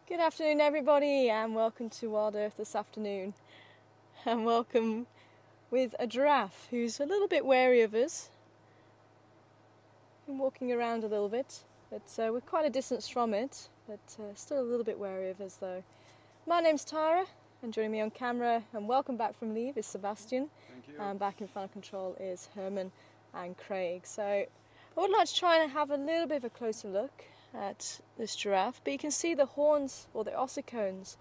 Good afternoon, everybody, and welcome to Wild Earth this afternoon. And welcome with a giraffe who's a little bit wary of us. Been walking around a little bit, but we're quite a distance from it, but still a little bit wary of us though. My name's Tara, and joining me on camera, and welcome back from leave, is Sebastian. Thank you. And back in final control is Herman and Craig. So I would like to try and have a little bit of a closer look at this giraffe, but you can see the horns, or the ossicones,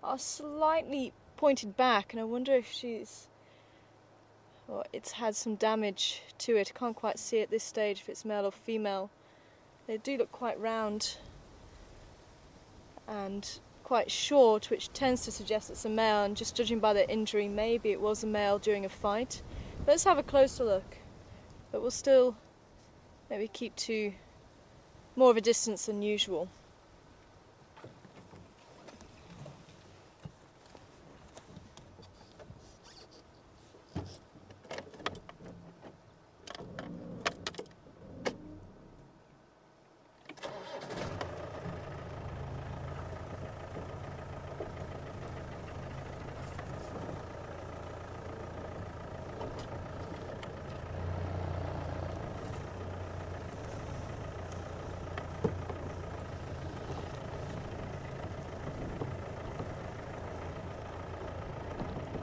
are slightly pointed back, and I wonder if it's had some damage to it. I can't quite see at this stage if it's male or female. They do look quite round and quite short, which tends to suggest it's a male, and just judging by the injury, maybe it was a male during a fight. Let's have a closer look, but we'll still maybe keep to more of a distance than usual.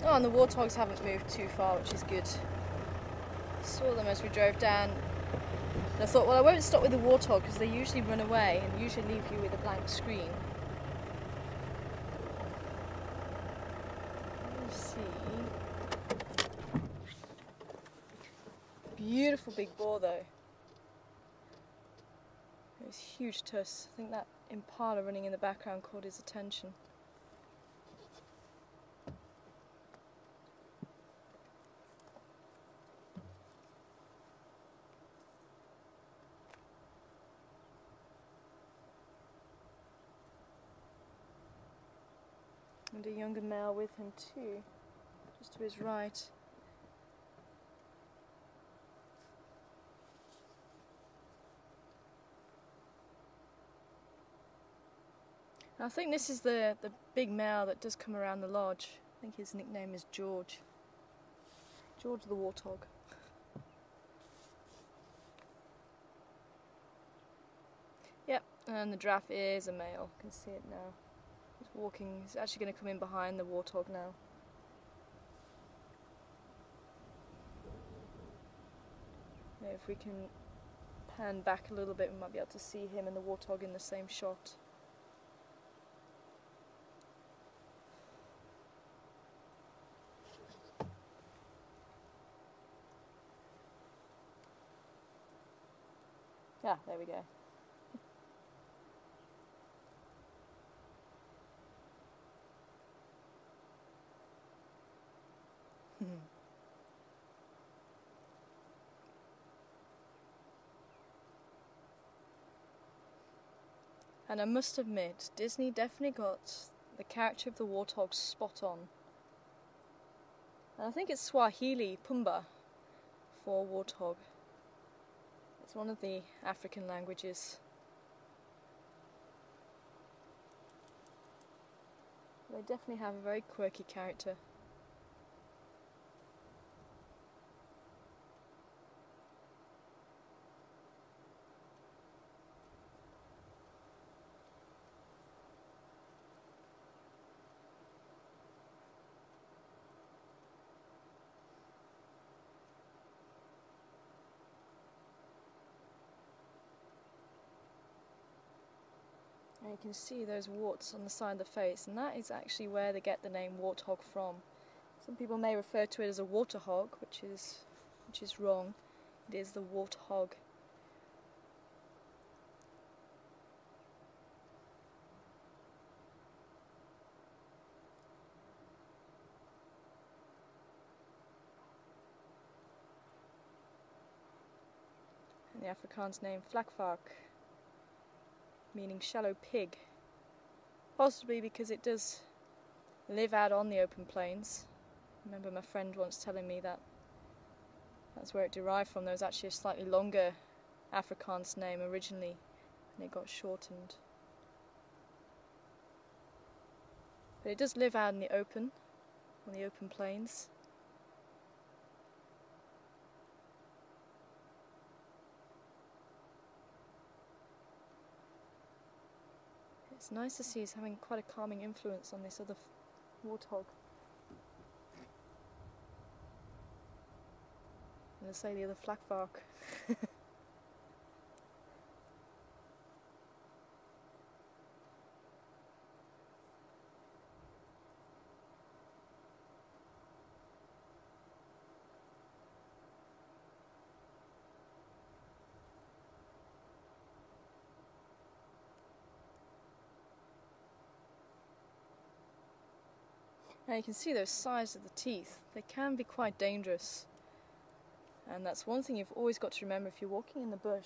Oh, and the warthogs haven't moved too far, which is good. Saw them as we drove down, and I thought, well, I won't stop with the warthog because they usually run away and usually leave you with a blank screen. Let me see. Beautiful big boar though. Those huge tusks. I think that impala running in the background caught his attention. And a younger male with him too, just to his right. And I think this is the big male that does come around the lodge. I think his nickname is George. George the warthog. Yep, and the giraffe is a male. You can see it now. He's walking, he's actually going to come in behind the warthog now. Maybe if we can pan back a little bit, we might be able to see him and the warthog in the same shot. Ah, there we go. And I must admit, Disney definitely got the character of the warthog spot on. And I think it's Swahili, Pumba, for warthog. It's one of the African languages. They definitely have a very quirky character. And you can see those warts on the side of the face, and that is actually where they get the name warthog from. Some people may refer to it as a water hog, which is wrong. It is the warthog. And the Afrikaans name Vlakvark, meaning shallow pig, possibly because it does live out on the open plains. I remember my friend once telling me that that's where it derived from. There was actually a slightly longer Afrikaans name originally, and it got shortened. But it does live out in the open, on the open plains. It's nice to see it's having quite a calming influence on this other warthog. And let's say the other flakvark. Now you can see those size of the teeth. They can be quite dangerous. And that's one thing you've always got to remember if you're walking in the bush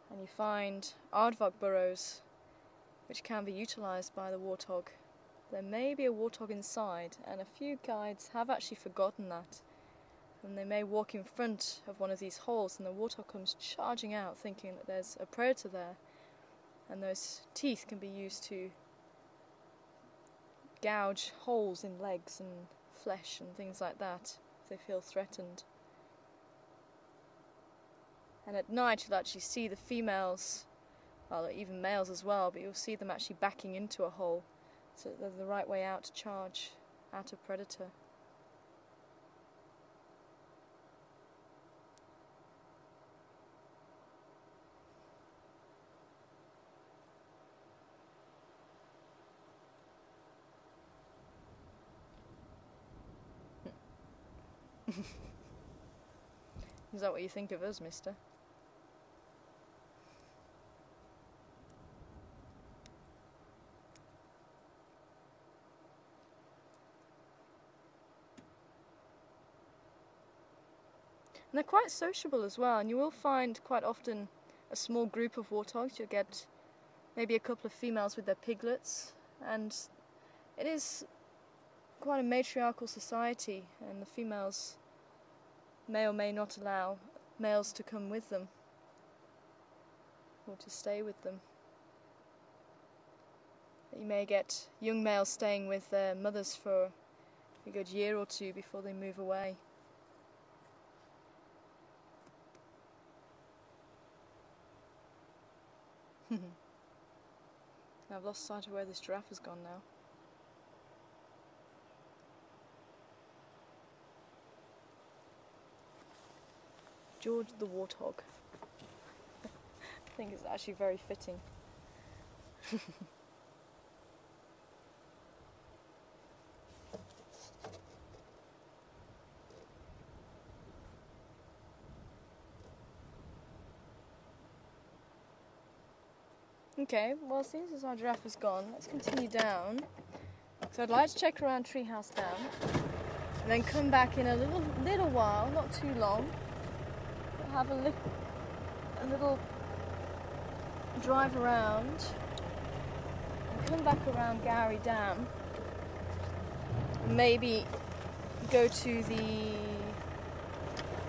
and you find aardvark burrows which can be utilised by the warthog. There may be a warthog inside, and a few guides have actually forgotten that. And they may walk in front of one of these holes and the warthog comes charging out thinking that there's a predator there. And those teeth can be used to gouge holes in legs and flesh and things like that if they feel threatened. And at night you'll actually see the females, well even males as well, but you'll see them actually backing into a hole, so they're the right way out to charge at a predator. Is that what you think of us, mister? And they're quite sociable as well, and you will find quite often a small group of warthogs. You'll get maybe a couple of females with their piglets, and it is quite a matriarchal society, and the females may or may not allow males to come with them or to stay with them. You may get young males staying with their mothers for a good year or two before they move away. I've lost sight of where this giraffe has gone now. George the Warthog. I think it's actually very fitting. Okay, well since our giraffe is gone, let's continue down. So I'd like to check around Treehouse Dam and then come back in a little while, not too long. We'll have a little drive around and come back around Gowrie Dam and maybe go to the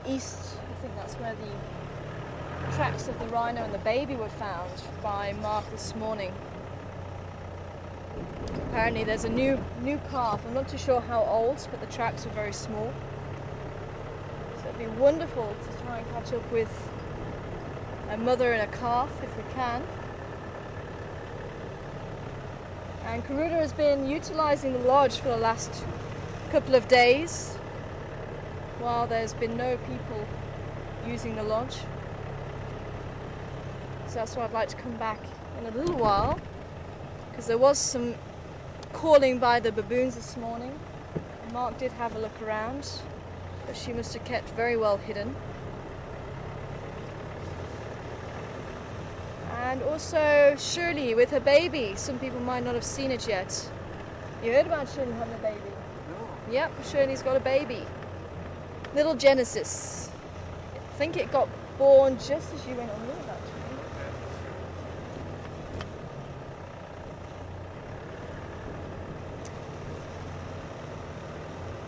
east. I think that's where the tracks of the rhino and the baby were found by Mark this morning. Apparently there's a new calf. I'm not too sure how old, but the tracks are very small. So it'd be wonderful to try and catch up with a mother and a calf if we can. And Karuta has been utilising the lodge for the last couple of days while there's been no people using the lodge. So that's why I'd like to come back in a little while, because there was some calling by the baboons this morning. Mark did have a look around, but she must have kept very well hidden. And also Shirley with her baby. Some people might not have seen it yet. You heard about Shirley having a baby? No. Yep, Shirley's got a baby. Little Genesis. I think it got born just as you went on leave, actually.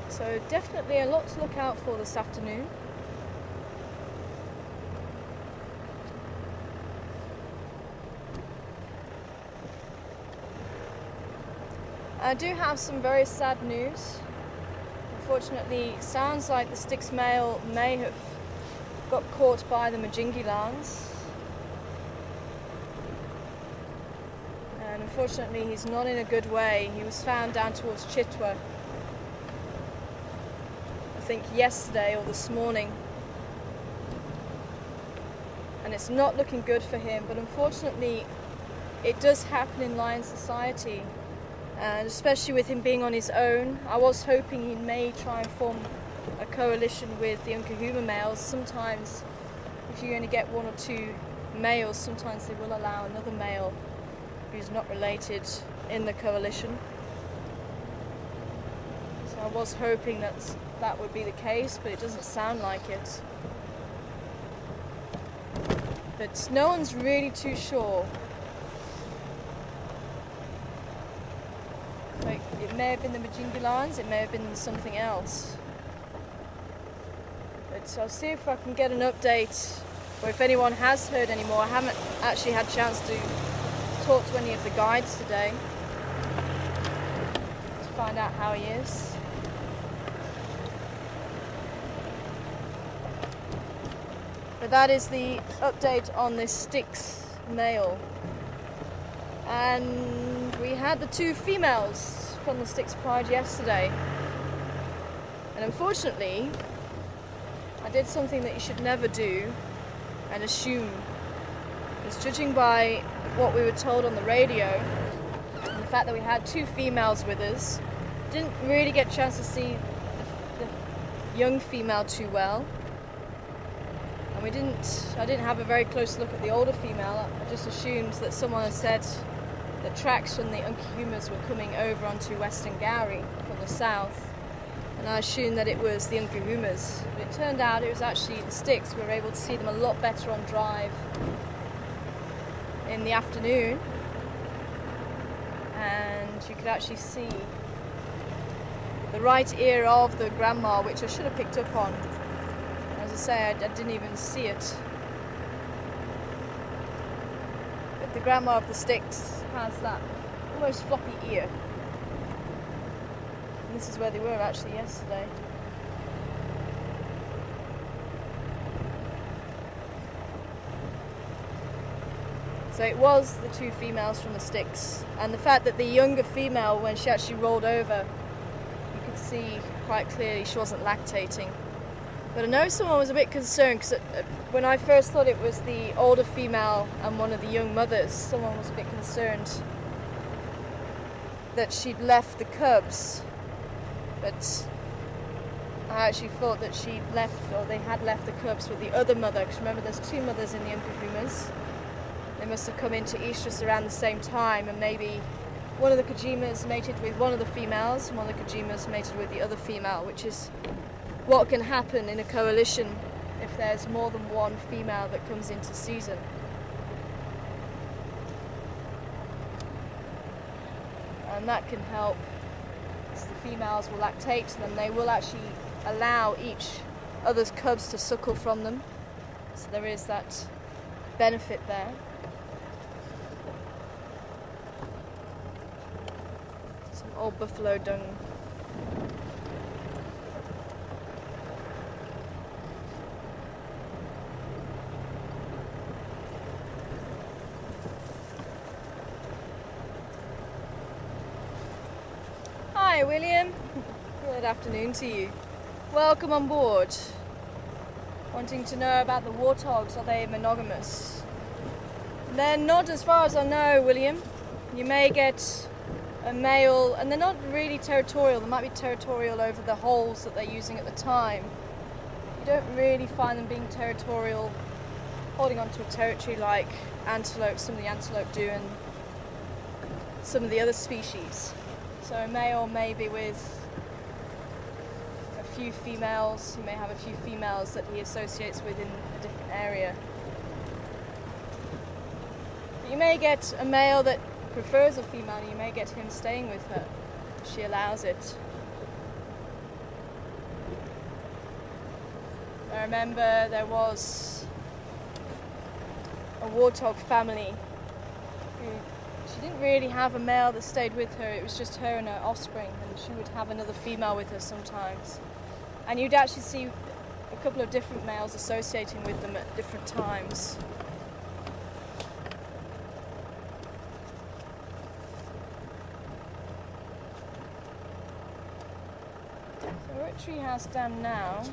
So definitely a lot to look out for this afternoon. I do have some very sad news. Unfortunately, it sounds like the Styx male may have got caught by the Majingilans. And unfortunately, he's not in a good way. He was found down towards Chitwa, I think yesterday or this morning. And it's not looking good for him, but unfortunately, it does happen in lion society. And especially with him being on his own, I was hoping he may try and form a coalition with the Unkahuma males. Sometimes, if you only get one or two males, sometimes they will allow another male who's not related in the coalition. So I was hoping that would be the case, but it doesn't sound like it. But no one's really too sure. Like, it may have been the Majingilans, it may have been something else. But I'll see if I can get an update, or if anyone has heard any more. I haven't actually had a chance to talk to any of the guides today to find out how he is. But that is the update on this Styx male. And we had the two females from the Styx Pride yesterday. And unfortunately, I did something that you should never do and assume. Because judging by what we were told on the radio, and the fact that we had two females with us, didn't really get a chance to see the young female too well. And I didn't have a very close look at the older female. I just assumed that someone had said the tracks from the Unkahumas were coming over onto Western Gowrie from the south. And I assumed that it was the Unkahumas. But it turned out it was actually the Styx. We were able to see them a lot better on drive in the afternoon. And you could actually see the right ear of the grandma, which I should have picked up on. As I say, I didn't even see it. But the grandma of the Styx has that almost floppy ear. And this is where they were actually yesterday. So it was the two females from the Styx. And the fact that the younger female, when she actually rolled over, you could see quite clearly she wasn't lactating. But I know someone was a bit concerned, because when I first thought it was the older female and one of the young mothers, someone was a bit concerned that she'd left the cubs. But I actually thought that she'd left, or they had left the cubs with the other mother, because remember there's two mothers in the Unkahumas. They must have come into estrus around the same time, and maybe one of the Kajimas mated with one of the females, and one of the Kajimas mated with the other female, which is what can happen in a coalition if there's more than one female that comes into season. And that can help, as the females will lactate, and then they will actually allow each other's cubs to suckle from them. So there is that benefit there. Some old buffalo dung. Hi William, good afternoon to you. Welcome on board. Wanting to know about the warthogs, are they monogamous? They're not, as far as I know, William. You may get a male, and they're not really territorial. They might be territorial over the holes that they're using at the time. You don't really find them being territorial, holding onto a territory like antelope, some of the antelope do, and some of the other species. So a male may be with a few females, he may have a few females that he associates with in a different area. But you may get a male that prefers a female, and you may get him staying with her if she allows it. I remember there was a warthog family who She didn't really have a male that stayed with her, it was just her and her offspring, and she would have another female with her sometimes. And you'd actually see a couple of different males associating with them at different times. So we're at Treehouse Dam now.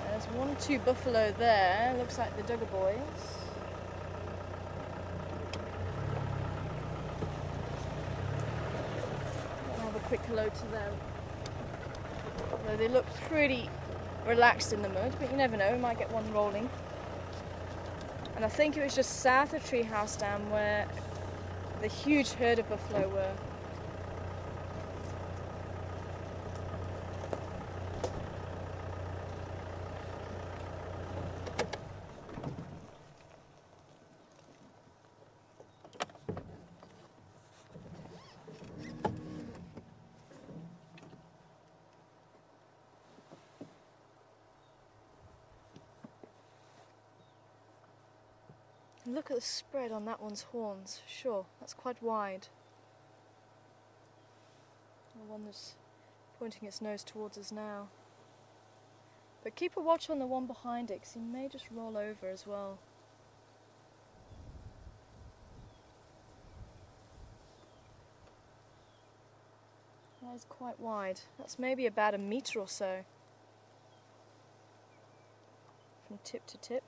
There's 1 or 2 buffalo there, looks like the Duggar boys. I'll have a quick hello to them. Although they look pretty relaxed in the mud, but you never know, we might get one rolling. And I think it was just south of Treehouse Dam where the huge herd of buffalo were. And look at the spread on that one's horns. Sure, that's quite wide. The one that's pointing its nose towards us now. But keep a watch on the one behind it, because he may just roll over as well. That is quite wide. That's maybe about 1 metre or so. From tip to tip.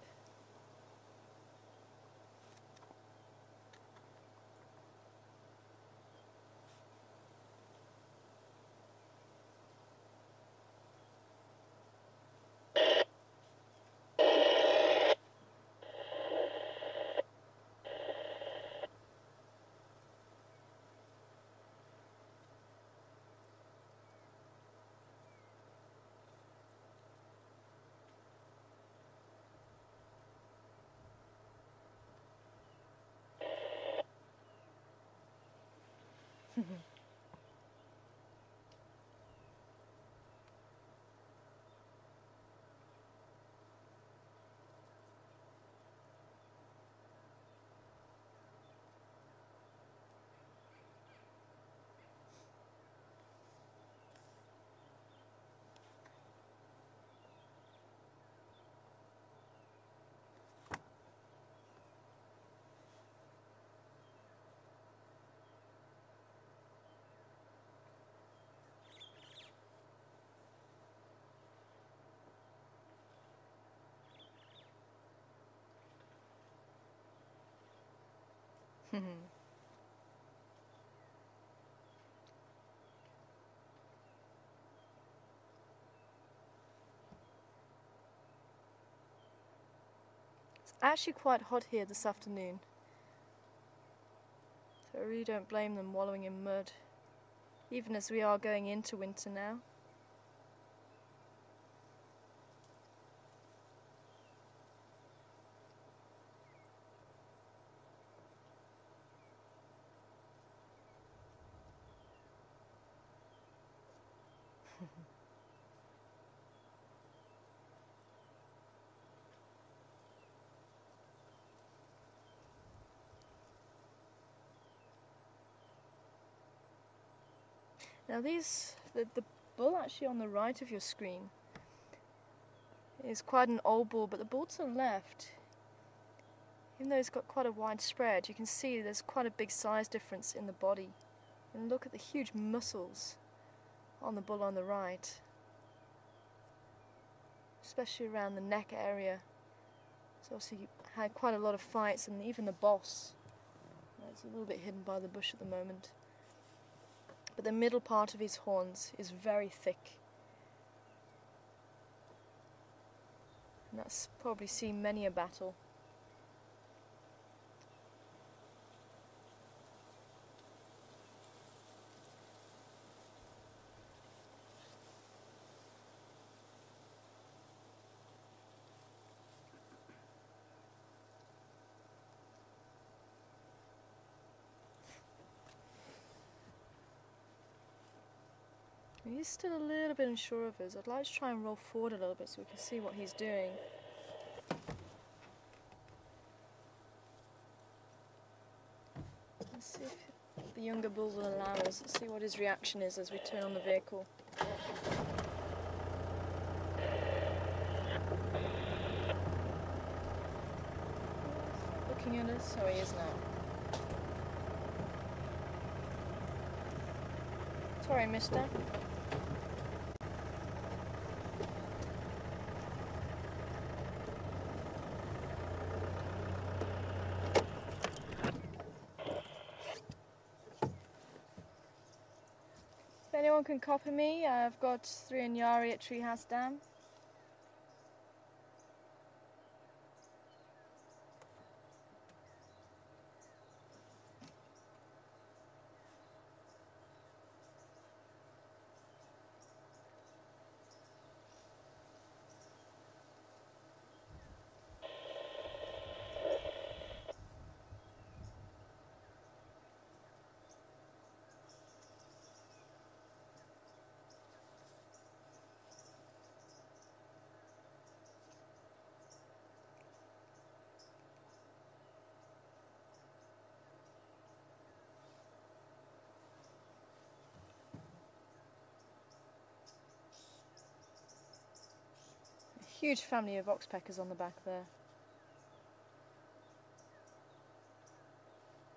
It's actually quite hot here this afternoon, so I really don't blame them wallowing in mud, even as we are going into winter now. Now the bull actually on the right of your screen is quite an old bull, but the bull to the left, even though it's got quite a wide spread, you can see there's quite a big size difference in the body. And look at the huge muscles on the bull on the right, especially around the neck area. So obviously had quite a lot of fights, and even the boss. It's a little bit hidden by the bush at the moment. But the middle part of his horns is very thick. And that's probably seen many a battle. He's still a little bit unsure of us. I'd like to try and roll forward a little bit so we can see what he's doing. Let's see if the younger bull will allow us. Let's see what his reaction is as we turn on the vehicle. Looking at us? Oh, he is now. Sorry, mister. If anyone can copy me, I've got 3 Inyari at Treehouse Dam. Huge family of oxpeckers on the back there.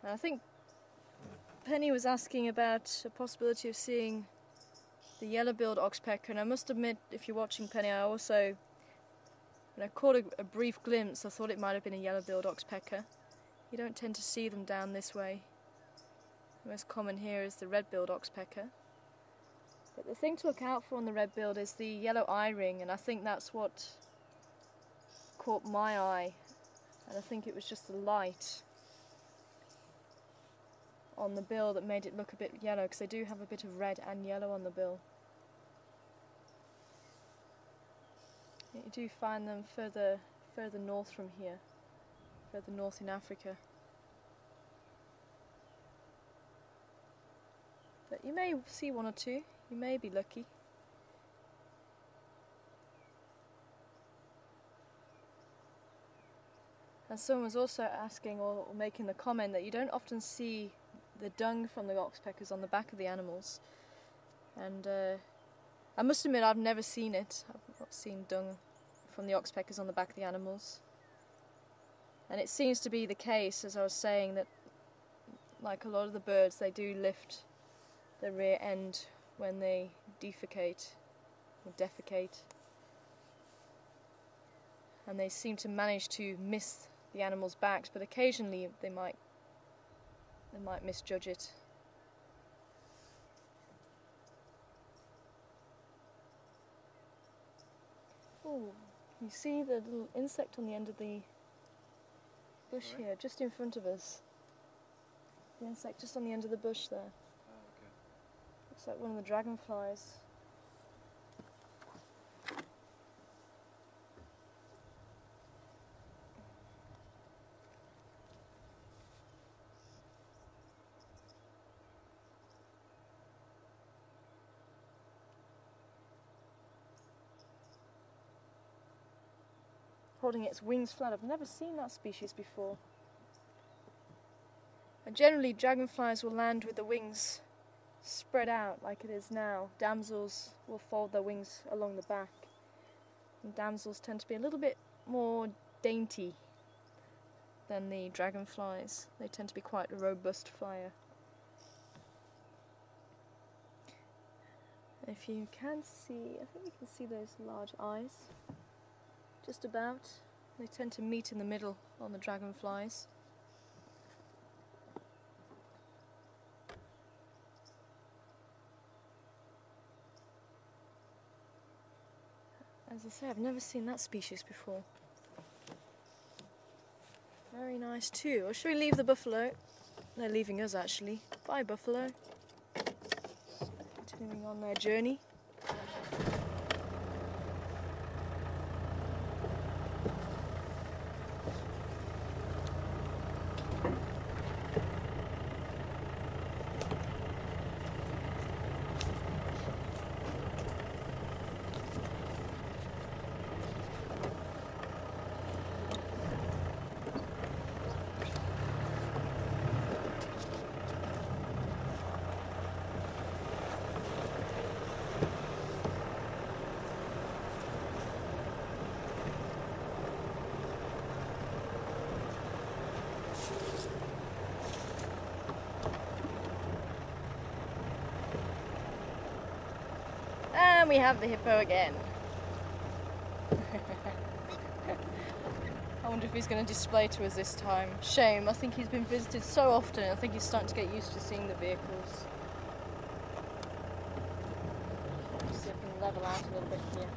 And I think Penny was asking about a possibility of seeing the yellow-billed oxpecker, and I must admit, if you're watching, Penny, I also, when I caught a brief glimpse, I thought it might have been a yellow-billed oxpecker. You don't tend to see them down this way. The most common here is the red-billed oxpecker. But the thing to look out for on the red-billed is the yellow eye ring, and I think that's what caught my eye. And I think it was just the light on the bill that made it look a bit yellow, because they do have a bit of red and yellow on the bill. You do find them further north from here, further north in Africa. But you may see 1 or 2. You may be lucky. And someone was also asking or making the comment that you don't often see the dung from the oxpeckers on the back of the animals. And I must admit, I've never seen it. I've not seen dung from the oxpeckers on the back of the animals. And it seems to be the case, as I was saying, that like a lot of the birds, they do lift the rear end when they defecate or defecate, and they seem to manage to miss the animals' backs, but occasionally they might misjudge it. Oh, you see the little insect on the end of the bush here, just in front of us. The insect just on the end of the bush there. Looks like one of the dragonflies. Holding its wings flat. I've never seen that species before. And generally dragonflies will land with the wings spread out like it is now. Damsels will fold their wings along the back, and damsels tend to be a little bit more dainty than the dragonflies. They tend to be quite a robust flyer. If you can see, I think you can see those large eyes just about. They tend to meet in the middle on the dragonflies. As I say, I've never seen that species before. Very nice too. Or should we leave the buffalo? They're leaving us actually. Bye buffalo. Continuing on their journey. And we have the hippo again. I wonder if he's going to display to us this time. Shame, I think he's been visited so often, I think he's starting to get used to seeing the vehicles. Let's see if I can level out a little bit here.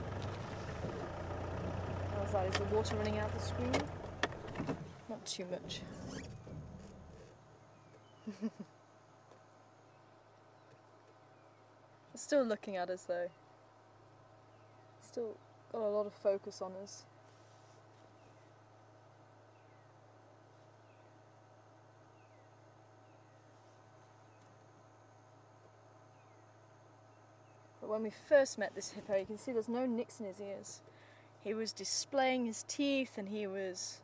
How's that? Is the water running out the screen? Not too much. It's still looking at us though. Still got a lot of focus on us. But when we first met this hippo, you can see there's no nicks in his ears. He was displaying his teeth and he was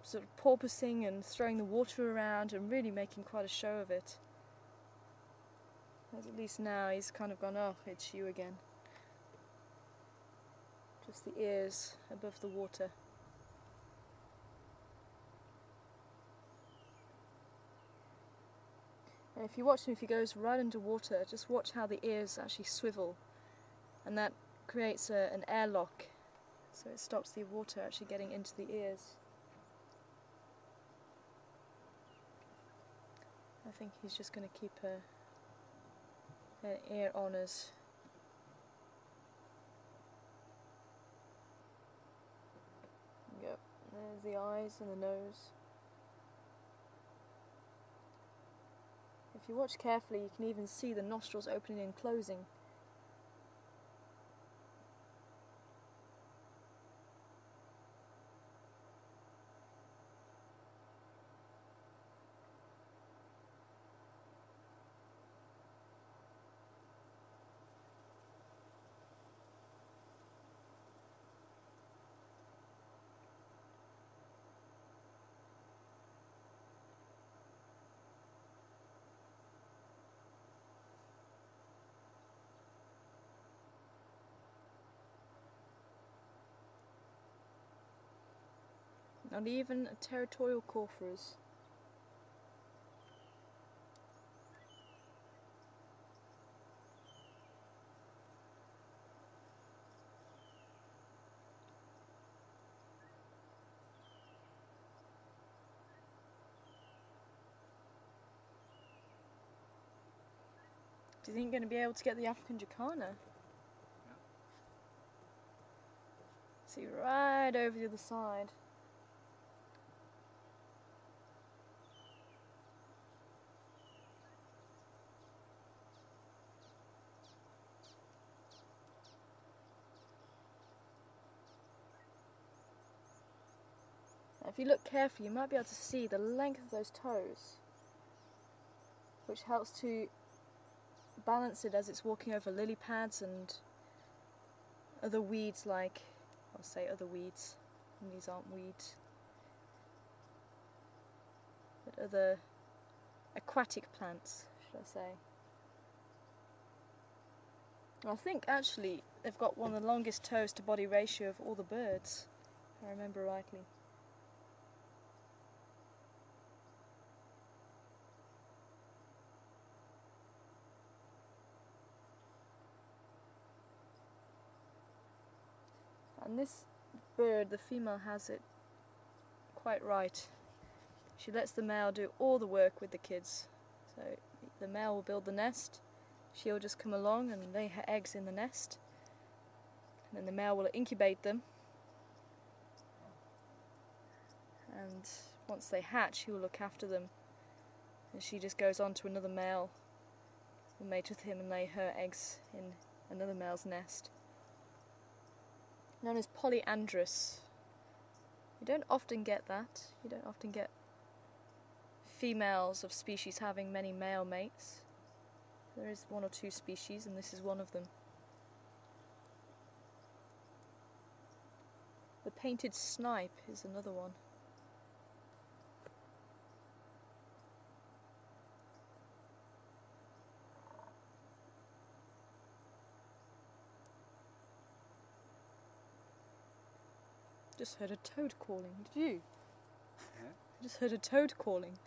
sort of porpoising and throwing the water around and really making quite a show of it. As at least now he's kind of gone, oh, it's you again. Just the ears above the water. And if you watch him, if he goes right underwater, just watch how the ears actually swivel. And that creates an airlock, so it stops the water actually getting into the ears. I think he's just going to keep an ear on us. Yep, there's the eyes and the nose. If you watch carefully, you can even see the nostrils opening and closing. Not even a territorial call for us. Do you think you're going to be able to get the African jacana? Yeah. See, right over the other side. Now, if you look carefully, you might be able to see the length of those toes, which helps to balance it as it's walking over lily pads and other weeds like, I'll say other weeds, and these aren't weeds, but other aquatic plants, should I say. I think actually they've got one of the longest toes to body ratio of all the birds, if I remember rightly. And this bird, the female, has it quite right. She lets the male do all the work with the kids. So the male will build the nest, she'll just come along and lay her eggs in the nest, and then the male will incubate them, and once they hatch he will look after them, and she just goes on to another male, will mate with him and lay her eggs in another male's nest. Known as polyandrous. You don't often get that. You don't often get females of species having many male mates. There is one or two species, and this is one of them. The painted snipe is another one. Just heard a toad calling. Did you? Yeah. I just heard a toad calling.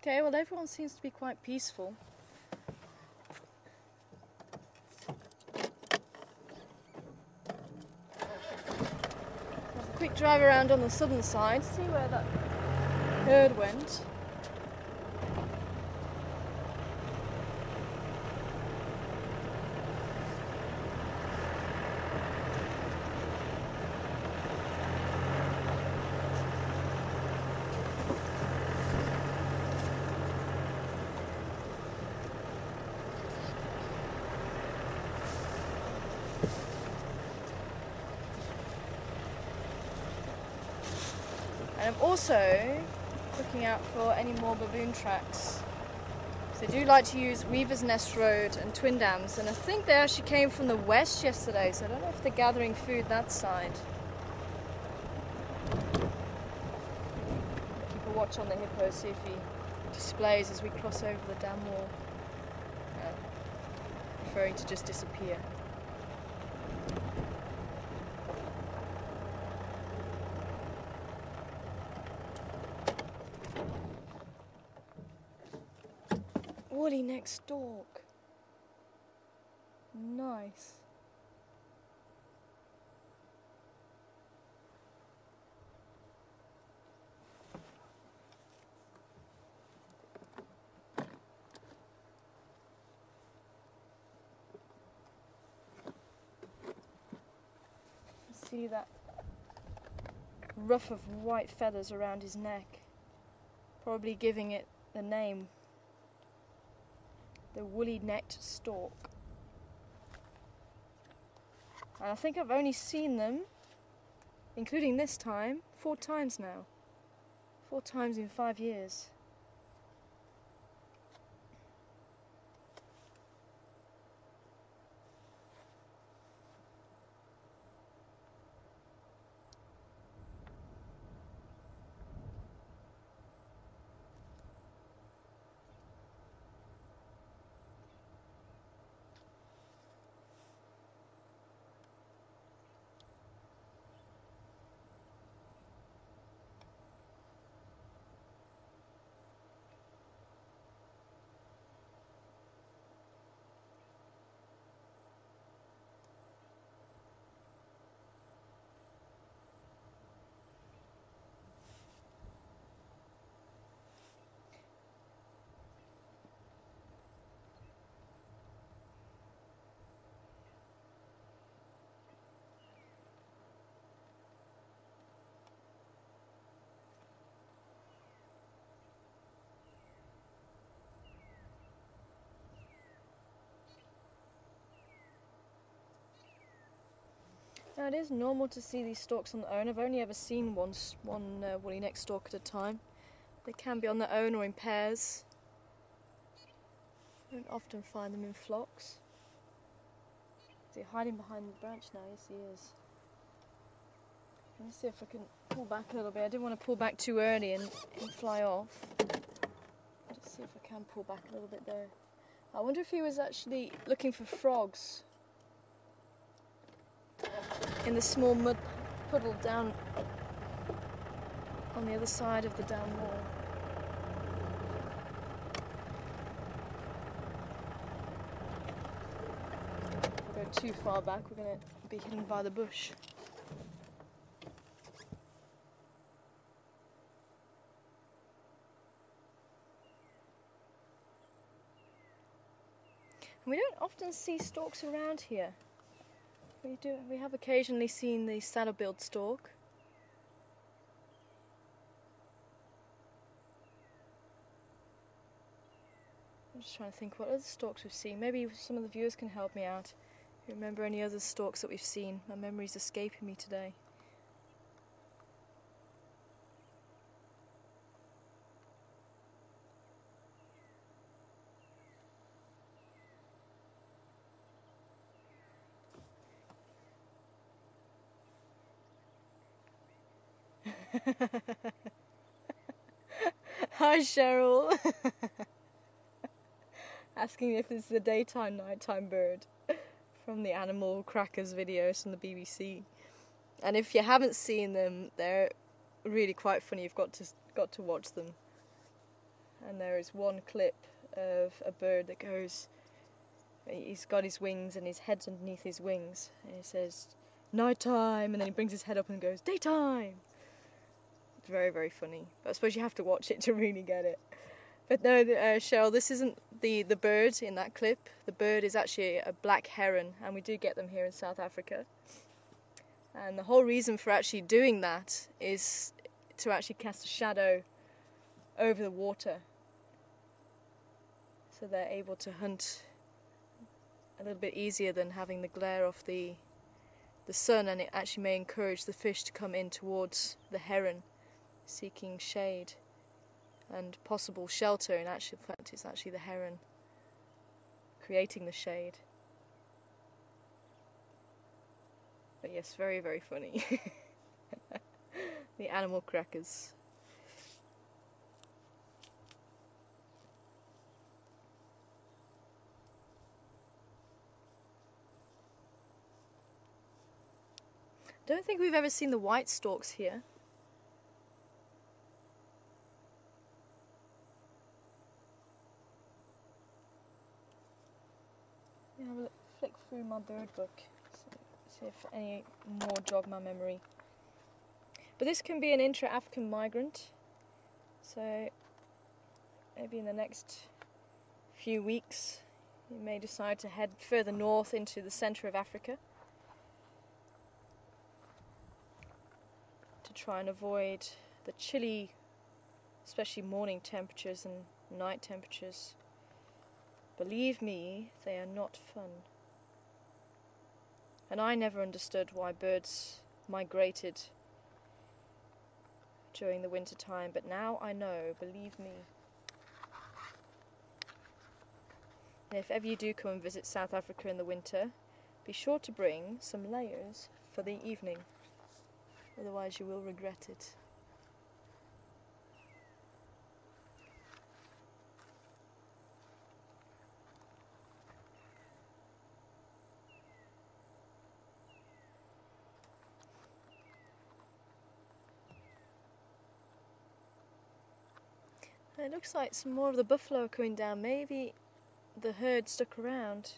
Okay, well everyone seems to be quite peaceful. Have a quick drive around on the southern side, see where that herd went. And I'm also looking out for any more baboon tracks. So they do like to use Weaver's Nest Road and Twin Dams, and I think they actually came from the west yesterday, so I don't know if they're gathering food that side. Keep a watch on the hippo, see if he displays as we cross over the dam wall. Preferring to just disappear. Woolly neck stork. Nice. See that ruff of white feathers around his neck, probably giving it the name, the woolly-necked stork. And I think I've only seen them, including this time, 4 times now. 4 times in 5 years. Now it is normal to see these storks on their own. I've only ever seen one woolly-necked stork at a time. They can be on their own or in pairs. I don't often find them in flocks. Is he hiding behind the branch now? Yes, he is. Let me see if I can pull back a little bit. I didn't want to pull back too early and fly off. Just see if I can pull back a little bit there. I wonder if he was actually looking for frogs in the small mud puddle down on the other side of the dam wall. If we go too far back, we're going to be hidden by the bush. And we don't often see storks around here. We have occasionally seen the saddle-billed stork. I'm just trying to think what other storks we've seen. Maybe some of the viewers can help me out. If you remember any other storks that we've seen? My memory's escaping me today. Hi Cheryl. Asking if it's the daytime, nighttime bird from the Animal Crackers videos from the BBC. And if you haven't seen them, they're really quite funny. You've got to watch them. and there is one clip of a bird that goes, he's got his wings and his head's underneath his wings, and he says night time, and then he brings his head up and goes daytime. It's very, very funny, but I suppose you have to watch it to really get it. But no, Cheryl, this isn't the bird in that clip. The bird is actually a black heron, and we do get them here in South Africa. And the whole reason for actually doing that is to actually cast a shadow over the water, so they're able to hunt a little bit easier than having the glare of the sun, and it actually may encourage the fish to come in towards the heron, seeking shade and possible shelter. In actual fact, it's actually the heron creating the shade. But yes, very, very funny. The animal crackers. Don't think we've ever seen the white storks here. Let me have a flick through my bird book, see if any more jog my memory. But this can be an intra-African migrant, so maybe in the next few weeks you may decide to head further north into the centre of Africa to try and avoid the chilly, especially morning temperatures and night temperatures. Believe me, they are not fun. And I never understood why birds migrated during the winter time, but now I know, believe me. And if ever you do come and visit South Africa in the winter, be sure to bring some layers for the evening, otherwise you will regret it. It looks like some more of the buffalo are coming down. Maybe the herd stuck around.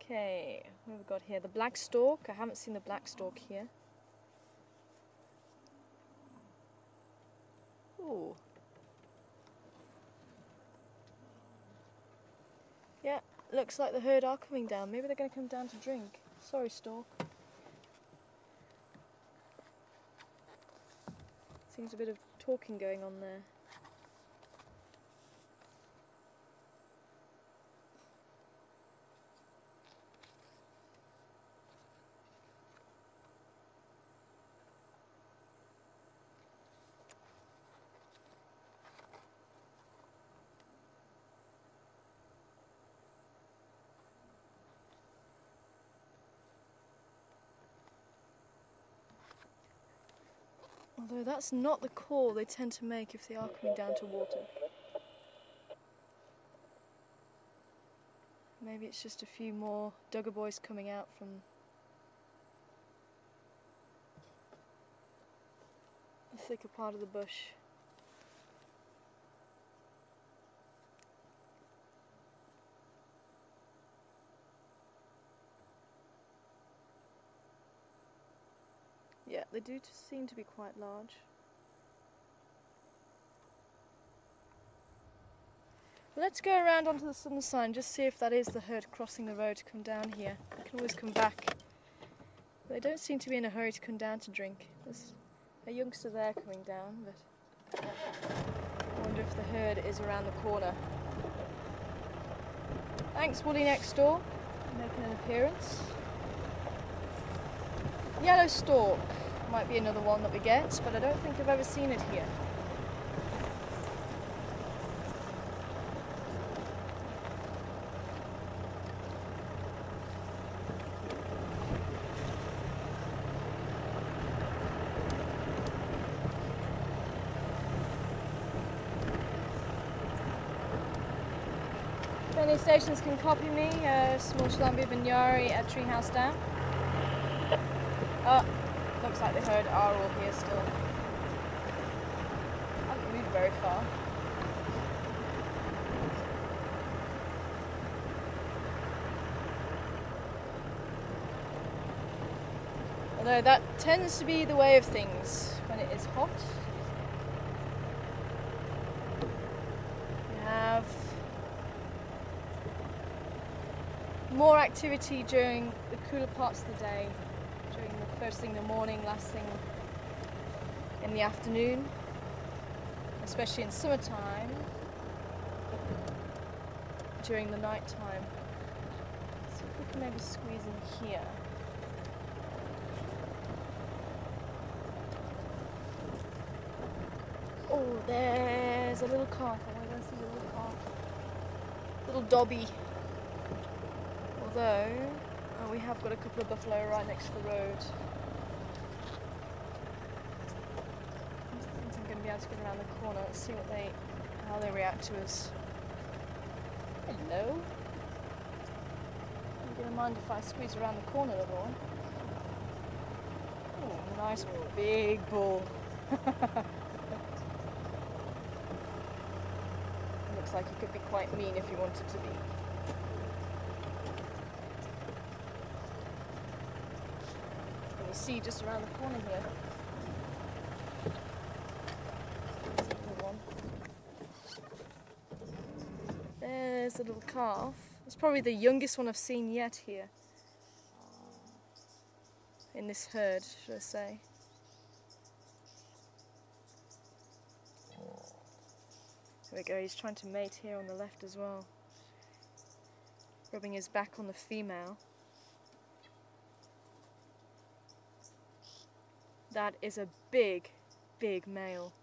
Okay, what have we got here? The black stork. I haven't seen the black stork here. Ooh. Yeah, looks like the herd are coming down. Maybe they're going to come down to drink. Sorry, stork. Seems a bit of talking going on there. Although that's not the call they tend to make if they are coming down to water. Maybe it's just a few more Duggar boys coming out from the thicker part of the bush. Yeah, they do seem to be quite large. Let's go around onto the southern side and just see if that is the herd crossing the road to come down here. We can always come back. They don't seem to be in a hurry to come down to drink. There's a youngster there coming down, but I wonder if the herd is around the corner. Thanks, Woolly next door, for making an appearance. Yellow stork might be another one that we get, but I don't think I've ever seen it here. If any stations can copy me, Small Shlumby Vinyari at Treehouse Dam. Oh, looks like the herd are all here still. Haven't moved very far. Although that tends to be the way of things when it is hot. You have more activity during the cooler parts of the day, during the first thing in the morning, last thing in the afternoon, especially in summertime, during the night time. So if we can maybe squeeze in here. Oh, there's a little calf. I want to see a little calf. Little Dobby. Although, we have got a couple of buffalo right next to the road. I don't think I'm going to be able to get around the corner. Let's see how they react to us. Hello. Are you going to mind if I squeeze around the corner a little? Oh, nice big bull. Looks like he could be quite mean if he wanted to be. You can see just around the corner here. There's a little calf. It's probably the youngest one I've seen yet here. In this herd, should I say. There we go, he's trying to mate here on the left as well. Rubbing his back on the female. That is a big, big male.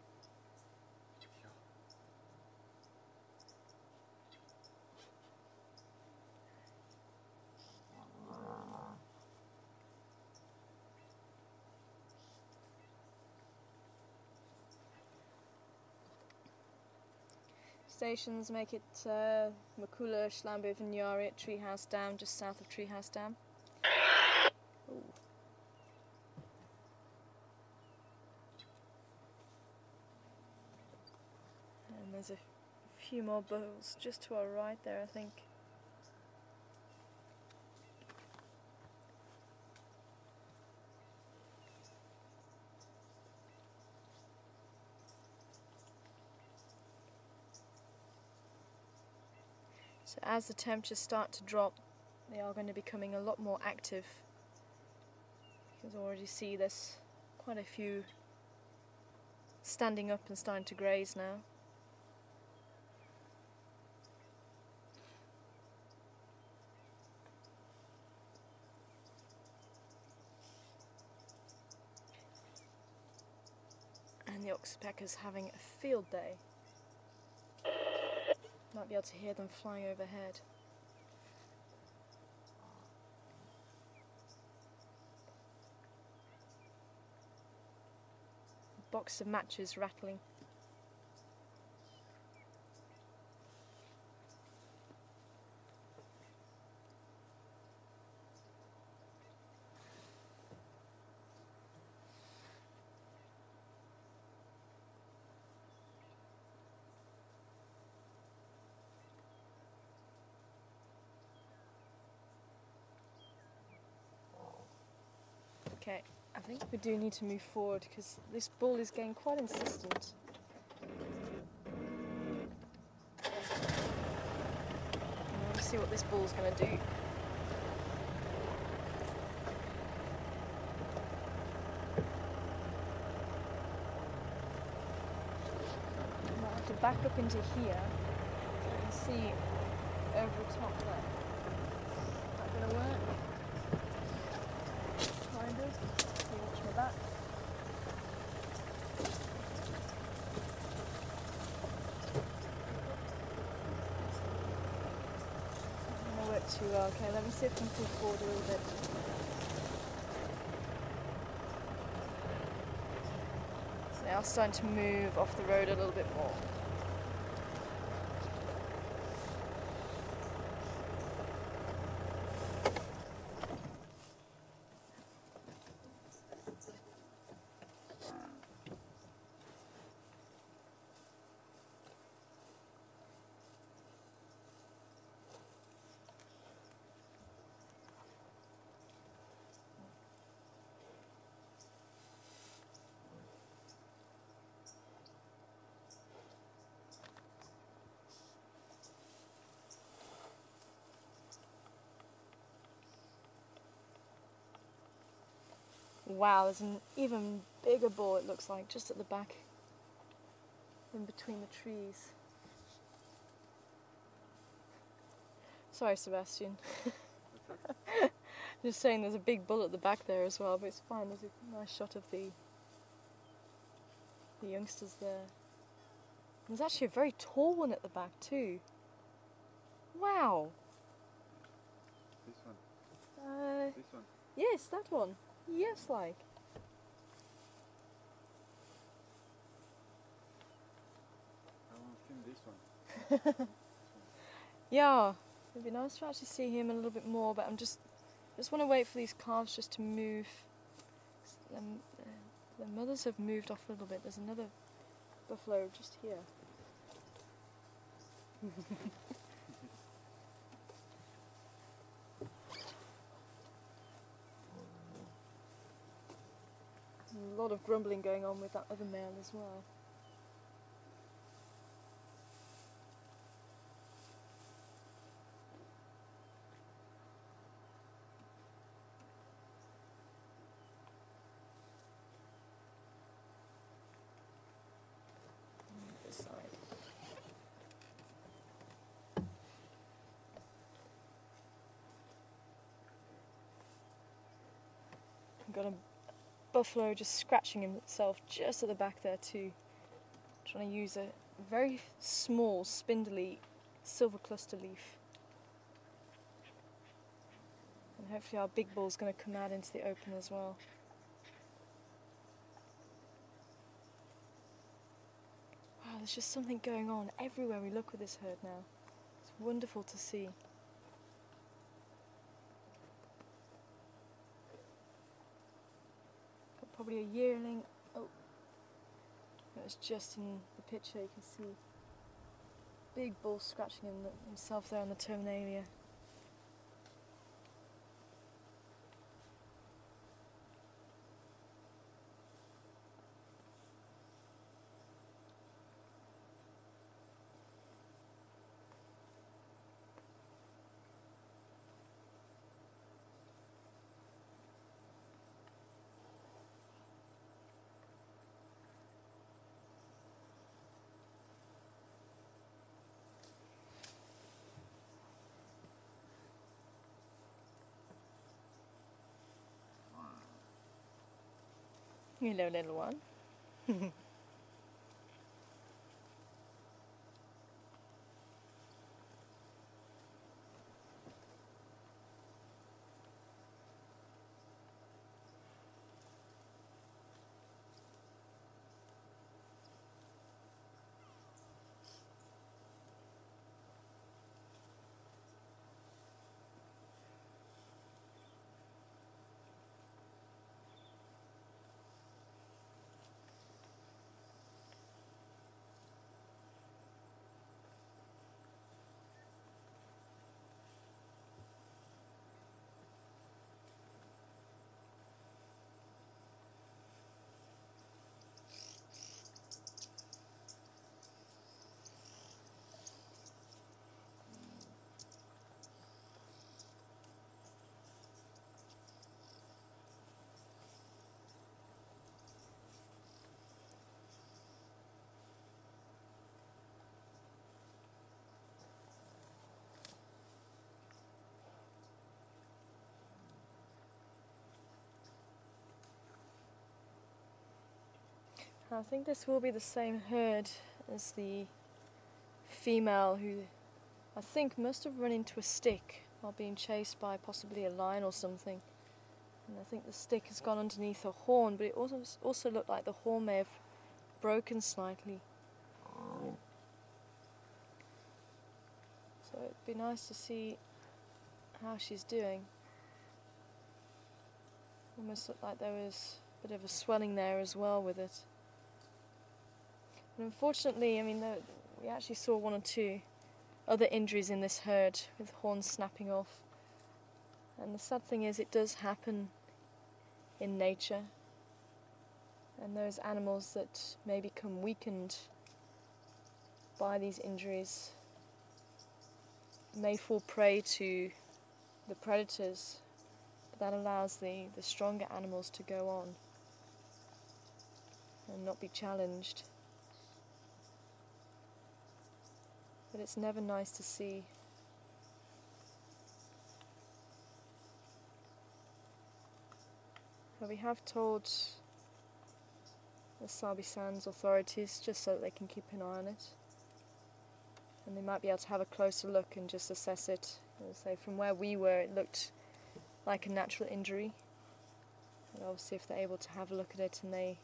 Stations make it Makula, Schlambo, Vignari at Treehouse Dam, just south of Treehouse Dam. Ooh. And there's a few more bulls just to our right there, I think. So as the temperatures start to drop, they are going to be becoming a lot more active. You can already see there's quite a few standing up and starting to graze now. And the oxpeckers having a field day. Might be able to hear them flying overhead. A box of matches rattling. Okay, I think we do need to move forward because this bull is getting quite insistent. Let's see what this bull's going to do. I might have to back up into here so I can see over the top there. Is that going to work? Kind of. You watch my back. Not going to work too well. Okay, let me see if I can pull forward a little bit. So now starting to move off the road a little bit more. Wow, there's an even bigger bull, it looks like, just at the back, in between the trees. Sorry, Sebastian. Just saying there's a big bull at the back there as well, but it's fine. There's a nice shot of the youngsters there. There's actually a very tall one at the back too. Wow. This one. This one. Yes, that one. Yes, like. I want to film this one. Yeah, it'd be nice to actually see him a little bit more, but I just want to wait for these calves just to move. The mothers have moved off a little bit. There's another buffalo just here. A lot of grumbling going on with that other male as well. This side. I've got a buffalo just scratching himself just at the back there too. Trying to use a very small, spindly silver cluster leaf. And hopefully our big bull's going to come out into the open as well. Wow, there's just something going on everywhere we look with this herd now. It's wonderful to see. Got probably a yearling. Oh, it's just in the picture you can see. Big bull scratching himself there on the terminalia. Hello, little one. I think this will be the same herd as the female who I think must have run into a stick while being chased by possibly a lion or something. And I think the stick has gone underneath her horn, but it also looked like the horn may have broken slightly. So it'd be nice to see how she's doing. Almost looked like there was a bit of a swelling there as well with it. But unfortunately, I mean, we actually saw one or two other injuries in this herd with horns snapping off. And the sad thing is, it does happen in nature. And those animals that may become weakened by these injuries may fall prey to the predators But that allows the stronger animals to go on and not be challenged. But it's never nice to see but we have told the Sabi Sands authorities just so that they can keep an eye on it. And they might be able to have a closer look and just assess it. As I say, from where we were, it looked like a natural injury. But obviously, if they're able to have a look at it and they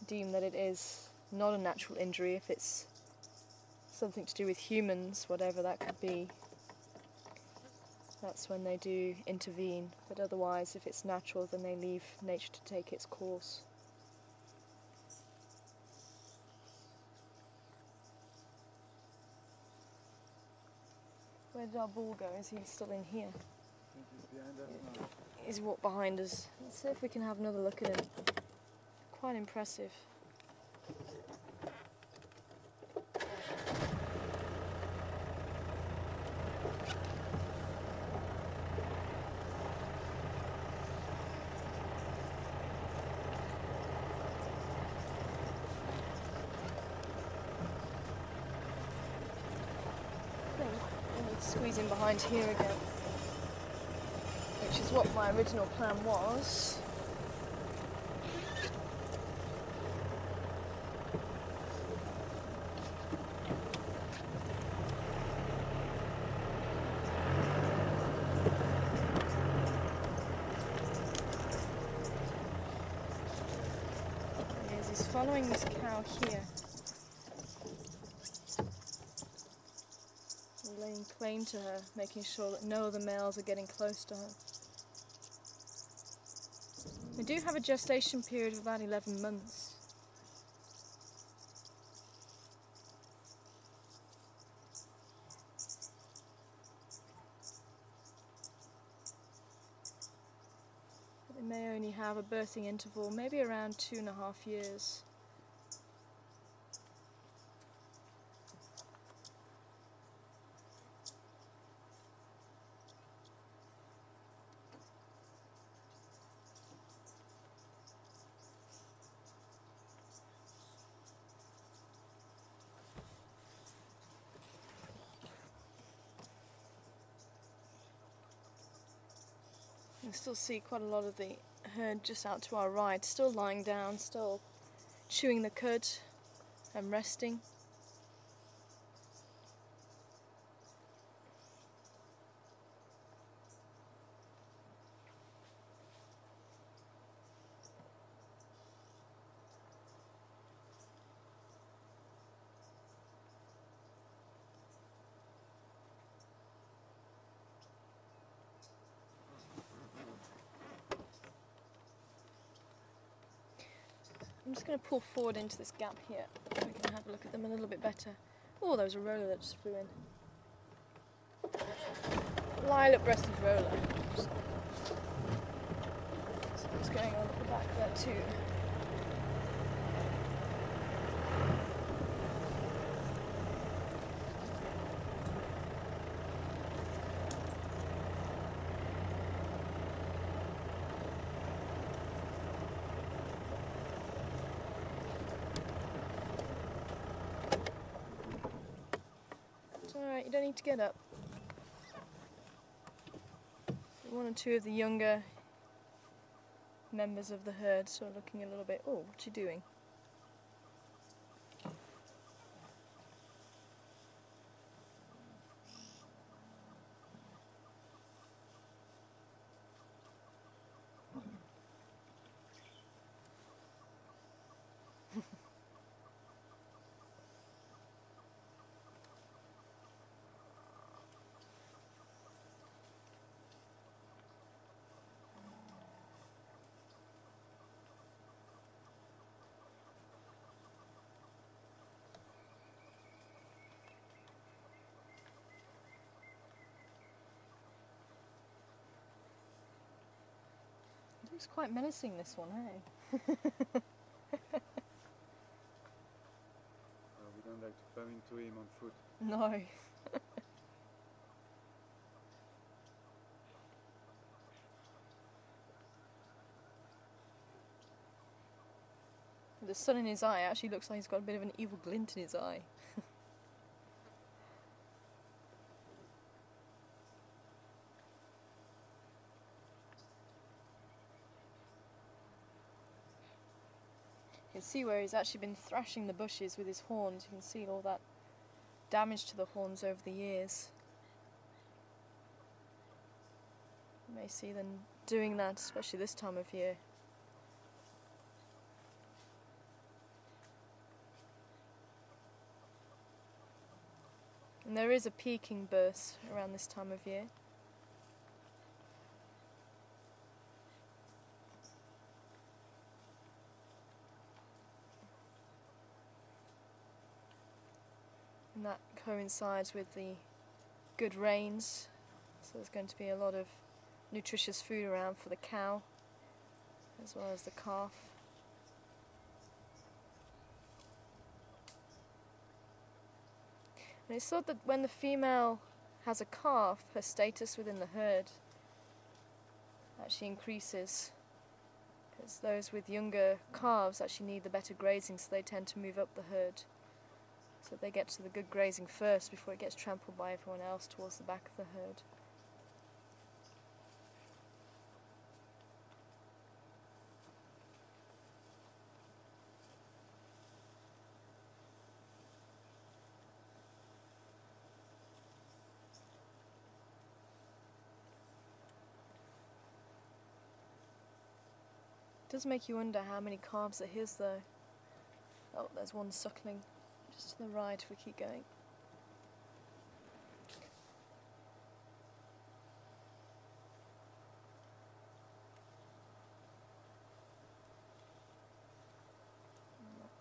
deem that it is not a natural injury, if it's something to do with humans, whatever that could be, that's when they do intervene. But otherwise, if it's natural, then they leave nature to take its course. Where did our bull go? Is he still in here? I think he's behind us now. He's walked behind us. Let's see if we can have another look at him. Quite impressive. Squeeze in behind here again, which is what my original plan was. He's following this cow here. Laying claim to her, making sure that no other males are getting close to her. They do have a gestation period of about 11 months. But they may only have a birthing interval, maybe around 2.5 years. You can still see quite a lot of the herd just out to our right, still lying down, still chewing the cud and resting. I'm just going to pull forward into this gap here so we can have a look at them a little bit better. Oh, there was a roller that just flew in. Lilac-breasted roller. So what's going on at the back there too. Alright, you don't need to get up. One or two of the younger members of the herd sort of looking a little bit, oh, what you doing? It's quite menacing, this one, hey? We don't like to bump into him on foot. No. the sun in his eye actually looks like he's got a bit of an evil glint in his eye. You can see where he's actually been thrashing the bushes with his horns. You can see all that damage to the horns over the years. You may see them doing that, especially this time of year. And there is a peaking burst around this time of year. And that coincides with the good rains, so there's going to be a lot of nutritious food around for the cow as well as the calf. And it's thought that when the female has a calf, her status within the herd actually increases, because those with younger calves actually need the better grazing, so they tend to move up the herd. So they get to the good grazing first before it gets trampled by everyone else towards the back of the herd. It does make you wonder how many calves are his though. Oh, there's one suckling just to the right if we keep going.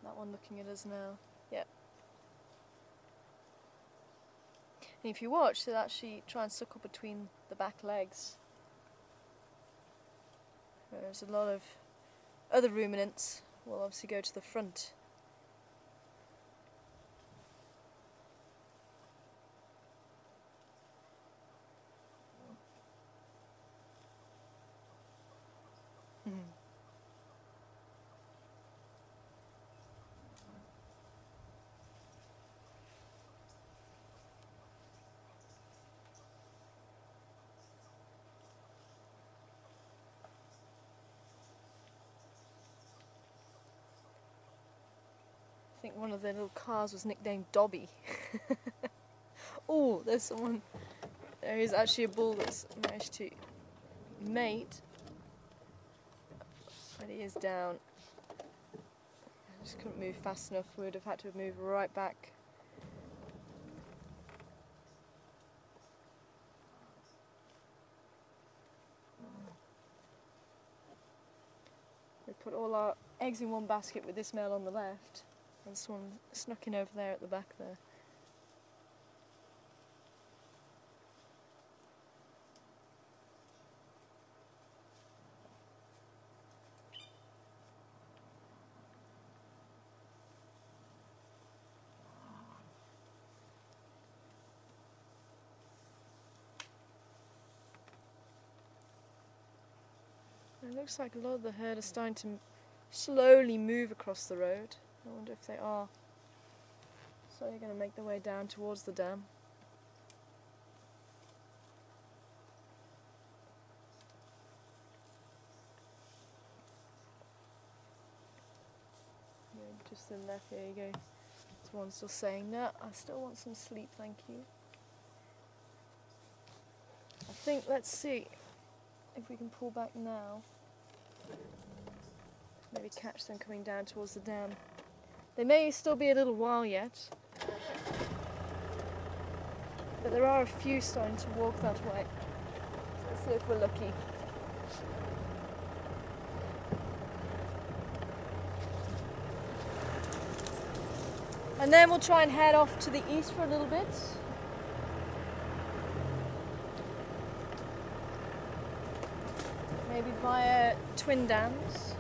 That one looking at us now. Yep. And if you watch, they'll actually try and suckle between the back legs. Whereas a lot of other ruminants will obviously go to the front. I think one of the little cars was nicknamed Dobby. Oh, there's someone. There is actually a bull that's managed to mate. But he is down. I just couldn't move fast enough. We would have had to move right back. We put all our eggs in one basket with this male on the left. And this one snuck in over there at the back there. It looks like a lot of the herd are starting to slowly move across the road. I wonder if they are. So they're going to make their way down towards the dam. Yeah, just in left, there you go. There's one still saying, no, I still want some sleep, thank you. I think, let's see if we can pull back now. Maybe catch them coming down towards the dam. They may still be a little while yet, but there are a few starting to walk that way. So let's see if we're lucky. And then we'll try and head off to the east for a little bit. Maybe via Twin Dams.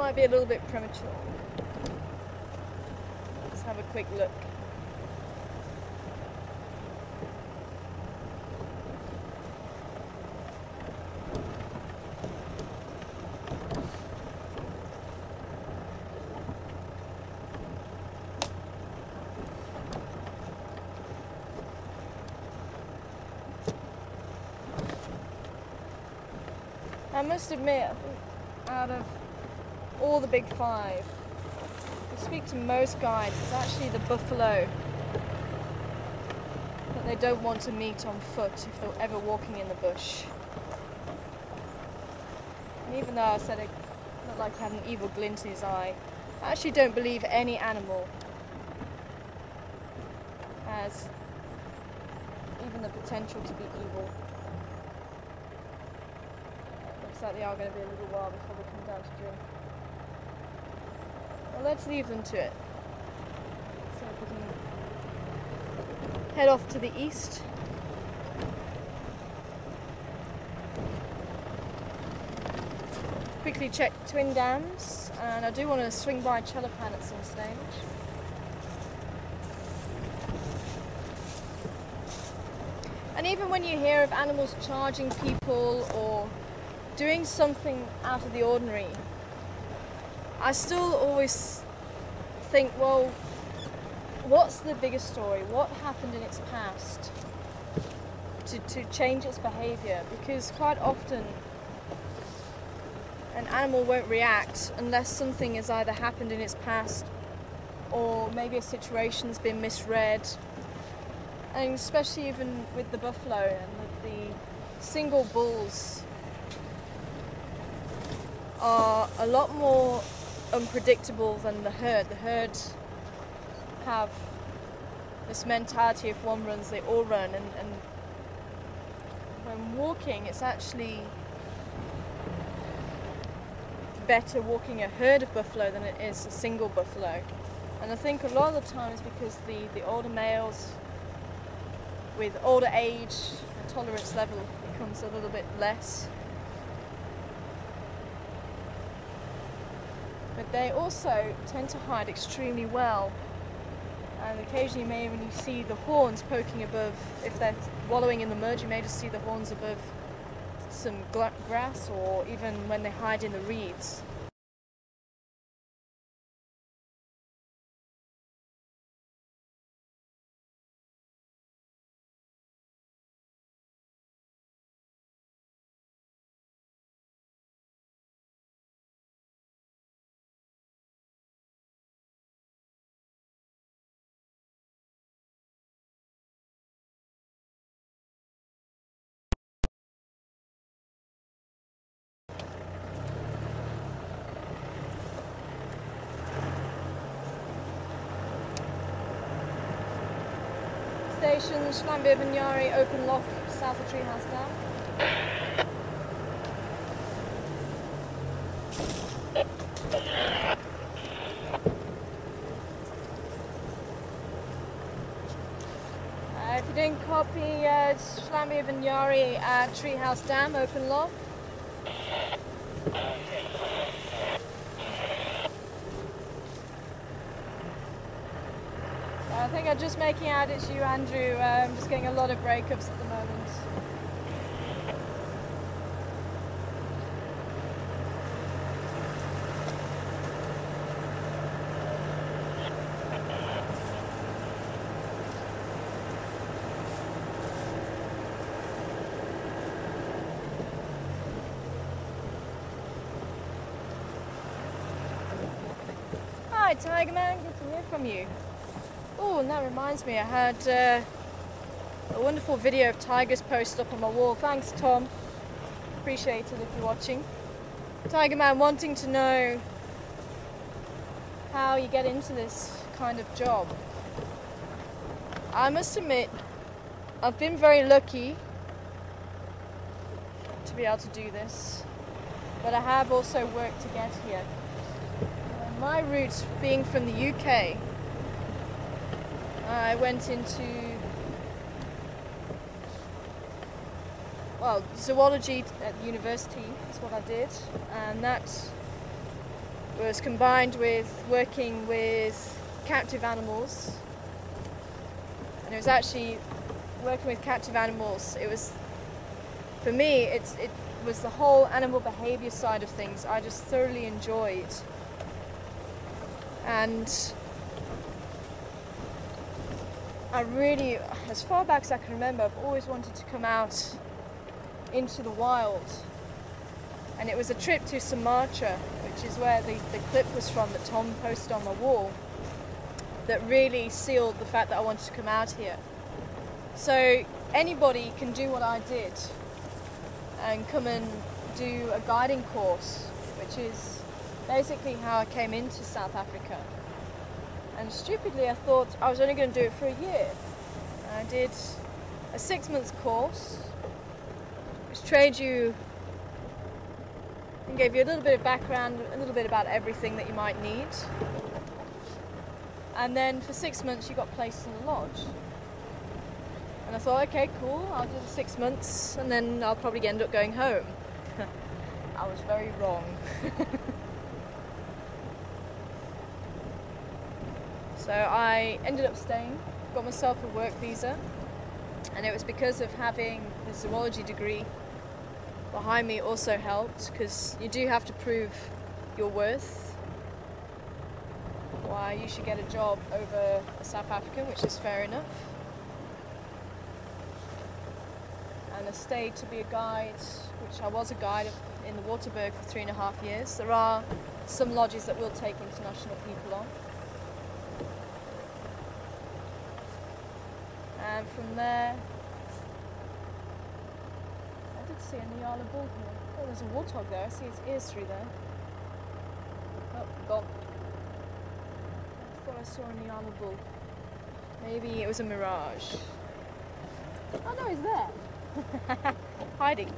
might be a little bit premature. Let's have a quick look. I must admit, I think out of all the big five, if you speak to most guides, it's actually the buffalo that they don't want to meet on foot if they're ever walking in the bush. And even though I said it looked like he had an evil glint in his eye, I actually don't believe any animal has even the potential to be evil. Looks like they are going to be a little while before they come down to drink. Well, let's leave them to it. So if we can head off to the east. Quickly check Twin Dams, and I do want to swing by Chelapan at some stage. And even when you hear of animals charging people or doing something out of the ordinary, I still always think, well, what's the bigger story? What happened in its past to change its behaviour? Because quite often an animal won't react unless something has either happened in its past or maybe a situation's been misread. And especially even with the buffalo and with the single bulls are a lot more unpredictable than the herd. The herd have this mentality: if one runs, they all run, and when walking, it's actually better walking a herd of buffalo than it is a single buffalo. And I think a lot of the time is because the older males, with older age, the tolerance level becomes a little bit less. But they also tend to hide extremely well, and occasionally you may even see the horns poking above. If they're wallowing in the mud, you may just see the horns above some grass, or even when they hide in the reeds. Station Llanfair Fy Open Lock, south of Treehouse Dam. If you didn't copy, it's Llanfair Fy Treehouse Dam, Open Lock. I think I'm just making out it's you, Andrew. I'm just getting a lot of breakups at the moment. Hi, Tiger Man. Good to hear from you. Oh, and that reminds me, I had a wonderful video of tigers posted up on my wall. Thanks, Tom. Appreciate it if you're watching. Tiger Man wanting to know how you get into this kind of job. I must admit, I've been very lucky to be able to do this, but I have also worked to get here. My roots being from the UK, I went into, zoology at the university is what I did, and that was combined with working with captive animals. And it was actually working with captive animals, it was, for me, it was the whole animal behavior side of things I just thoroughly enjoyed. And I really, as far back as I can remember, I've always wanted to come out into the wild. And it was a trip to Sumatra, which is where the clip was from that Tom posted on my wall, that really sealed the fact that I wanted to come out here. So anybody can do what I did and come and do a guiding course, which is basically how I came into South Africa. And stupidly I thought I was only going to do it for a year. I did a 6-month course which trained you and gave you a little bit of background, a little bit about everything that you might need. And then for 6 months you got placed in a lodge. And I thought, okay, cool, I'll do the 6 months and then I'll probably end up going home. I was very wrong. So I ended up staying, got myself a work visa, and it was because of having the zoology degree behind me also helped, because you do have to prove your worth. Why you should get a job over a South African, which is fair enough. And I stayed to be a guide, which I was a guide in the Waterberg for 3.5 years. There are some lodges that will take international people on. And from there, I did see a Nyala bull here. Oh, there's a warthog there. I see his ears through there. Oh, gone. I thought I saw a Nyala bull. Maybe it was a mirage. Oh no, he's there. Hiding.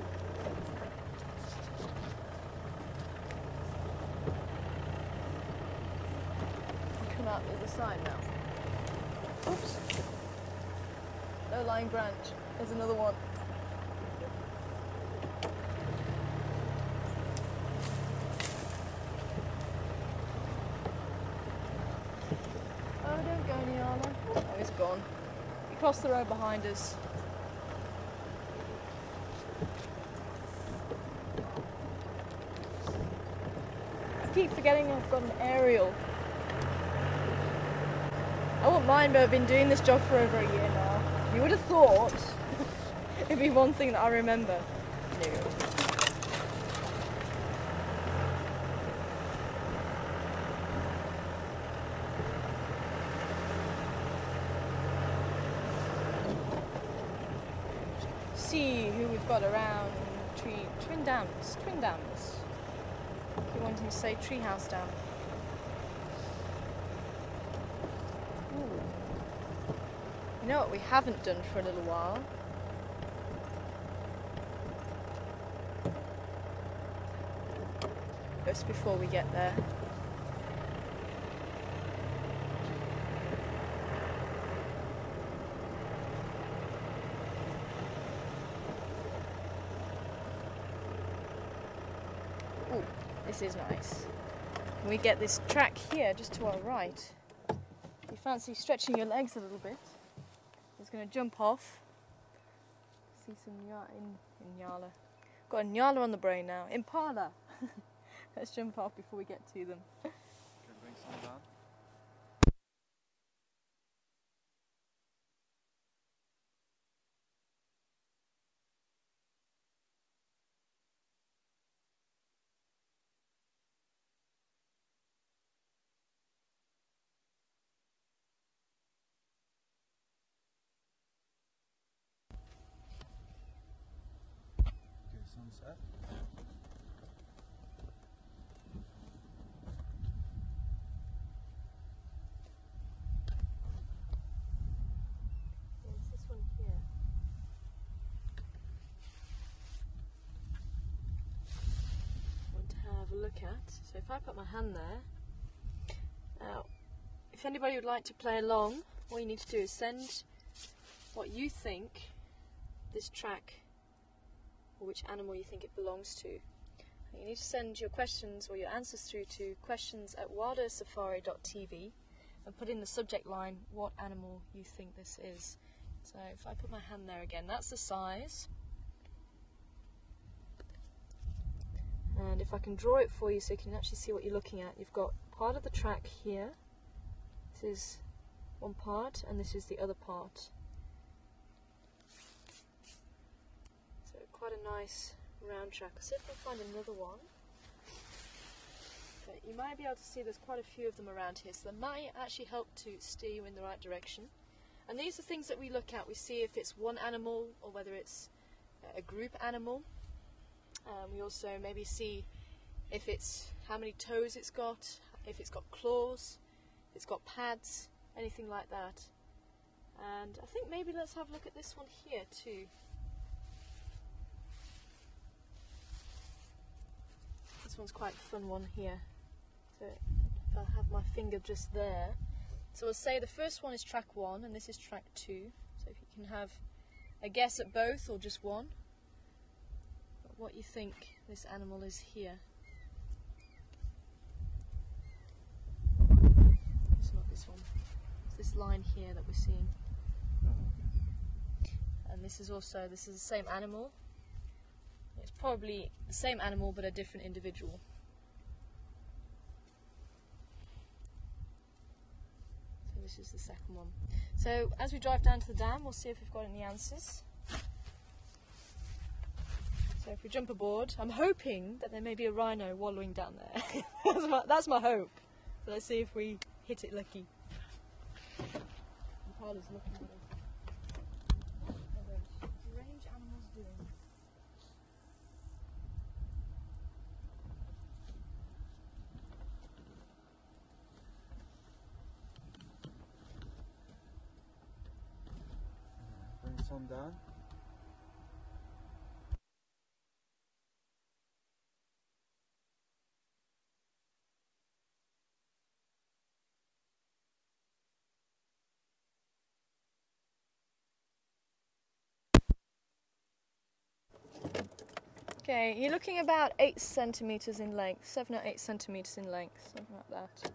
I'll come out the other side now. Oops. Low-lying branch. There's another one. Oh, don't go, Nyala. Oh, he's gone. He crossed the road behind us. I keep forgetting I've got an aerial. I won't mind, but I've been doing this job for over a year now. You would have thought it'd be one thing that I remember. No. See who we've got around Twin Dams. If you wanted to say Treehouse Dam. Ooh. You know what we haven't done for a little while? Just before we get there. Ooh, this is nice. We get this track here just to our right. If you fancy stretching your legs a little bit. He's going to jump off. See some in Nyala. Got a Nyala on the brain now. Impala. Let's jump off before we get to them. Can you bring some down? Sunset. It's this one here. I want to have a look at. So if I put my hand there, now if anybody would like to play along, all you need to do is send what you think this track, or which animal you think it belongs to. You need to send your questions or your answers through to questions@wildersafari.tv and put in the subject line what animal you think this is. So if I put my hand there again, that's the size. And if I can draw it for you so you can actually see what you're looking at, you've got part of the track here. This is one part and this is the other part. So quite a nice round track. I'll see if I can find another one. But you might be able to see there's quite a few of them around here, so that might actually help to steer you in the right direction. And these are things that we look at. We see if it's one animal or whether it's a group animal. We also maybe see if it's how many toes it's got, if it's got claws, if it's got pads, anything like that. And I think maybe let's have a look at this one here too. This one's quite a fun one here. So if I have my finger just there. So we'll say the first one is track 1 and this is track 2. So if you can have a guess at both or just one. What you think this animal is here. It's not this one. It's this line here that we're seeing. And this is the same animal. It's probably the same animal but a different individual. So this is the second one. So as we drive down to the dam, we'll see if we've got any answers. So if we jump aboard, I'm hoping that there may be a rhino wallowing down there. That's my hope. So let's see if we hit it lucky. Carla's looking at us. What are those strange animals doing? Bring some down. Okay, you're looking about 8 centimetres in length, 7 or 8 centimetres in length, something like that,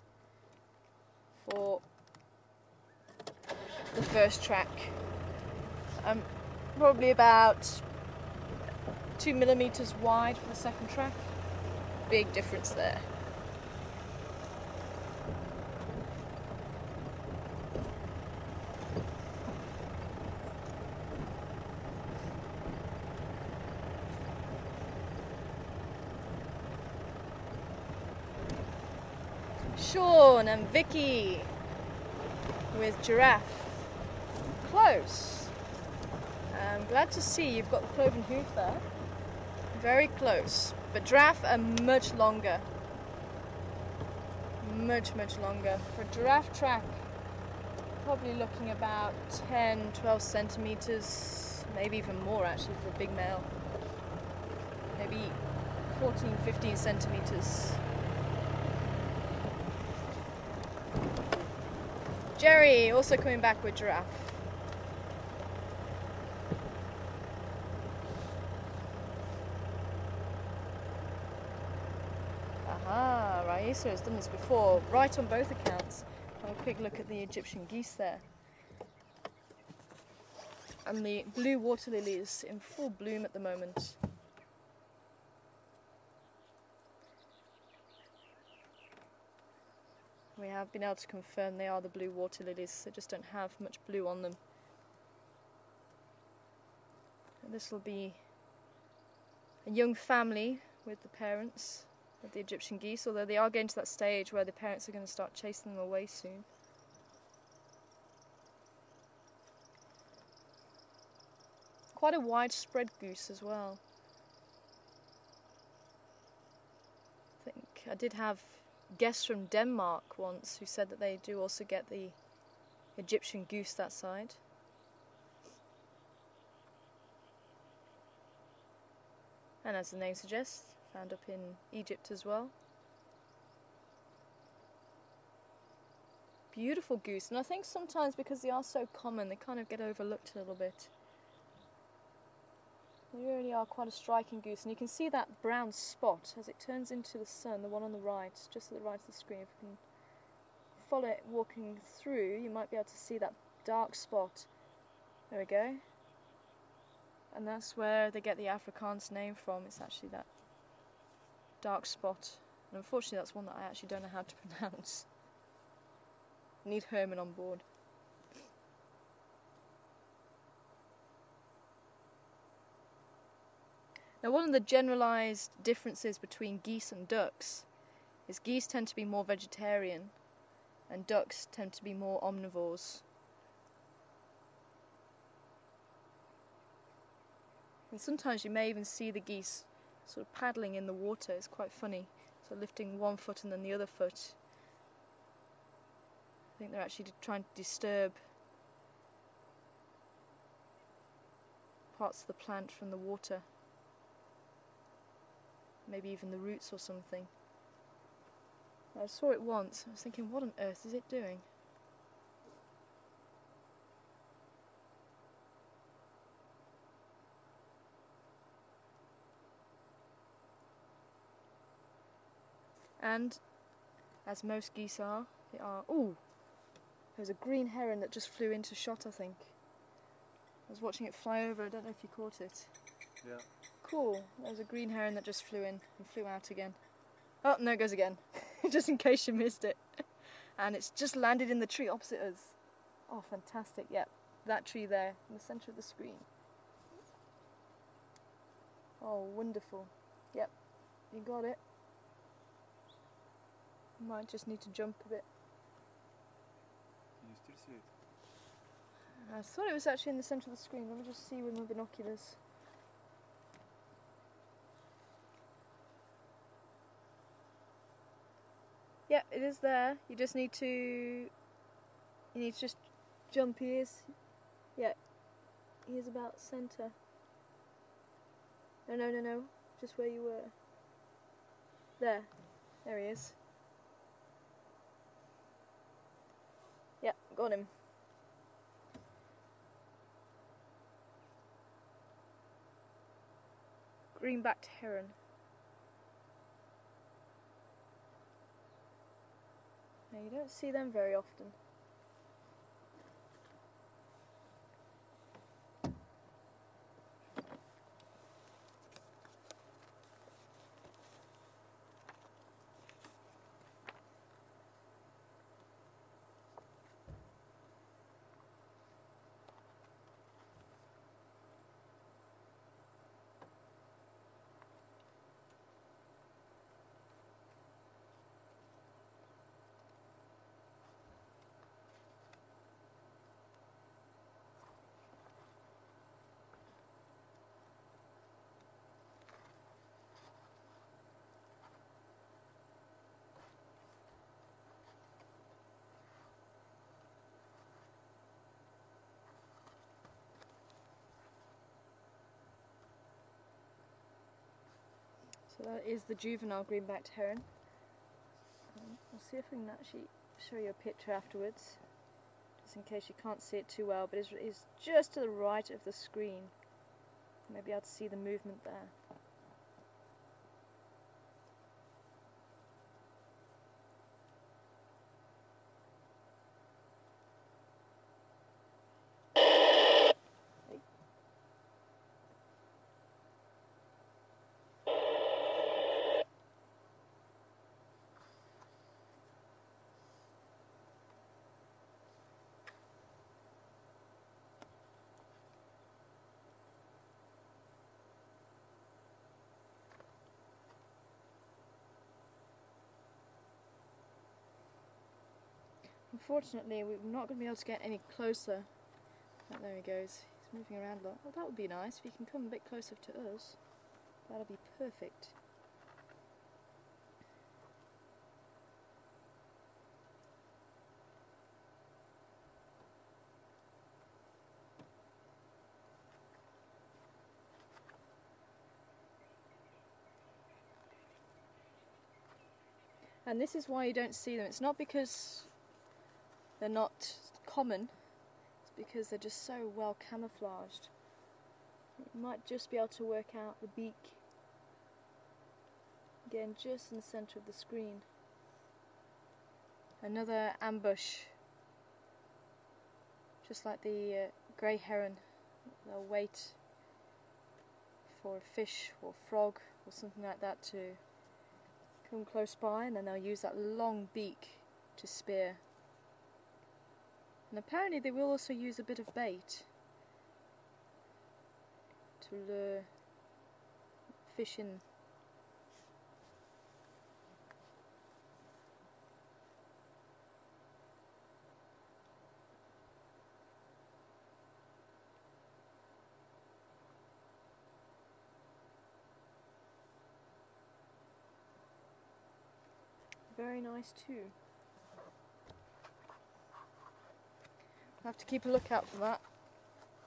for the first track. Probably about 2 millimetres wide for the second track. Big difference there. Sean and Vicky with giraffe. Close. I'm glad to see you've got the cloven hoof there. Very close. But giraffe are much longer. Much longer. For a giraffe track, probably looking about 10, 12 centimetres, maybe even more actually for a big male. Maybe 14, 15 centimetres. Jerry also coming back with giraffe. Aha, Raisa has done this before, right on both accounts. Have a quick look at the Egyptian geese there. And the blue water lilies in full bloom at the moment. We have been able to confirm they are the blue water lilies, they just don't have much blue on them. And this will be a young family with the parents of the Egyptian geese, although they are getting to that stage where the parents are going to start chasing them away soon. Quite a widespread goose as well. I think I did have guests from Denmark once who said that they do also get the Egyptian goose that side. And as the name suggests, found up in Egypt as well. Beautiful goose, and I think sometimes because they are so common they kind of get overlooked a little bit. They really are quite a striking goose, and you can see that brown spot as it turns into the sun, the one on the right, just at the right of the screen. If you can follow it walking through, you might be able to see that dark spot. There we go. And that's where they get the Afrikaans name from. It's actually that dark spot. And unfortunately that's one that I actually don't know how to pronounce. I need Herman on board. Now, one of the generalised differences between geese and ducks is geese tend to be more vegetarian and ducks tend to be more omnivores. And sometimes you may even see the geese sort of paddling in the water. It's quite funny. So lifting one foot and then the other foot. I think they're actually trying to disturb parts of the plant from the water. Maybe even the roots or something. I saw it once. I was thinking, what on earth is it doing? And, as most geese are, they are... Ooh! There's a green heron that just flew into shot, I think. I was watching it fly over. I don't know if you caught it. Yeah. Cool. There's a green heron that just flew in and flew out again. Oh, no, it goes again. Just in case you missed it. And it's just landed in the tree opposite us. Oh, fantastic. Yep, that tree there in the centre of the screen. Oh, wonderful. Yep, you got it. Might just need to jump a bit. Can you still see it? I thought it was actually in the centre of the screen. Let me just see with my binoculars. Yeah, it is there. You just need to... You need to just jump. He is... Yeah. He is about centre. No. Just where you were. There. There he is. Yeah, got him. Green-backed heron. Now you don't see them very often. So that is the juvenile green-backed heron. I'll see if I can actually show you a picture afterwards, just in case you can't see it too well, but it's just to the right of the screen. Maybe I'll see the movement there. Unfortunately, we're not going to be able to get any closer. Oh, there he goes. He's moving around a lot. Well, that would be nice if he can come a bit closer to us. That'll be perfect. And this is why you don't see them. It's not because they're not common, it's because they're just so well camouflaged. You might just be able to work out the beak. Again, just in the centre of the screen. Another ambush. Just like the grey heron. They'll wait for a fish or frog or something like that to come close by, and then they'll use that long beak to spear. And apparently they will also use a bit of bait to lure fish in. Very nice too. I'll have to keep a lookout for that.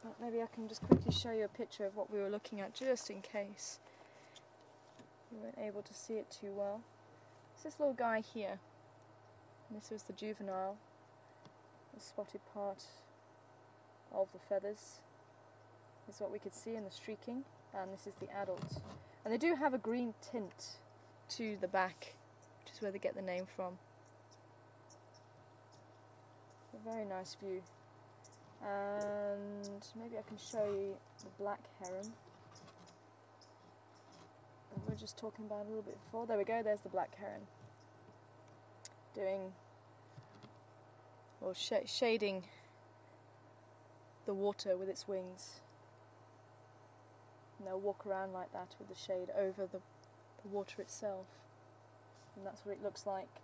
But maybe I can just quickly show you a picture of what we were looking at, just in case you weren't able to see it too well. It's this little guy here. And this was the juvenile, the spotted part of the feathers. This is what we could see in the streaking, and this is the adult. And they do have a green tint to the back, which is where they get the name from. A very nice view. And maybe I can show you the black heron that we were just talking about a little bit before. There we go, there's the black heron. Doing, or shading the water with its wings. And they'll walk around like that with the shade over the water itself. And that's what it looks like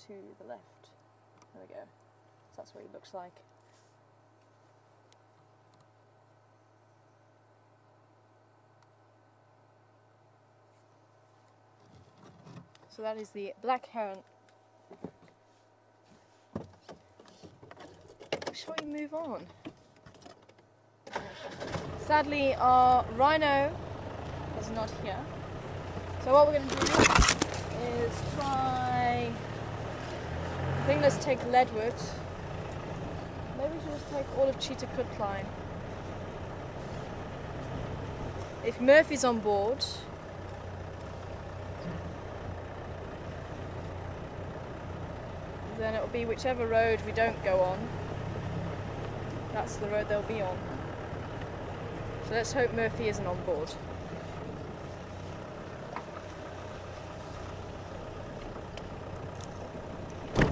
to the left. There we go. So that's what it looks like. So that is the black heron. Shall we move on? Sadly, our rhino is not here. So what we're going to do is try, I think let's take leadwood. Maybe we should just take all of Cheetah Cutline. If Murphy's on board, then it will be whichever road we don't go on, that's the road they'll be on. So let's hope Murphy isn't on board.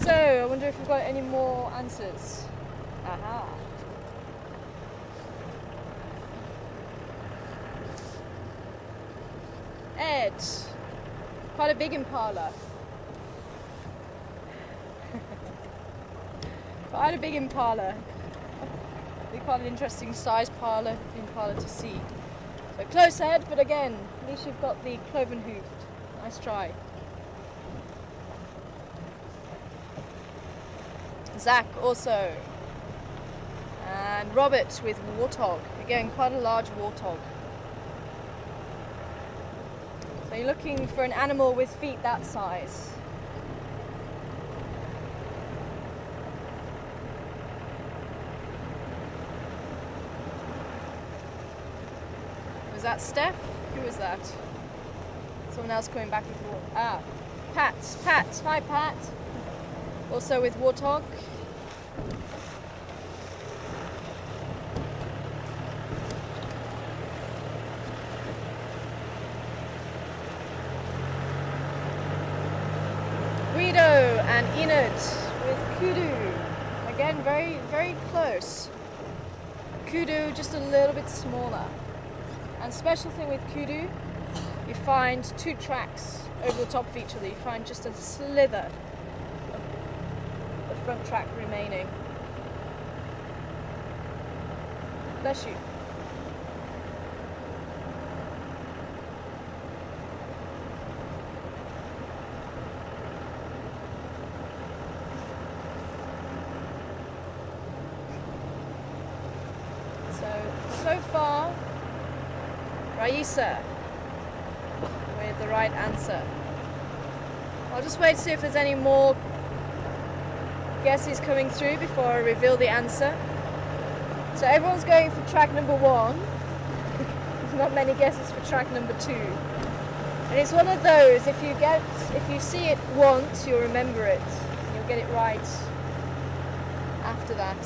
So, I wonder if we've got any more answers. Aha. Ed. Quite a big impala. Quite a big impala. Be quite an interesting size impala to see. So close head, but again, at least you've got the cloven hoofed. Nice try. Zach also. And Robert with warthog. Again, quite a large warthog. So you're looking for an animal with feet that size. Was that Steph? Who was that? Someone else coming back with water. Ah, Pat. Pat. Hi, Pat. Also with warthog. Guido and Enid with kudu. Again, very, very close. Kudu just a little bit smaller. And special thing with kudu, you find two tracks over the top of each other. You find just a slither of the front track remaining. Bless you. So far, Raisa with the right answer. I'll just wait to see if there's any more guesses coming through before I reveal the answer. So everyone's going for track number 1. not many guesses for track number 2. And it's one of those, if you see it once, you'll remember it. You'll get it right after that.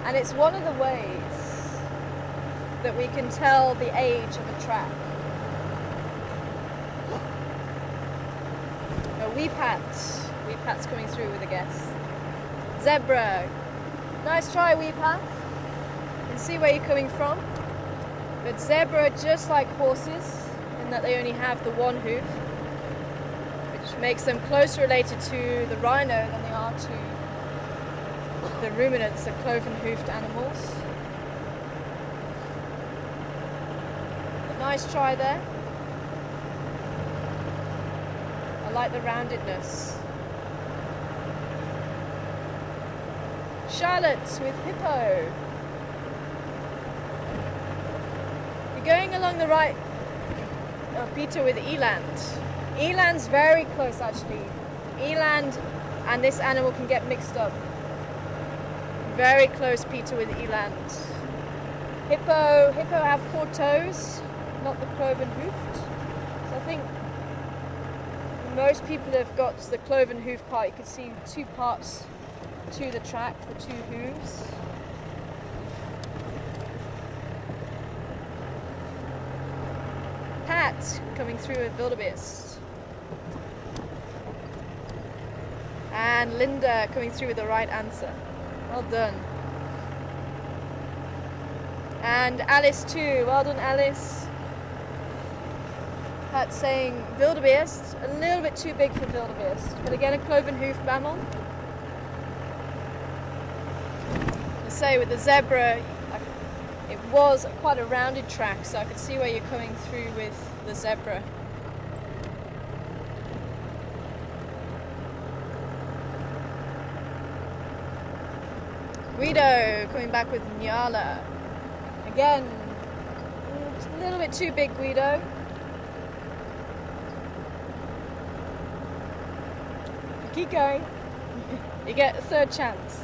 And it's one of the ways that we can tell the age of a track. Weepat's coming through with a guess. Zebra. Nice try, Weepat. You can see where you're coming from. But zebra, just like horses, in that they only have the one hoof, which makes them closer related to the rhino than they are to the ruminants, the cloven-hoofed animals. But nice try there. I like the roundedness. Charlotte with hippo. You're going along the right. Oh, Peter with eland. Eland's very close actually. Eland and this animal can get mixed up. Very close, Peter with eland. Hippo have 4 toes, not the cloven hoofed. So I think most people have got the cloven hoof part. You can see 2 parts to the track, the 2 hooves. Pat coming through with wildebeest. And Linda coming through with the right answer. Well done. And Alice too. Well done, Alice. Pat saying wildebeest, a little bit too big for wildebeest, but again a cloven hoof mammal. Say with the zebra, it was quite a rounded track, so I could see where you're coming through with the zebra. Guido coming back with Nyala. Again, a little bit too big, Guido. Keep going. You get a 3rd chance.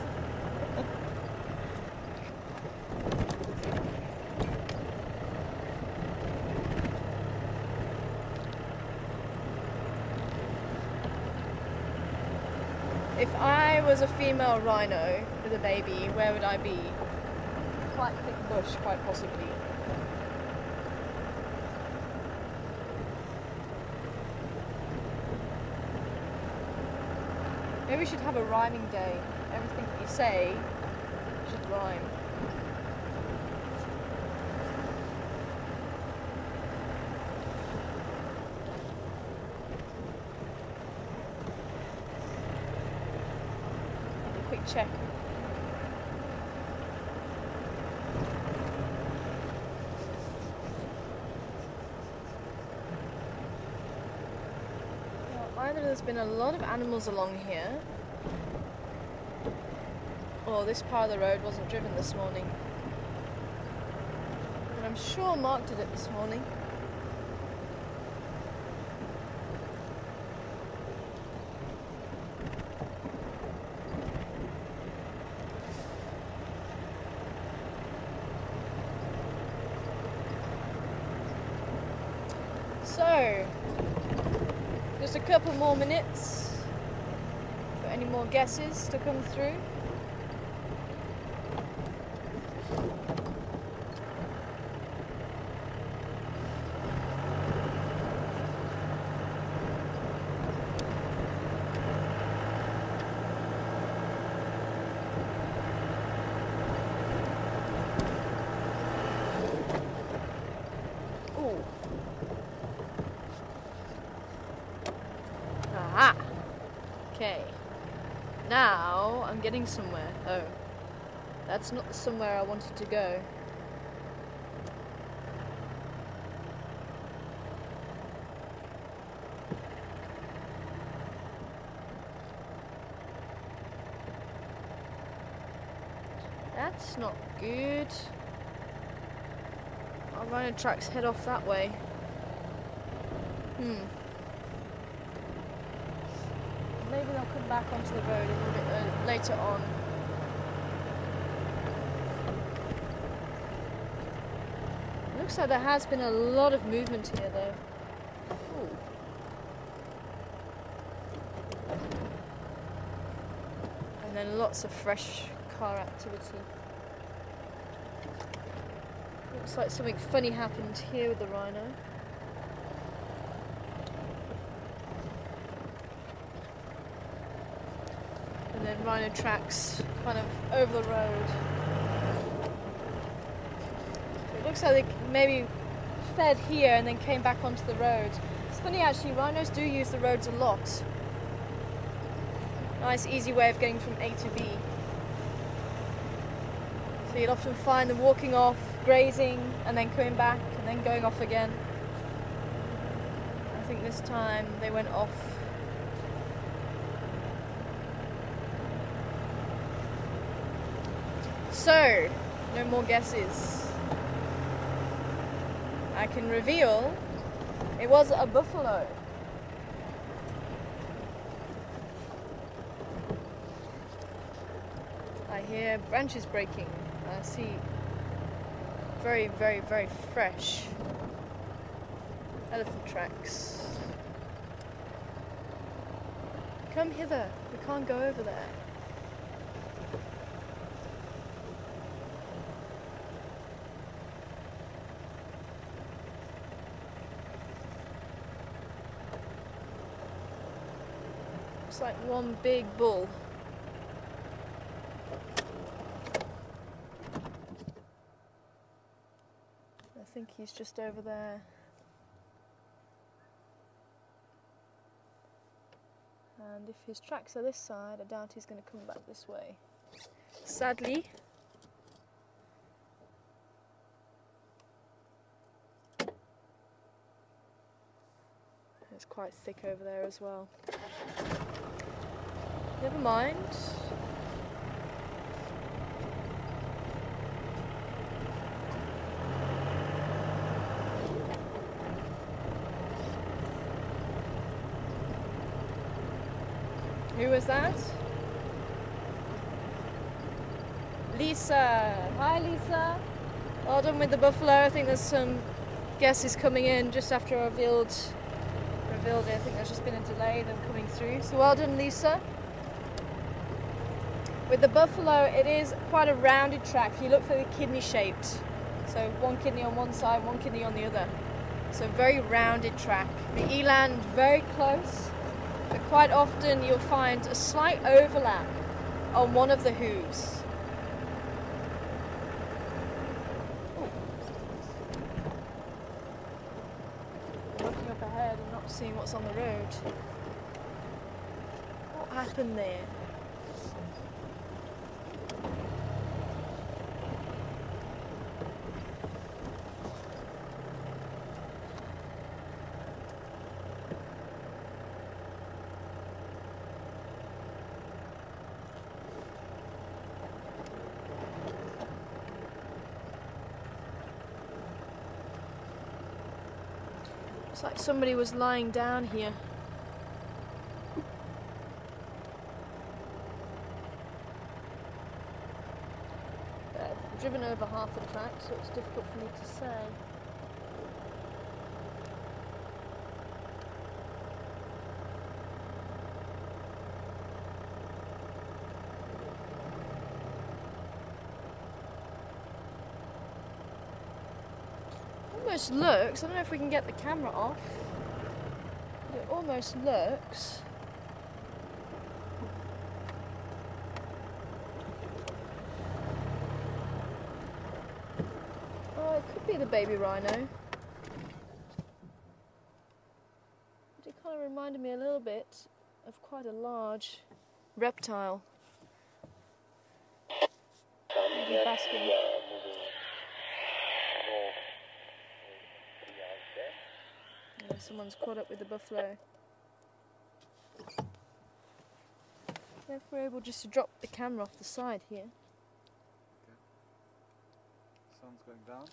If I was a female rhino with a baby, where would I be? Quite thick bush, quite possibly. Maybe we should have a rhyming day. Everything that you say should rhyme. Check. Well, either there's been a lot of animals along here, or this part of the road wasn't driven this morning. But I'm sure Mark did it this morning. So, just a couple more minutes for any more guesses to come through. Aha! Okay. Now I'm getting somewhere. Oh. That's not somewhere I wanted to go. That's not good. Our rhino tracks head off that way. maybe they'll come back onto the road a little bit later on. Looks like there has been a lot of movement here though. Ooh. And then lots of fresh car activity. Looks like something funny happened here with the rhino. And then rhino tracks kind of over the road. It looks like they maybe fed here and then came back onto the road. It's funny actually, rhinos do use the roads a lot. Nice easy way of getting from A to B. So you'd often find them walking off, grazing, and then coming back, and then going off again. I think this time they went off. So, no more guesses. I can reveal it was a buffalo. I hear branches breaking. I see very, very, very fresh elephant tracks. Come hither. We can't go over there. It's like one big bull. I think he's just over there. And if his tracks are this side, I doubt he's going to come back this way. Sadly. It's quite thick over there as well. Never mind. Who was that? Lisa. Hi Lisa. Well done with the buffalo. I think there's some guesses coming in just after I revealed it. I think there's just been a delay them coming through. So well done Lisa. With the buffalo, it is quite a rounded track. If you look for the kidney shaped. So one kidney on one side, one kidney on the other. So very rounded track. The eland very close. But quite often you'll find a slight overlap on one of the hooves. Looking up ahead and not seeing what's on the road. What happened there? It's like somebody was lying down here. I've driven over half the track, so it's difficult for me to say. Almost looks, I don't know if we can get the camera off, but it almost looks it could be the baby rhino, but it kind of reminded me a little bit of quite a large reptile. Maybe basking. Someone's caught up with the buffalo. If we're able just to drop the camera off the side here. Okay. Sun's going down.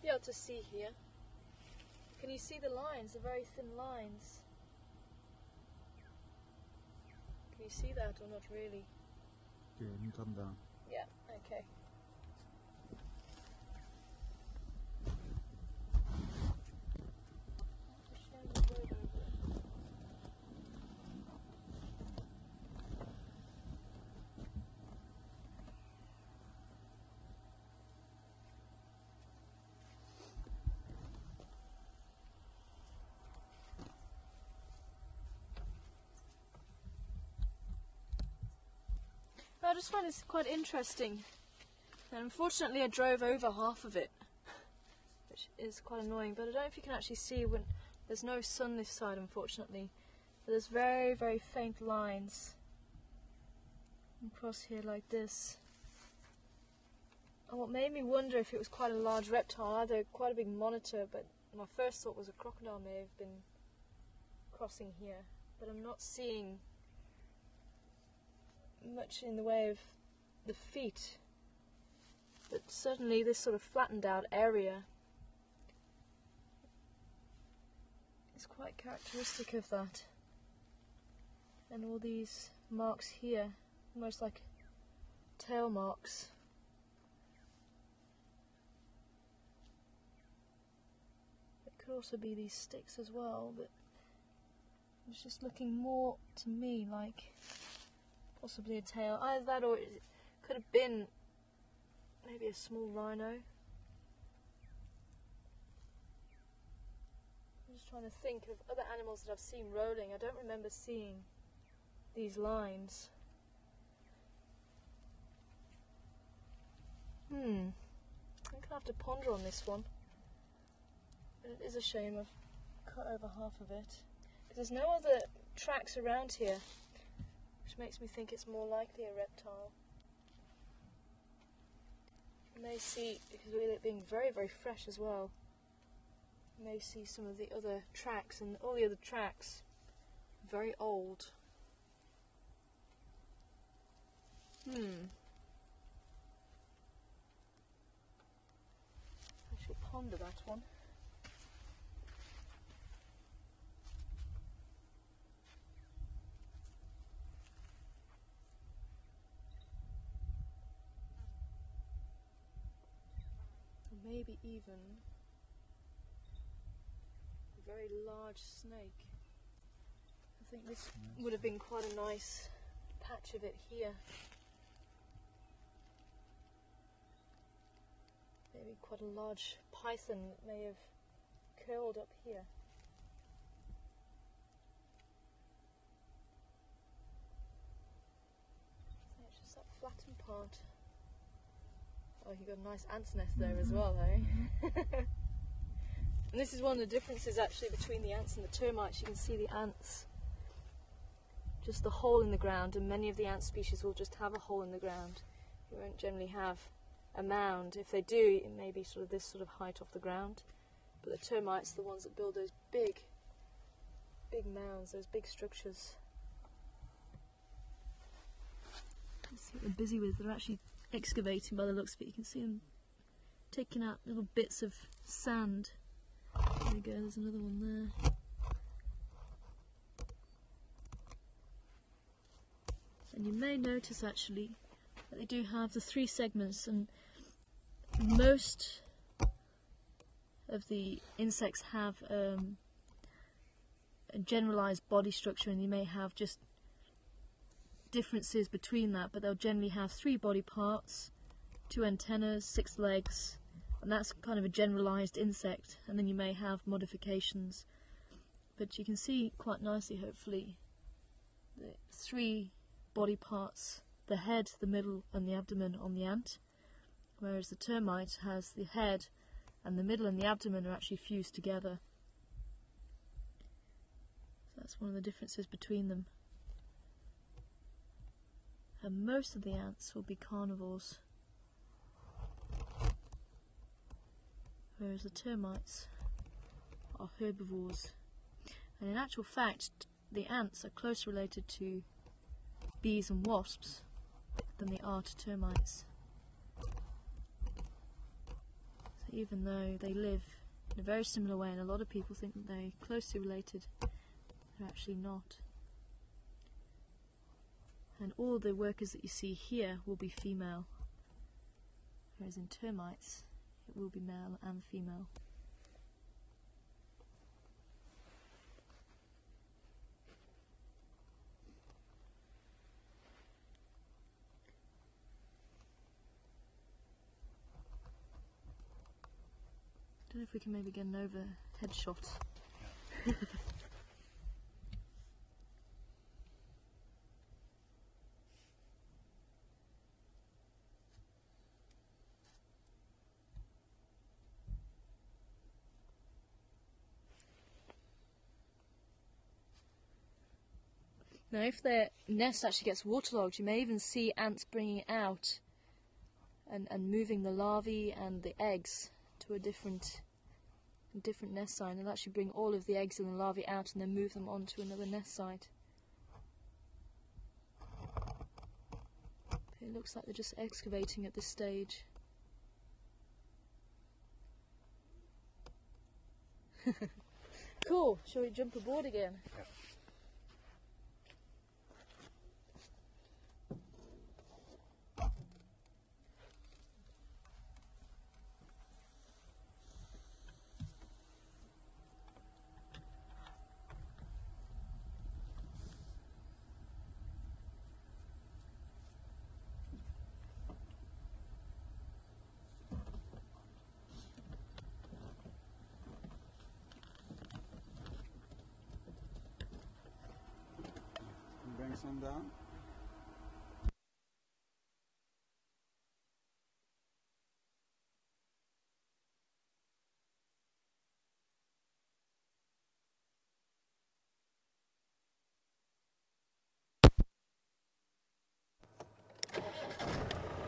be able to see here. Can you see the lines, the very thin lines? Can you see that or not really? Okay, let me come down. Yeah, okay. I just find this quite interesting. And unfortunately I drove over half of it, which is quite annoying, but I don't know if you can actually see when there's no sun this side, unfortunately. But there's very, very faint lines across here like this. And what made me wonder if it was quite a large reptile, either quite a big monitor, but my first thought was a crocodile may have been crossing here, but I'm not seeing much in the way of the feet, but certainly this sort of flattened out area is quite characteristic of that, and all these marks here, almost like tail marks. It could also be these sticks as well, but it's just looking more to me like possibly a tail. Either that or it could have been maybe a small rhino. I'm just trying to think of other animals that I've seen rolling. I don't remember seeing these lines. I'm going to have to ponder on this one. But it is a shame I've cut over half of it, because there's no other tracks around here, which makes me think it's more likely a reptile. You may see, because with it being very, very fresh as well, you may see some of the other tracks, and all the other tracks very old. I shall ponder that one. Maybe even a very large snake. I think this would have been quite a nice patch of it here. Maybe quite a large python that may have curled up here. So it's just that flattened part. Oh, you've got a nice ant's nest there as well, eh? And this is one of the differences actually between the ants and the termites. You can see the ants, just the hole in the ground, and many of the ant species will just have a hole in the ground. You won't generally have a mound. If they do, it may be sort of this sort of height off the ground. But the termites are the ones that build those big mounds, those big structures. Let's see what they're busy with. They're actually excavating by the looks of it. You can see them taking out little bits of sand. There we go, there's another one there. And you may notice actually that they do have the 3 segments, and most of the insects have a generalized body structure, and you may have just differences between that, but they'll generally have 3 body parts, 2 antennas, 6 legs, and that's kind of a generalized insect. And then you may have modifications, but you can see quite nicely, hopefully, the 3 body parts: the head, the middle and the abdomen on the ant, whereas the termite has the head and the middle and the abdomen are actually fused together. So that's one of the differences between them. And most of the ants will be carnivores, whereas the termites are herbivores. And in actual fact, the ants are closer related to bees and wasps than they are to termites. So even though they live in a very similar way, and a lot of people think that they're closely related, they're actually not. And all the workers that you see here will be female, whereas in termites it will be male and female. I don't know if we can maybe get an overhead shot. Now, if their nest actually gets waterlogged, you may even see ants bringing it out and moving the larvae and the eggs to a different nest site. They'll actually bring all of the eggs and the larvae out and then move them onto another nest site. It looks like they're just excavating at this stage. Cool. Shall we jump aboard again? Yeah. Bring some down.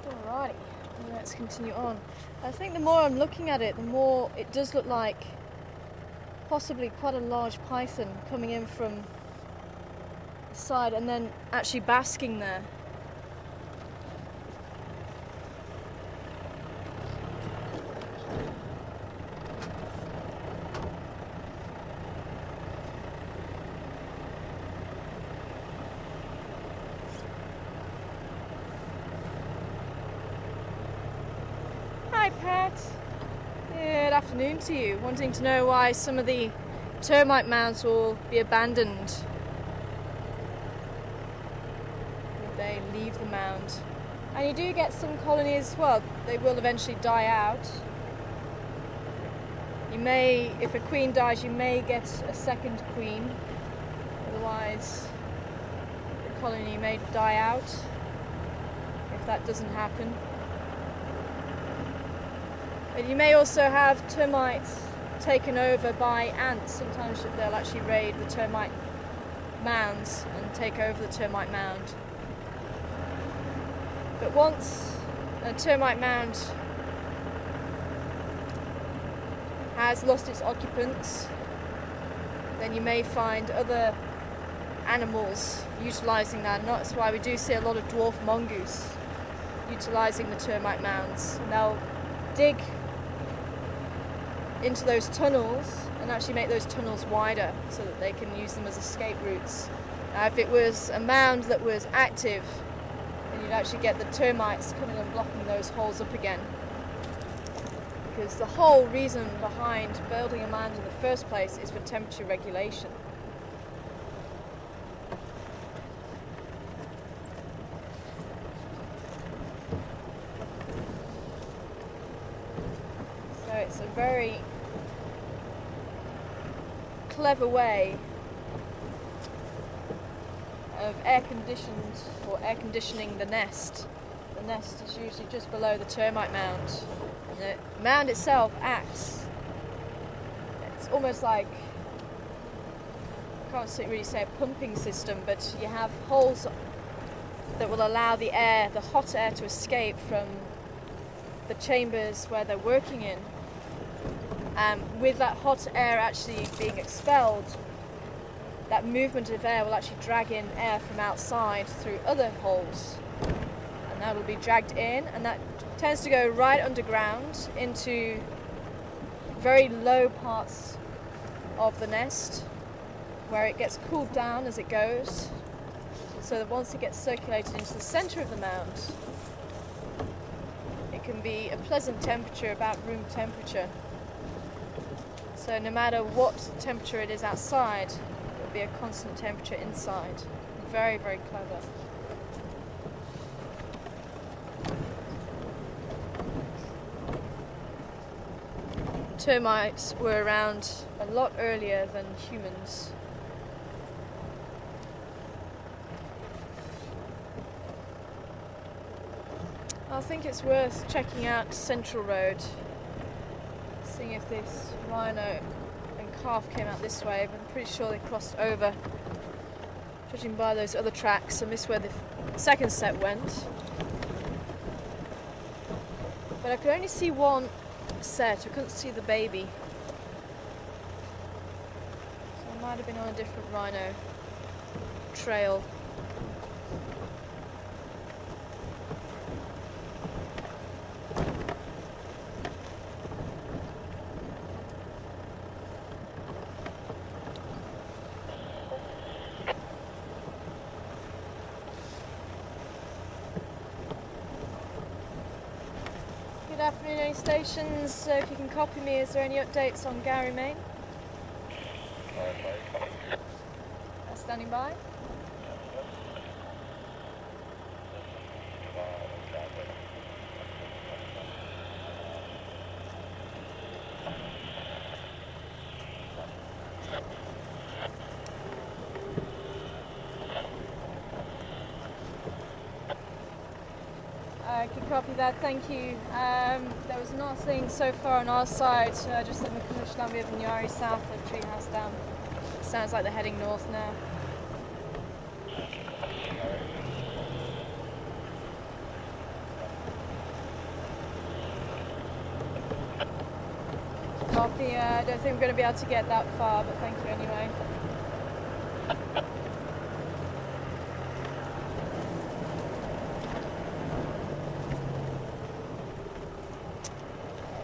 Alrighty, let's continue on. I think the more I'm looking at it, the more it does look like possibly quite a large python coming in from the side and then actually basking there. Hi Pat, good afternoon to you. Wanting to know why some of the termite mounds will be abandoned. They leave the mound. And you do get some colonies, well, they will eventually die out. You may, if a queen dies, you may get a second queen. Otherwise, the colony may die out if that doesn't happen. But you may also have termites taken over by ants. Sometimes they'll actually raid the termite mounds and take over the termite mound. But once a termite mound has lost its occupants, then you may find other animals utilising that. And that's why we do see a lot of dwarf mongoose utilising the termite mounds. And they'll dig into those tunnels and actually make those tunnels wider so that they can use them as escape routes. Now, if it was a mound that was active, then you'd actually get the termites coming and blocking those holes up again. Because the whole reason behind building a mound in the first place is for temperature regulation. So it's a very clever way of air conditioning the nest. The nest is usually just below the termite mound. And the mound itself acts, it's almost like, I can't really say a pumping system, but you have holes that will allow the air, the hot air, to escape from the chambers where they're working in. With that hot air actually being expelled, that movement of air will actually drag in air from outside through other holes, and that will be dragged in, and that tends to go right underground into very low parts of the nest where it gets cooled down as it goes, so that once it gets circulated into the center of the mound, it can be a pleasant temperature, about room temperature. So no matter what temperature it is outside, it will be a constant temperature inside. Very, very clever. Termites were around a lot earlier than humans. I think it's worth checking out Central Road, seeing if this rhino and calf came out this way, but I'm pretty sure they crossed over, judging by those other tracks. I missed where the second set went. But I could only see one set, I couldn't see the baby. So I might have been on a different rhino trail. Good afternoon, any stations. If you can copy me, is there any updates on Gary, Maine? Standing by. I can copy that, thank you. There was nothing so far on our side, just in the Kamushlambi of Nyari south of Treehouse Dam. Sounds like they're heading north now. Copy, I don't think we're going to be able to get that far, but thank you anyway.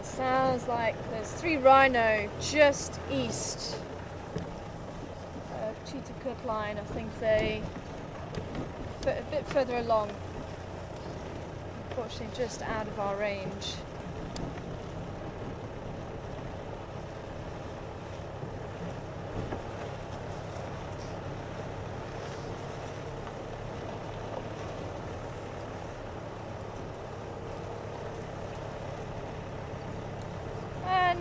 Sounds like there's 3 rhino just east of Cheetah Cut Line. I think they a bit further along. Unfortunately, just out of our range.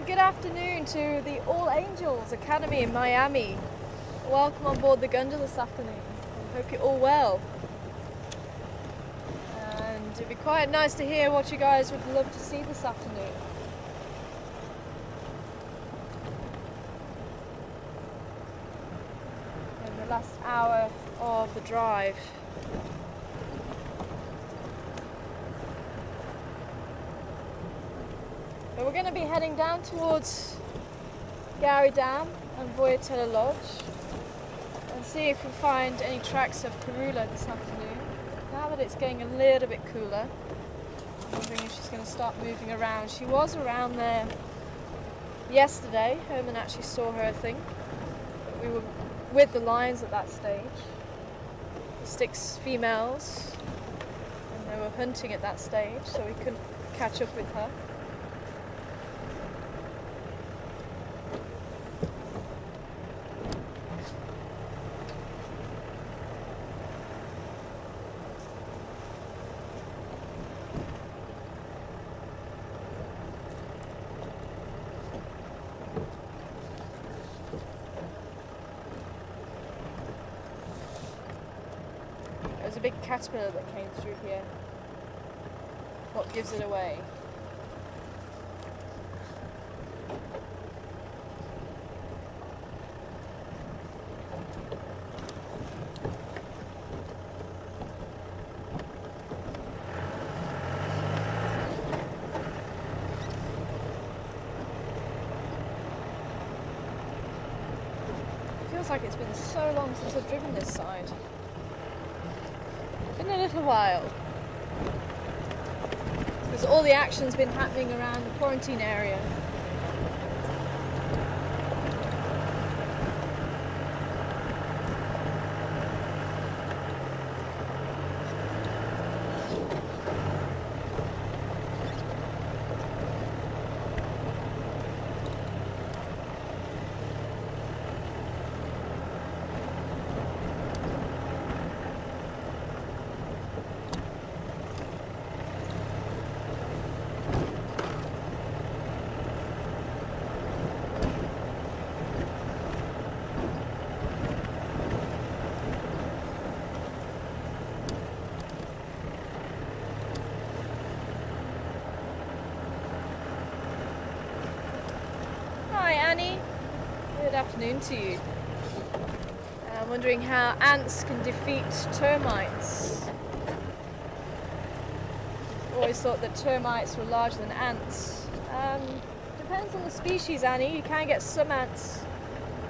Good afternoon to the All Angels Academy in Miami. Welcome on board the Gunda this afternoon. I hope you're all well. And it'd be quite nice to hear what you guys would love to see this afternoon. In the last hour of the drive. But we're going to be heading down towards Gary Dam and Voyatella Lodge and see if we find any tracks of Karula this afternoon. Now that it's getting a little bit cooler, I'm wondering if she's going to start moving around. She was around there yesterday. Herman actually saw her, I think. But we were with the lions at that stage. The Styx females, and they were hunting at that stage, so we couldn't catch up with her. There's a big caterpillar that came through here. What gives it away? It feels like it's been so long since I've driven this side. Been a little while. Because all the action's been happening around the quarantine area. Annie. Good afternoon to you. I'm wondering how ants can defeat termites. Always thought that termites were larger than ants. Depends on the species, Annie. You can get some ants,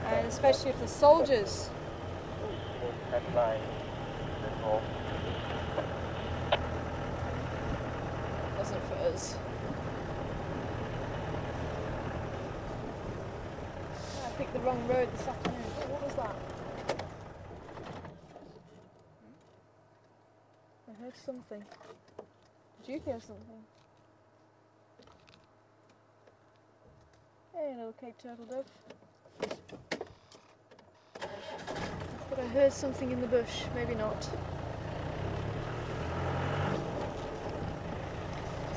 and especially if the soldiers. Wasn't for us. I picked the wrong road this afternoon. Oh, what was that? I heard something. Did you hear something? Hey, little Cape turtle dove. But I heard something in the bush. Maybe not.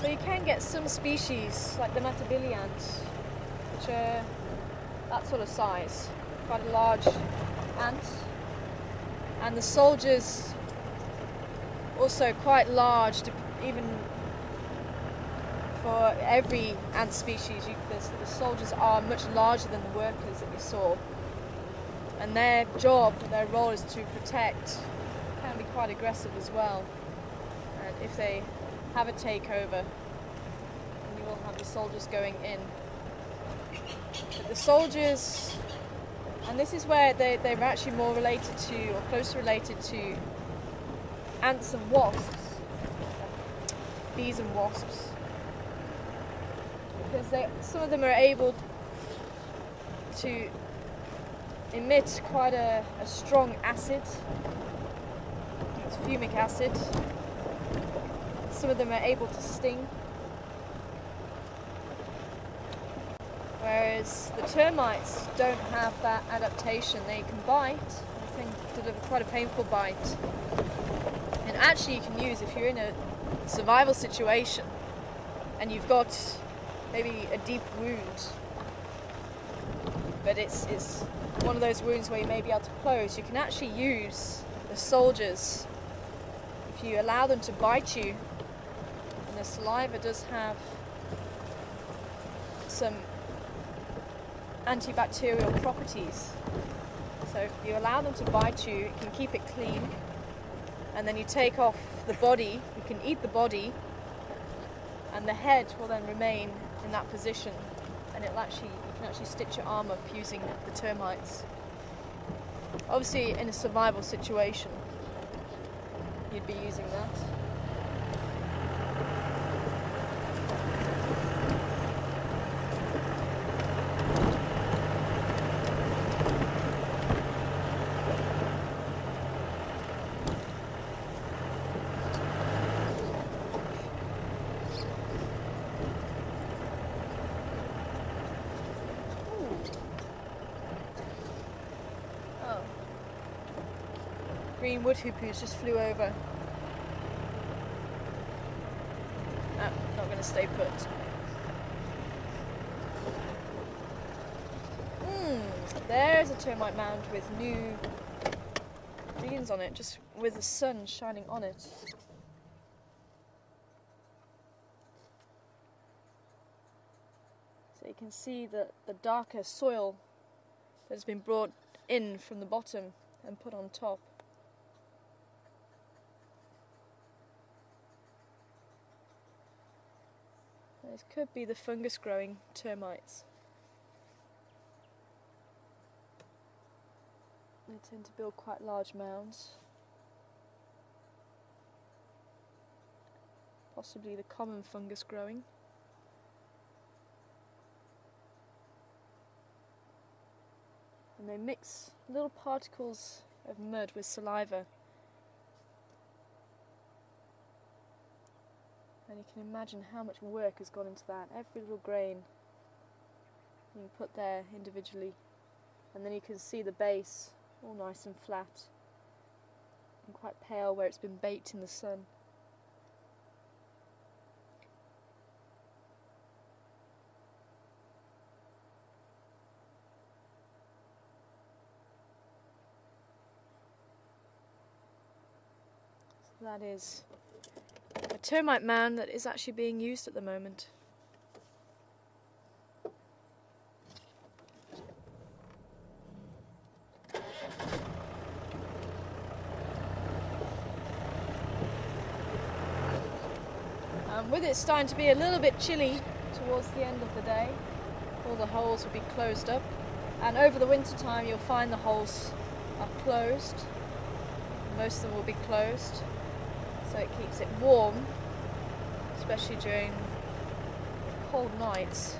So you can get some species, like the Matabili ant, which are that sort of size, quite a large ant. And the soldiers, also quite large, even for every ant species. The soldiers are much larger than the workers that you saw. And their job, their role is to protect, can be quite aggressive as well. And if they have a takeover, then you will have the soldiers going in. But the soldiers, and this is where they're actually more related to, or closer related to, ants and wasps, bees and wasps, because some of them are able to emit quite a strong acid. It's fumic acid. Some of them are able to sting, whereas the termites don't have that adaptation. They can bite, they can deliver quite a painful bite, and actually you can use, if you're in a survival situation and you've got maybe a deep wound, but it's one of those wounds where you may be able to close, you can actually use the soldiers, if you allow them to bite you, and the saliva does have some antibacterial properties. So if you allow them to bite you, you can keep it clean, and then you take off the body, you can eat the body, and the head will then remain in that position, and you can actually stitch your arm up using the termites. Obviously in a survival situation you'd be using that. Green wood hoopoes just flew over. No, not going to stay put. There's a termite mound with new greens on it, just with the sun shining on it. So you can see the darker soil that has been brought in from the bottom and put on top. This could be the fungus growing termites. They tend to build quite large mounds. Possibly the common fungus growing. And they mix little particles of mud with saliva. And you can imagine how much work has gone into that. Every little grain you put there individually. And then you can see the base all nice and flat and quite pale where it's been baked in the sun. So that is a termite mound that is actually being used at the moment. with it starting to be a little bit chilly towards the end of the day, all the holes will be closed up, and over the winter time you'll find the holes are closed. Most of them will be closed, so it keeps it warm, especially during cold nights.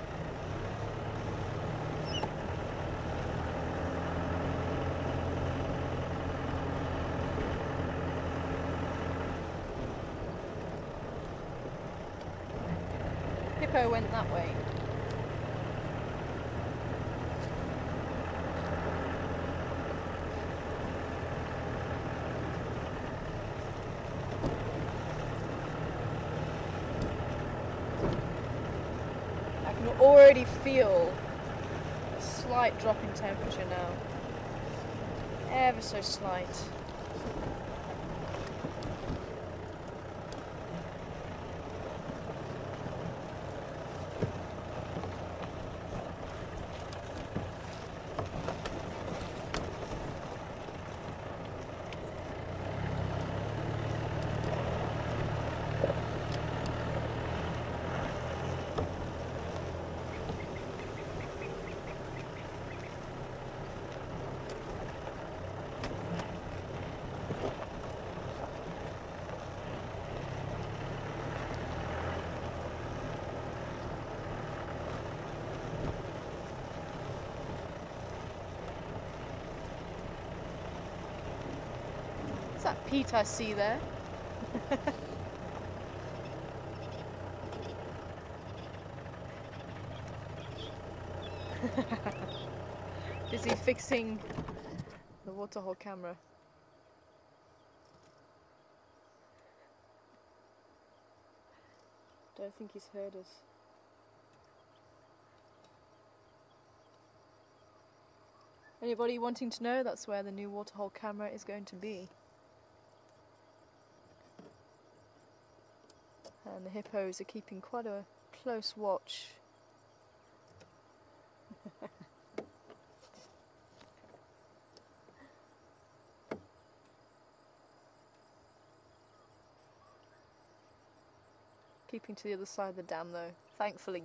Hippo went that way. I can already feel a slight drop in temperature now. Ever so slight. What's that peat I see there? Busy fixing the waterhole camera. Don't think he's heard us. Anybody wanting to know, that's where the new waterhole camera is going to be. And the hippos are keeping quite a close watch. Keeping to the other side of the dam though, thankfully.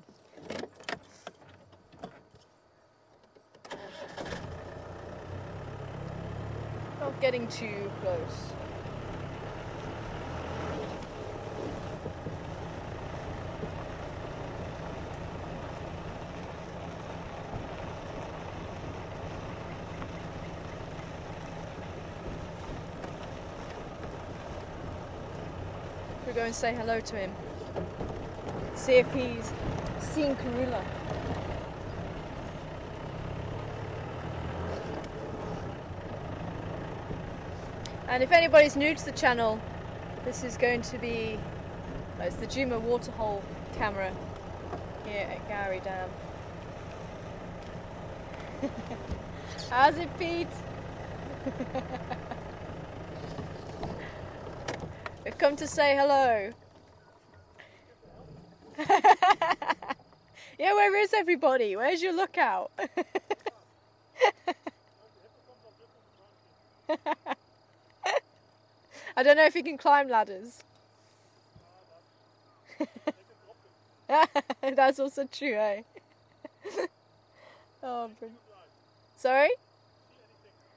Not getting too close. We'll go and say hello to him. See if he's seen Karula. And if anybody's new to the channel, this is going to be, it's the Juma waterhole camera here at Gowrie Dam. How's it, Pete? We've come to say hello. Yeah, where is everybody? Where's your lookout? I don't know if you can climb ladders. That's also true, eh? Oh, brilliant. Sorry?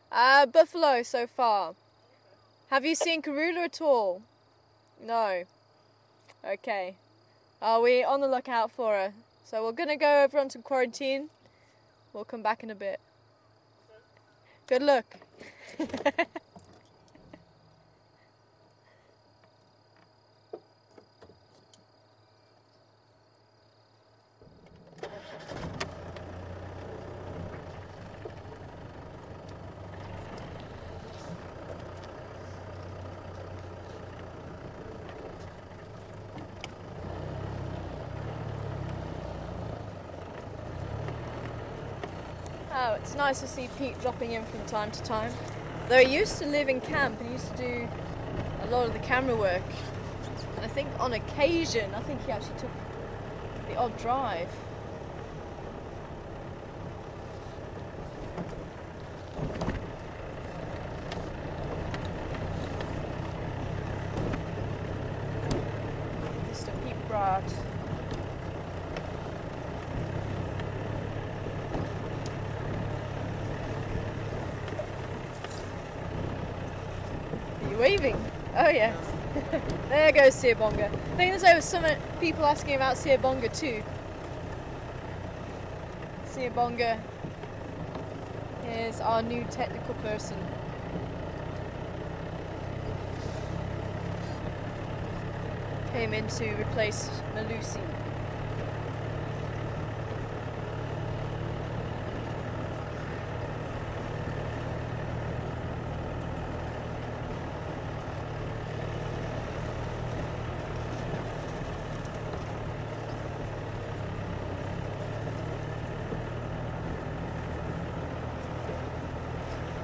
Buffalo so far. Have you seen Karula at all? No. Okay. Are we on the lookout for her? So we're going to go over onto quarantine. We'll come back in a bit. Good luck. Oh, it's nice to see Pete dropping in from time to time. Though he used to live in camp and used to do a lot of the camera work. And I think on occasion, I think he actually took the odd drive. Mr. Pete Bryce. out. Are you waving? Oh yes. There goes Siyabonga. I think there's some people asking about Siyabonga too. Siyabonga is our new technical person. Came in to replace Malusi.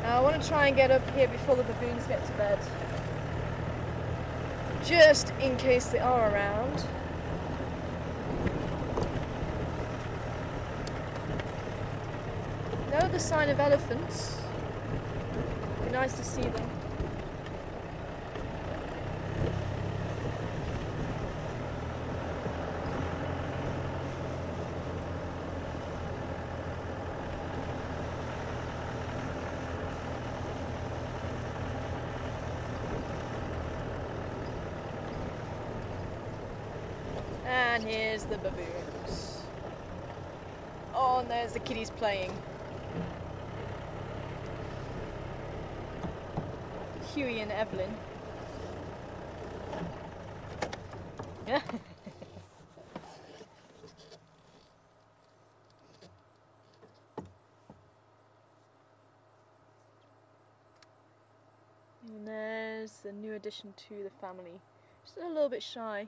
Now I want to try and get up here before the baboons get to bed. Just in case they are around. No other sign of elephants. Be nice to see them. And here's the baboons. Oh, and there's the kiddies playing. Huey and Evelyn. Yeah. And there's the new addition to the family. Just a little bit shy.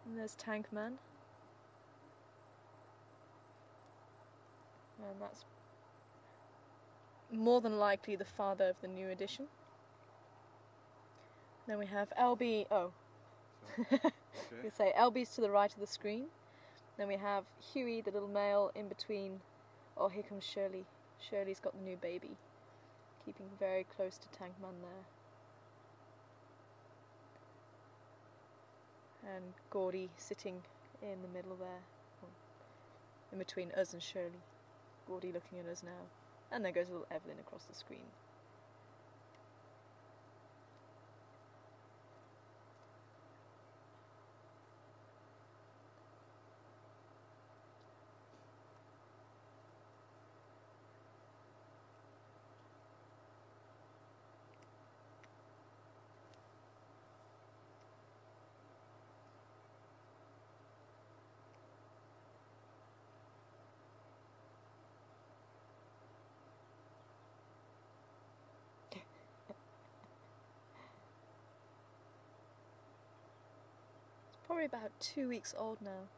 And there's Tankman. And that's more than likely the father of the new addition. Then we have LB. Oh. We say LB's to the right of the screen. Then we have Huey, the little male, in between. Oh, here comes Shirley. Shirley's got the new baby. Keeping very close to Tankman there. And Gordy sitting in the middle there, in between us and Shirley. Gordy looking at us now. And there goes little Evelyn across the screen. Probably about 2 weeks old now.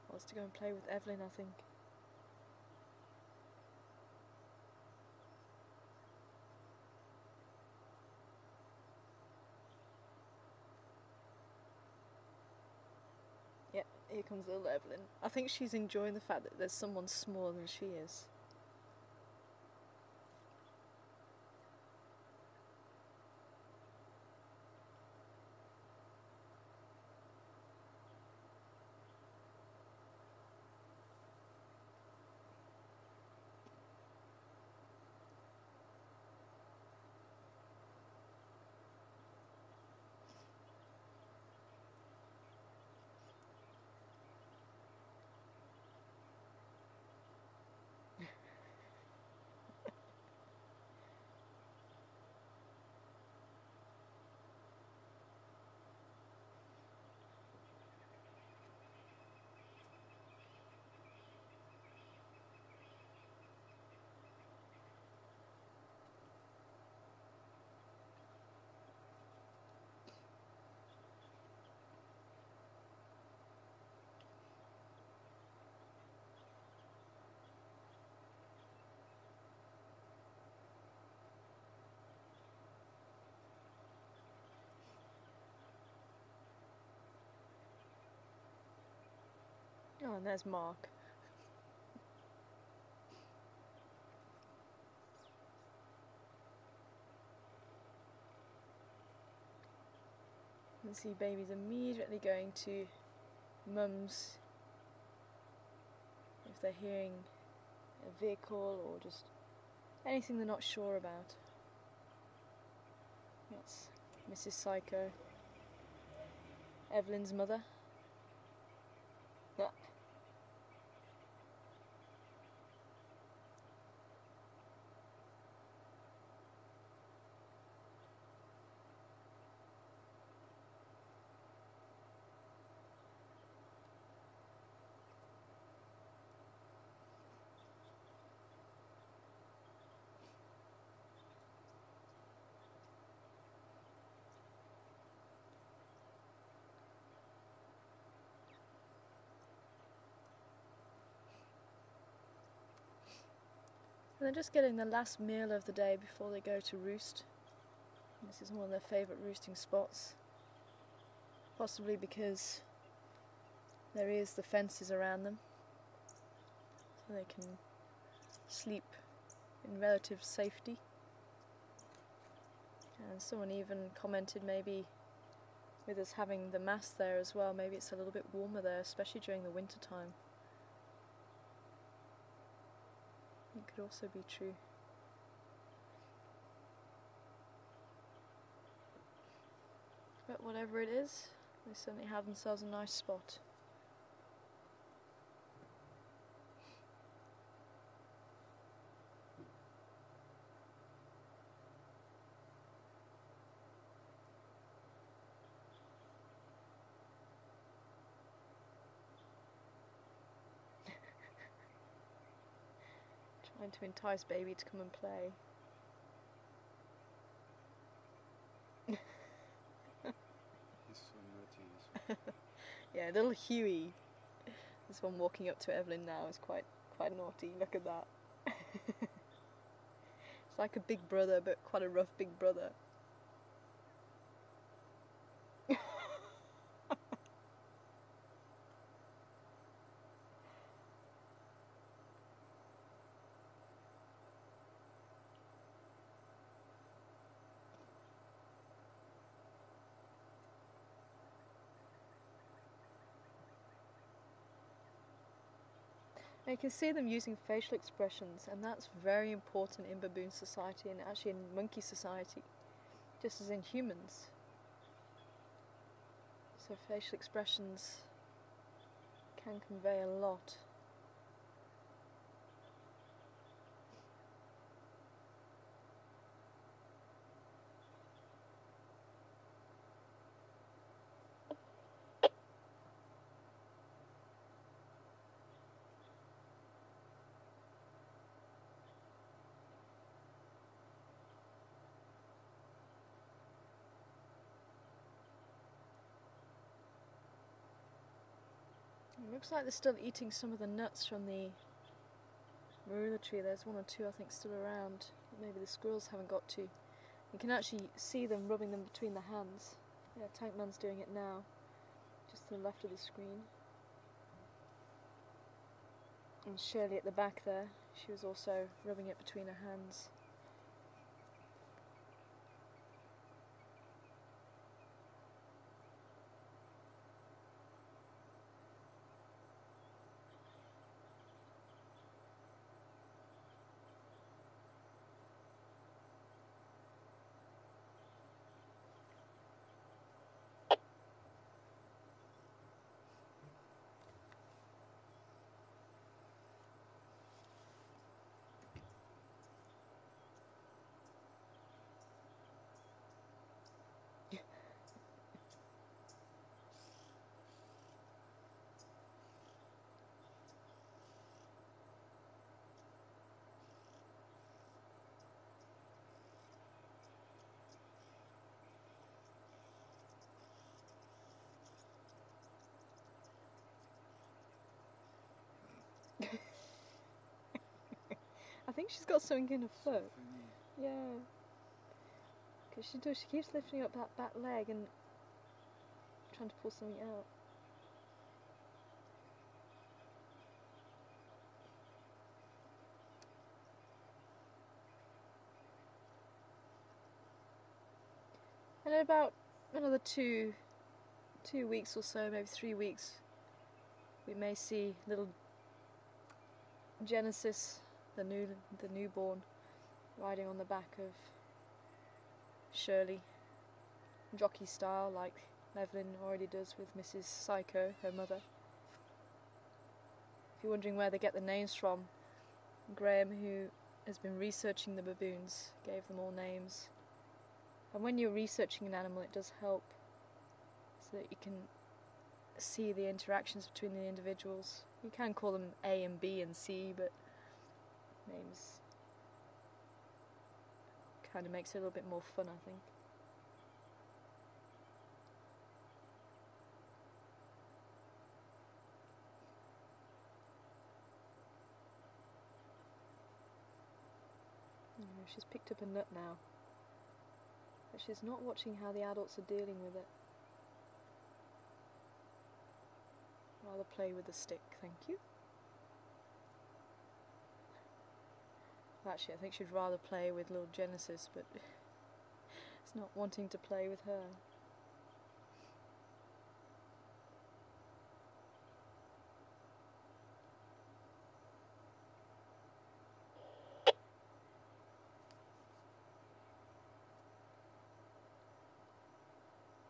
Wants to go and play with Evelyn, I think. Yep, here comes little Evelyn. I think she's enjoying the fact that there's someone smaller than she is. Oh, and there's Mark. You can see babies immediately going to mums if they're hearing a vehicle or just anything they're not sure about. That's Mrs. Psycho, Evelyn's mother. Yeah. And they're just getting the last meal of the day before they go to roost. This is one of their favourite roosting spots. Possibly because there is the fences around them, so they can sleep in relative safety. And someone even commented maybe with us having the mast there as well, maybe it's a little bit warmer there, especially during the winter time. It could also be true. But whatever it is, they certainly have themselves a nice spot. Trying to entice baby to come and play. He's so naughty. Yeah, little Huey. This one walking up to Evelyn now is quite naughty. Look at that. It's like a big brother, but quite a rough big brother. You can see them using facial expressions, and that's very important in baboon society and actually in monkey society, just as in humans. So facial expressions can convey a lot. It looks like they're still eating some of the nuts from the marula tree. There's one or two I think still around. Maybe the squirrels haven't got to. You can actually see them rubbing them between the hands. Yeah, Tankman's doing it now, just to the left of the screen. And Shirley at the back there, she was also rubbing it between her hands. I think she's got something in her foot. Yeah. Because she keeps lifting up that back leg and trying to pull something out. And in about another two weeks or so, maybe 3 weeks, we may see little Genesis, the newborn, riding on the back of Shirley, jockey style, like Evelyn already does with Mrs. Psycho, her mother. If you're wondering where they get the names from, Graham, who has been researching the baboons, gave them all names. And when you're researching an animal, it does help so that you can see the interactions between the individuals. You can call them A and B and C, but names kind of makes it a little bit more fun, I think. She's picked up a nut now, but she's not watching how the adults are dealing with it. Rather play with the stick, thank you. Actually, I think she'd rather play with little Genesis, but it's not wanting to play with her.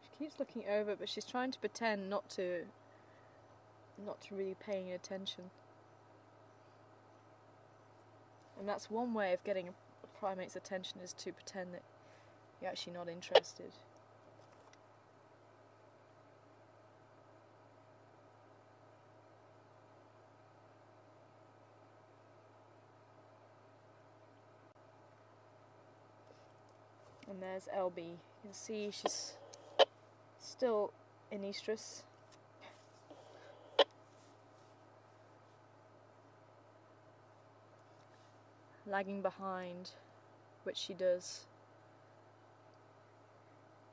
She keeps looking over, but she's trying to pretend not to really paying attention. And that's one way of getting a primate's attention, is to pretend that you're actually not interested. And there's LB. You can see she's still in estrus. Lagging behind, which she does.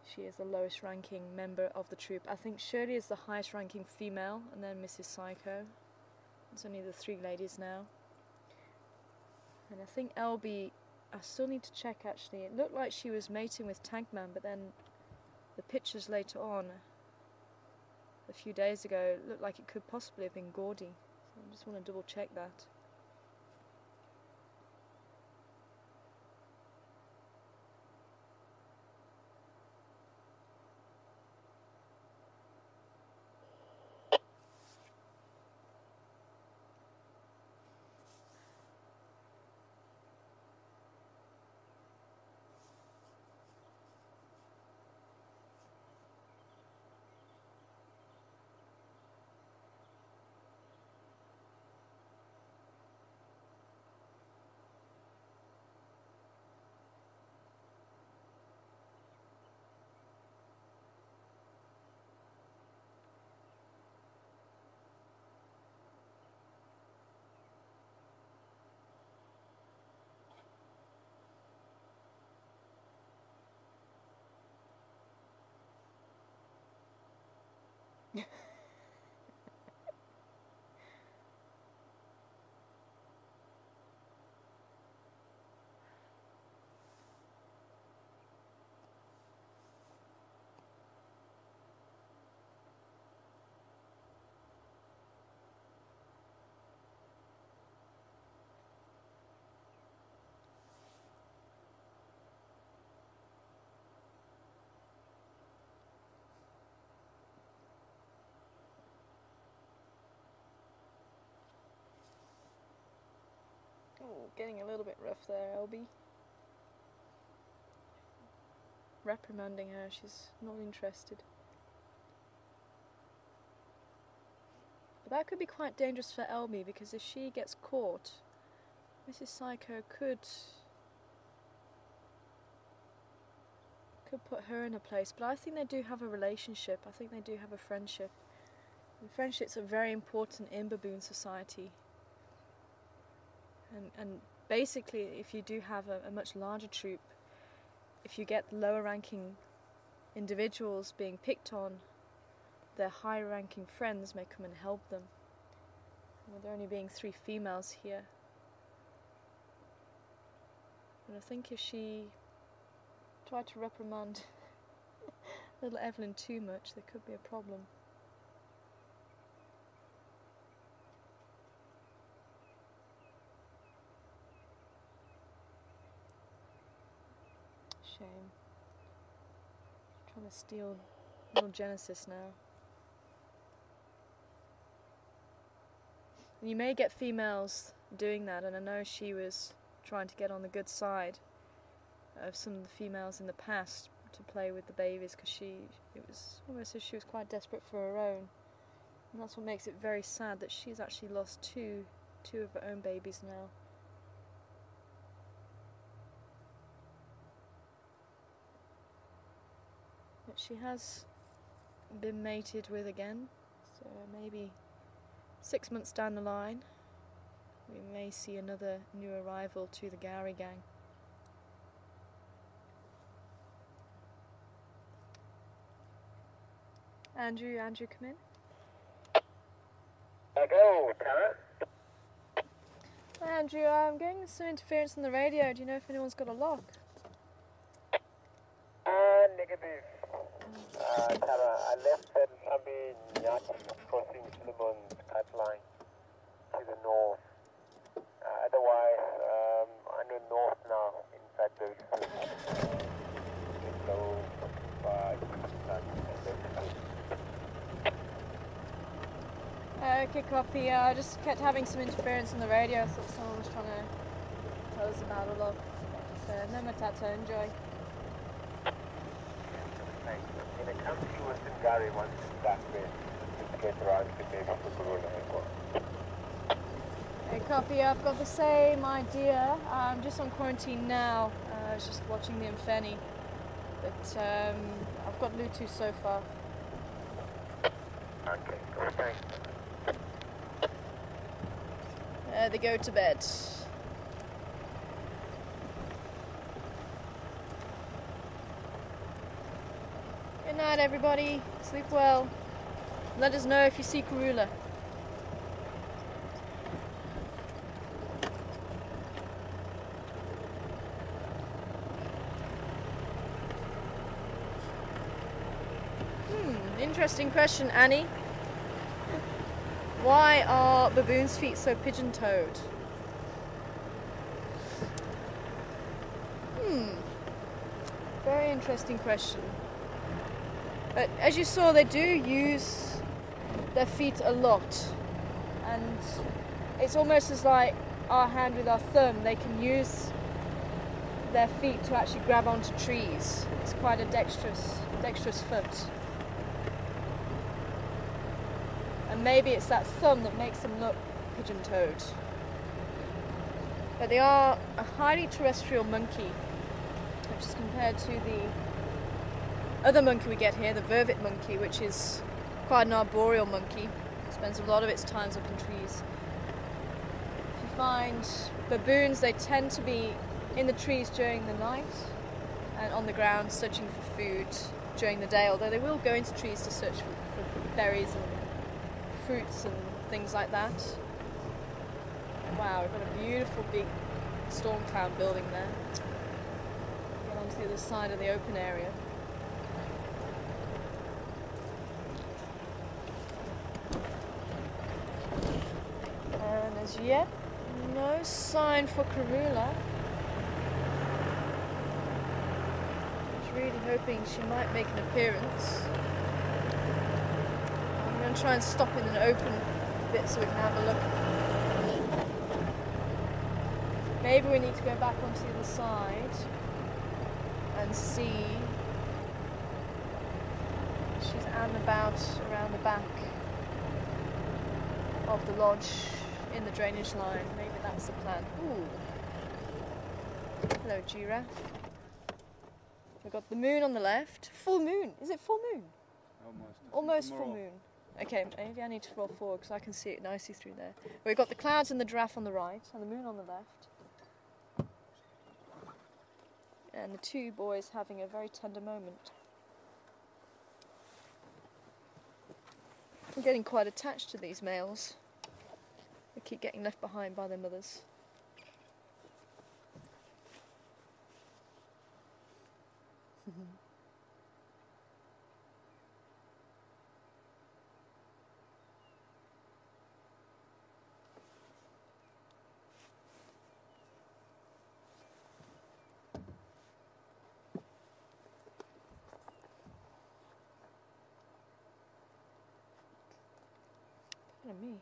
She is the lowest ranking member of the troop. I think Shirley is the highest ranking female, and then Mrs. Psycho. It's only the 3 ladies now. And I think LB, I still need to check actually. It looked like she was mating with Tankman, but then the pictures later on, a few days ago, looked like it could possibly have been Gordy. So I just want to double check that. Oh, getting a little bit rough there, LB. Reprimanding her, she's not interested. But that could be quite dangerous for LB, because if she gets caught, Mrs. Psycho could put her in a place. But I think they do have a relationship. I think they do have a friendship. And friendships are very important in baboon society. And basically, if you do have a much larger troop, if you get lower ranking individuals being picked on, their higher ranking friends may come and help them. With there only being 3 females here. And I think if she tried to reprimand Little Evelyn too much, there could be a problem. Shame. Trying to steal little Genesis now. And you may get females doing that, and I know she was trying to get on the good side of some of the females in the past to play with the babies, because it was almost as if she was quite desperate for her own. And that's what makes it very sad that she's actually lost two of her own babies now. But she has been mated with again, so maybe 6 months down the line we may see another new arrival to the Gowrie gang. Andrew, come in. Go, Tara. Hi Andrew, I'm getting some interference on the radio. Do you know if anyone's got a lock? Negative. Tara, I left that Abbey Nyati crossing Philemon's pipeline to the north. Otherwise, I know north now. In fact, there's low 5, Okay, copy. I just kept having some interference on the radio. I thought someone was trying to tell us about a lock. So, no matata, enjoy. In a country within Gary once it's back there, just get around to maybe the Corona as well. Hey, copy. I've got the same idea. I'm just on quarantine now. I was just watching the Mfeni. But I've got Bluetooth so far. Okay, cool, thanks. They go to bed. Good night, everybody. Sleep well. Let us know if you see Karula. Interesting question, Annie. Why are baboons' feet so pigeon-toed? Very interesting question. But as you saw, they do use their feet a lot. And it's almost as like our hand with our thumb. They can use their feet to actually grab onto trees. It's quite a dexterous foot. And maybe it's that thumb that makes them look pigeon-toed. But they are a highly terrestrial monkey, which is compared to the other monkey we get here, the vervet monkey, which is quite an arboreal monkey. It spends a lot of its time up in trees. If you find baboons, they tend to be in the trees during the night and on the ground searching for food during the day, although they will go into trees to search for berries and fruits and things like that. Wow, we've got a beautiful big storm cloud building there. Get onto the other side of the open area. And as yet, no sign for Karula. I was really hoping she might make an appearance. I'm going to try and stop in an open bit so we can have a look. Maybe we need to go back onto the other side and see. She's out and about around the back of the lodge in the drainage line. Maybe that's the plan. Ooh. Hello, giraffe. We've got the moon on the left. Full moon. Is it full moon? Almost full moon. Okay, maybe I need to roll forward because I can see it nicely through there. We've got the clouds and the giraffe on the right and the moon on the left. And the two boys having a very tender moment. I'm getting quite attached to these males. They keep getting left behind by their mothers. Telling me.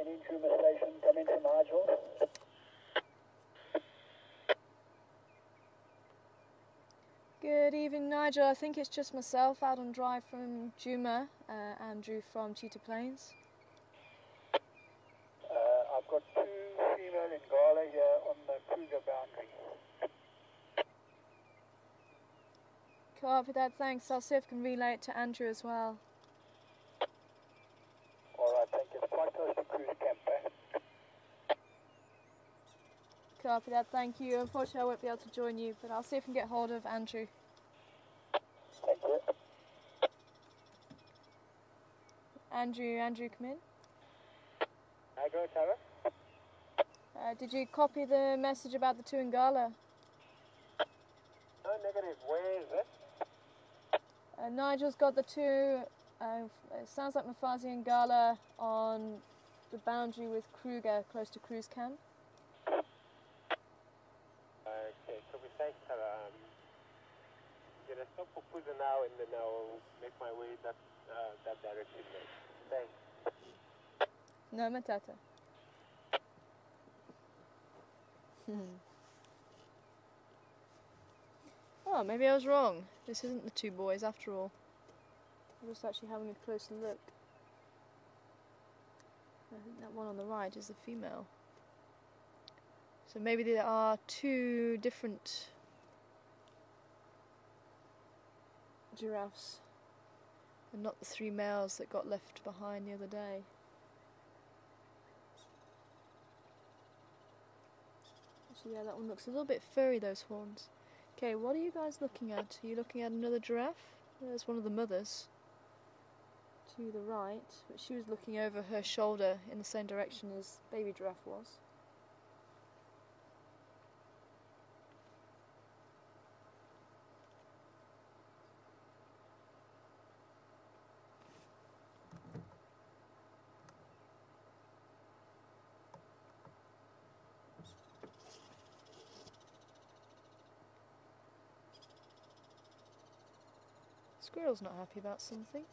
Any Truma station come into Nigel? Good evening, Nigel. I think it's just myself out on drive from Juma, Andrew from Cheetah Plains. I've got 2 female Ngala here on the Kruger boundary. Copy that, thanks. I'll see if I can relay it to Andrew as well. Alright, thank you. It's quite close to cruise camp, eh? Copy that, thank you. Unfortunately, I won't be able to join you, but I'll see if I can get hold of Andrew. Thank you. Andrew, come in. I go, Tara. Did you copy the message about the 2 Ngala? No, negative. Where is it? Nigel's got the 2, it sounds like Mafazi and Ngala on the boundary with Kruger, close to cruise camp. Okay, so we thanks, Tara. I'm gonna stop for Puza now and then I'll make my way that direction then. Thanks. No, Matata. Oh, maybe I was wrong. This isn't the 2 boys after all. I'm just actually having a closer look. I think that one on the right is the female. So maybe there are 2 different giraffes and not the 3 males that got left behind the other day. Actually, yeah, that one looks a little bit furry, those horns. Okay, what are you guys looking at? Are you looking at another giraffe? There's one of the mothers to the right, but she was looking over her shoulder in the same direction as baby giraffe was. Squirrel's not happy about something.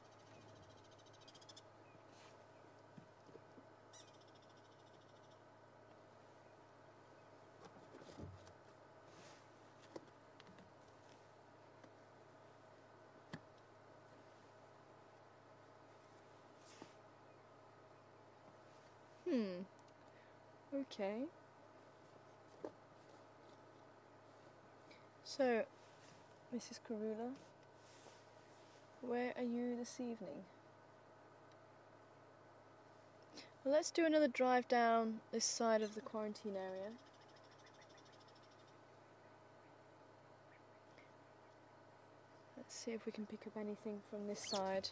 Okay. So, Mrs. Karula, where are you this evening? Well, let's do another drive down this side of the quarantine area. Let's see if we can pick up anything from this side.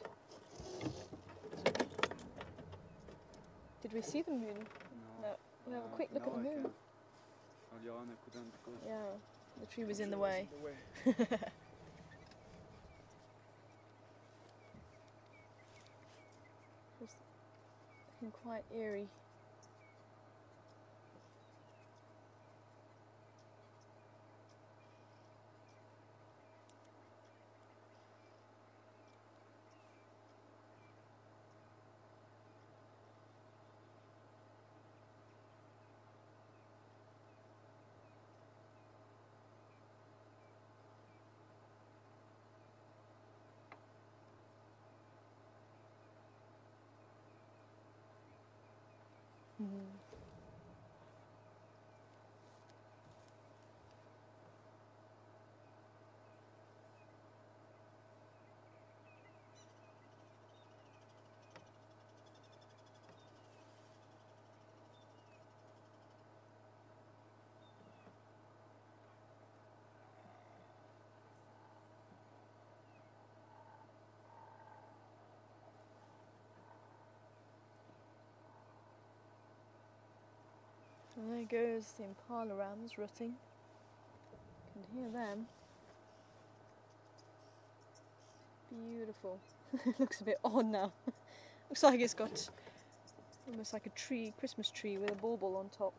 Did we see the moon? No. We'll have a quick look at the moon. Yeah, the tree was in the way. Just looking quite eerie. And there goes the impala rams rutting. You can hear them. Beautiful. It looks a bit odd now. Looks like it's got Almost like a tree, Christmas tree with a bauble on top.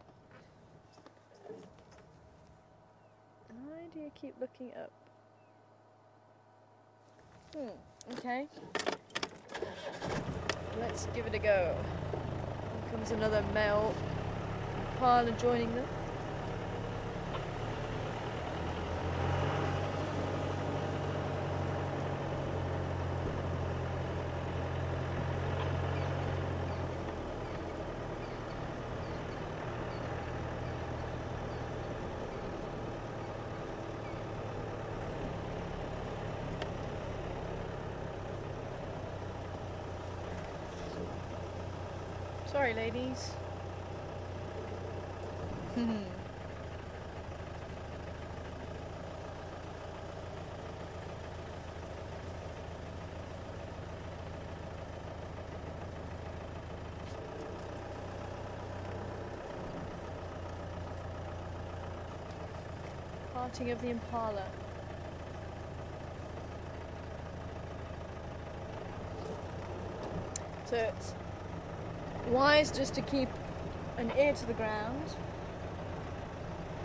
Why do you keep looking up? Okay. Let's give it a go. Here comes another male impala joining them. Sorry, ladies. Parting of the impala. So it's wise just to keep an ear to the ground,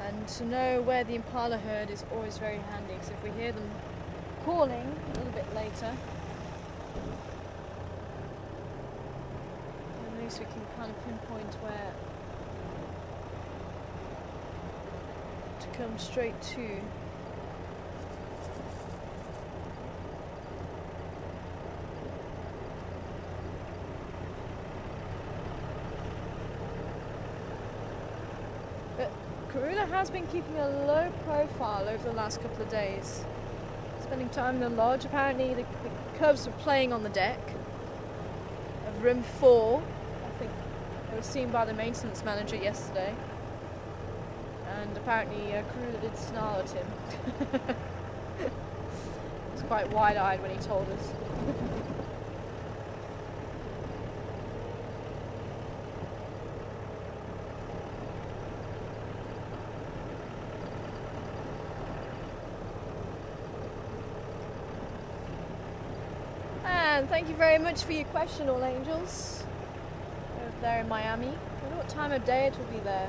and to know where the impala herd is always very handy, because if we hear them calling a little bit later, at least we can kind of pinpoint where to come straight to. Karula has been keeping a low profile over the last couple of days, spending time in the lodge. Apparently the cubs were playing on the deck of room 4. I think they were seen by the maintenance manager yesterday, and apparently Karula did snarl at him. He was quite wide-eyed when he told us. And thank you very much for your question, All Angels, over there in Miami. I wonder what time of day it will be there,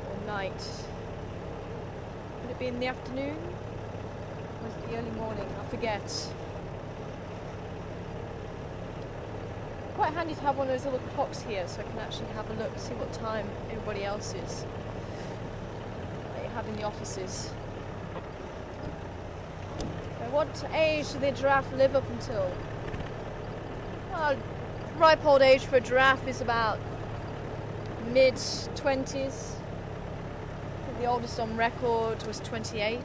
or night. Would it be in the afternoon, or is it the early morning? I forget. Quite handy to have one of those little clocks here, so I can actually have a look, see what time everybody else is that you have in the offices. What age do the giraffe live up until? Well, ripe old age for a giraffe is about mid-20s. The oldest on record was 28.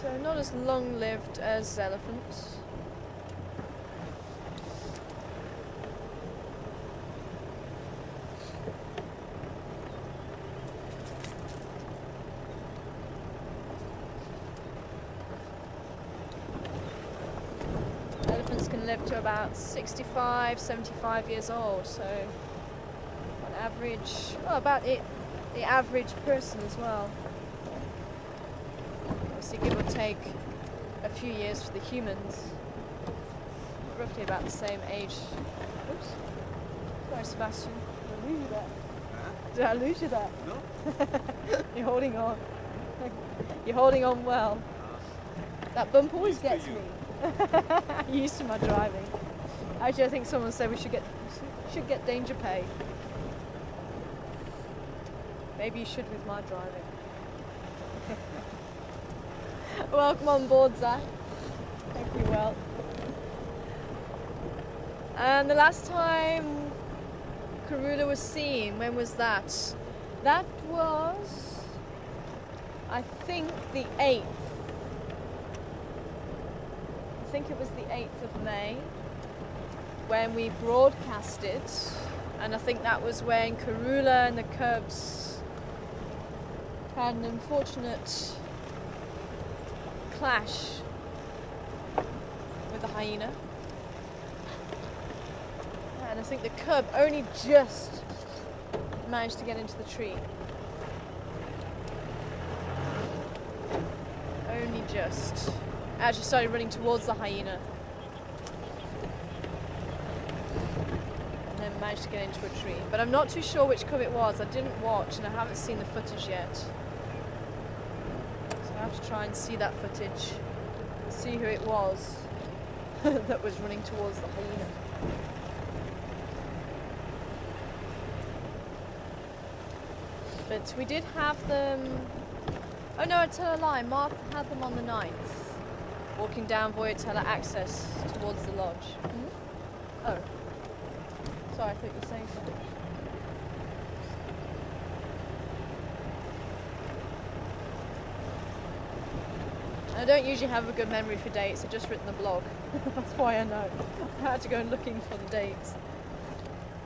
So not as long-lived as elephants. Live to about 65, 75 years old, so on average, well, about the average person as well. Obviously, give or take a few years for the humans, roughly about the same age. Oops. Sorry, Sebastian. Did I lose you there? Huh? Did I lose you there? No. You're holding on. You're holding on well. That bump always gets me. Used to my driving. Actually, I think someone said we should get danger pay. Maybe you should with my driving. Welcome on board, Zach. Thank you, well. And the last time Karula was seen, when was that? That was, I think, the 8th. I think it was the 8th of May when we broadcasted, and I think that was when Karula and the cubs had an unfortunate clash with the hyena, and I think the cub only just manage to get into the tree. Only just. Actually started running towards the hyena. And then managed to get into a tree. But I'm not too sure which cub it was. I didn't watch and I haven't seen the footage yet. So I have to try and see that footage. And see who it was that was running towards the hyena. But we did have them. Oh no, I tell a lie. Mark had them on the 9th, walking down Voyatella access towards the lodge. Oh. Sorry, I thought you were saying something. I don't usually have a good memory for dates. I've just written the blog. That's why I know. I had to go looking for the dates.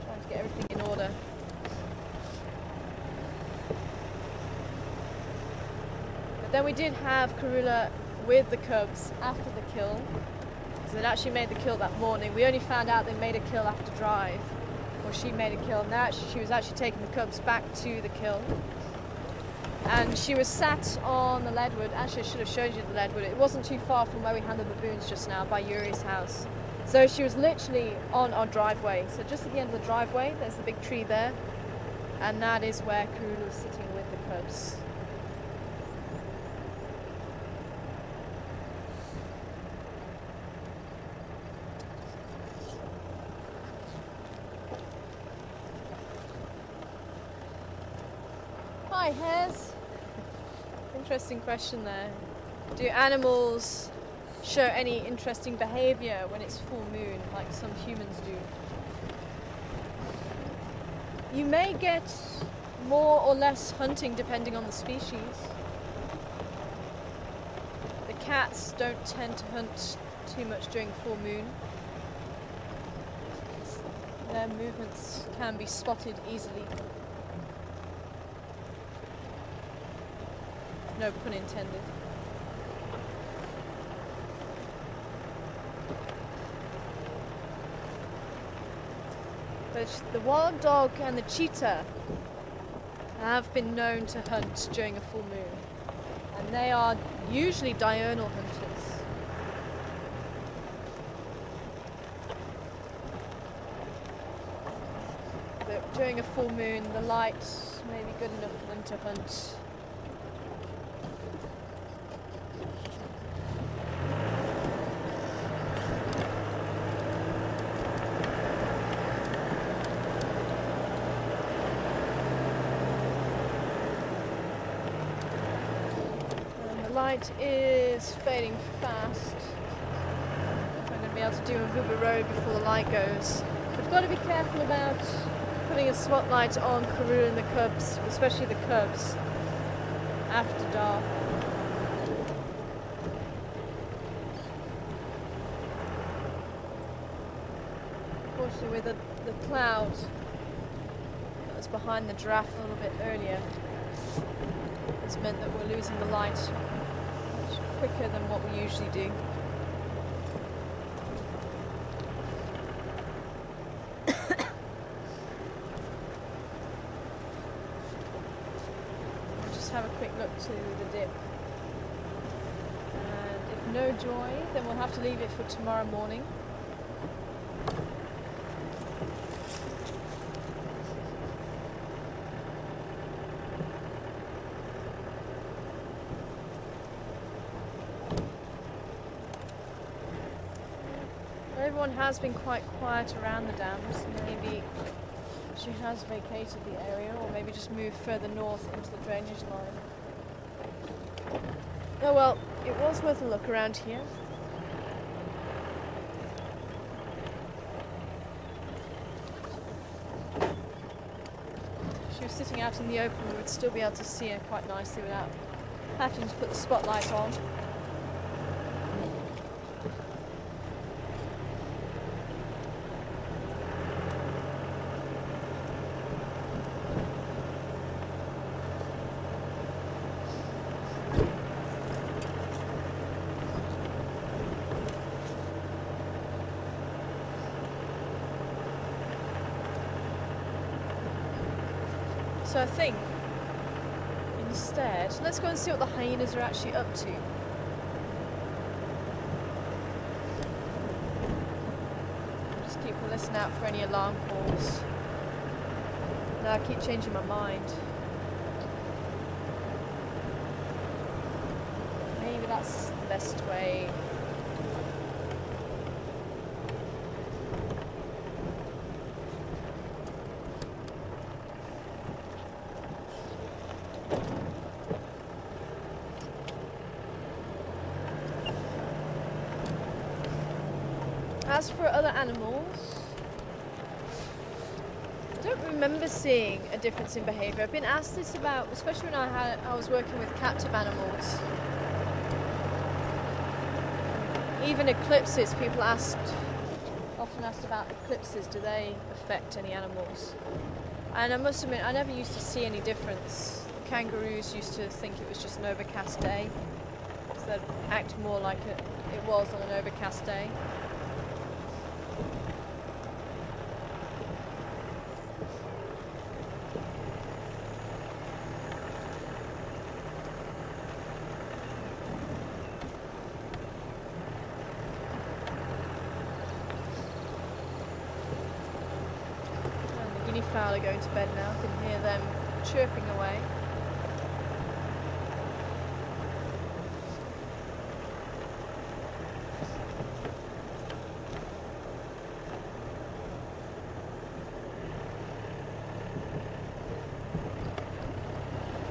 Trying to get everything in order. Then we did have Karula with the cubs after the kill. So they'd actually made the kill that morning. We only found out they made a kill after drive. Or she made a kill. Now she was actually taking the cubs back to the kill. And she was sat on the leadwood. Actually, I should have showed you the leadwood. It wasn't too far from where we had the baboons just now, by Yuri's house. So she was literally on our driveway. So just at the end of the driveway, there's the big tree there. And that is where Karula was sitting with the cubs. Hi, hares. Interesting question there. Do animals show any interesting behaviour when it's full moon, like some humans do? You may get more or less hunting depending on the species. The cats don't tend to hunt too much during full moon. Their movements can be spotted easily. No pun intended. But the wild dog and the cheetah have been known to hunt during a full moon. And they are usually diurnal hunters. But during a full moon, the light may be good enough for them to hunt. Light is fading fast. I'm going to be able to do a Vuba Road before the light goes. We've got to be careful about putting a spotlight on Karula and the cubs, especially the cubs, after dark. Unfortunately, with the cloud that was behind the giraffe a little bit earlier, it's meant that we're losing the light much quicker than what we usually do. We'll just have a quick look to the dip. And if no joy, then we'll have to leave it for tomorrow morning. Everyone has been quite quiet around the dams. Maybe she has vacated the area, or maybe just moved further north into the drainage line. Oh well, it was worth a look around here. If she was sitting out in the open, we would still be able to see her quite nicely without having to put the spotlight on. So I think instead, let's go and see what the hyenas are actually up to. Just keep a listen out for any alarm calls. No, I keep changing my mind. Maybe that's the best way. As for other animals, I don't remember seeing a difference in behaviour. I've been asked this about, especially when I was working with captive animals. Even eclipses, people often asked about eclipses. Do they affect any animals? And I must admit, I never used to see any difference. The kangaroos used to think it was just an overcast day, because they'd act more like it was on an overcast day. Fowl are going to bed now. I can hear them chirping away.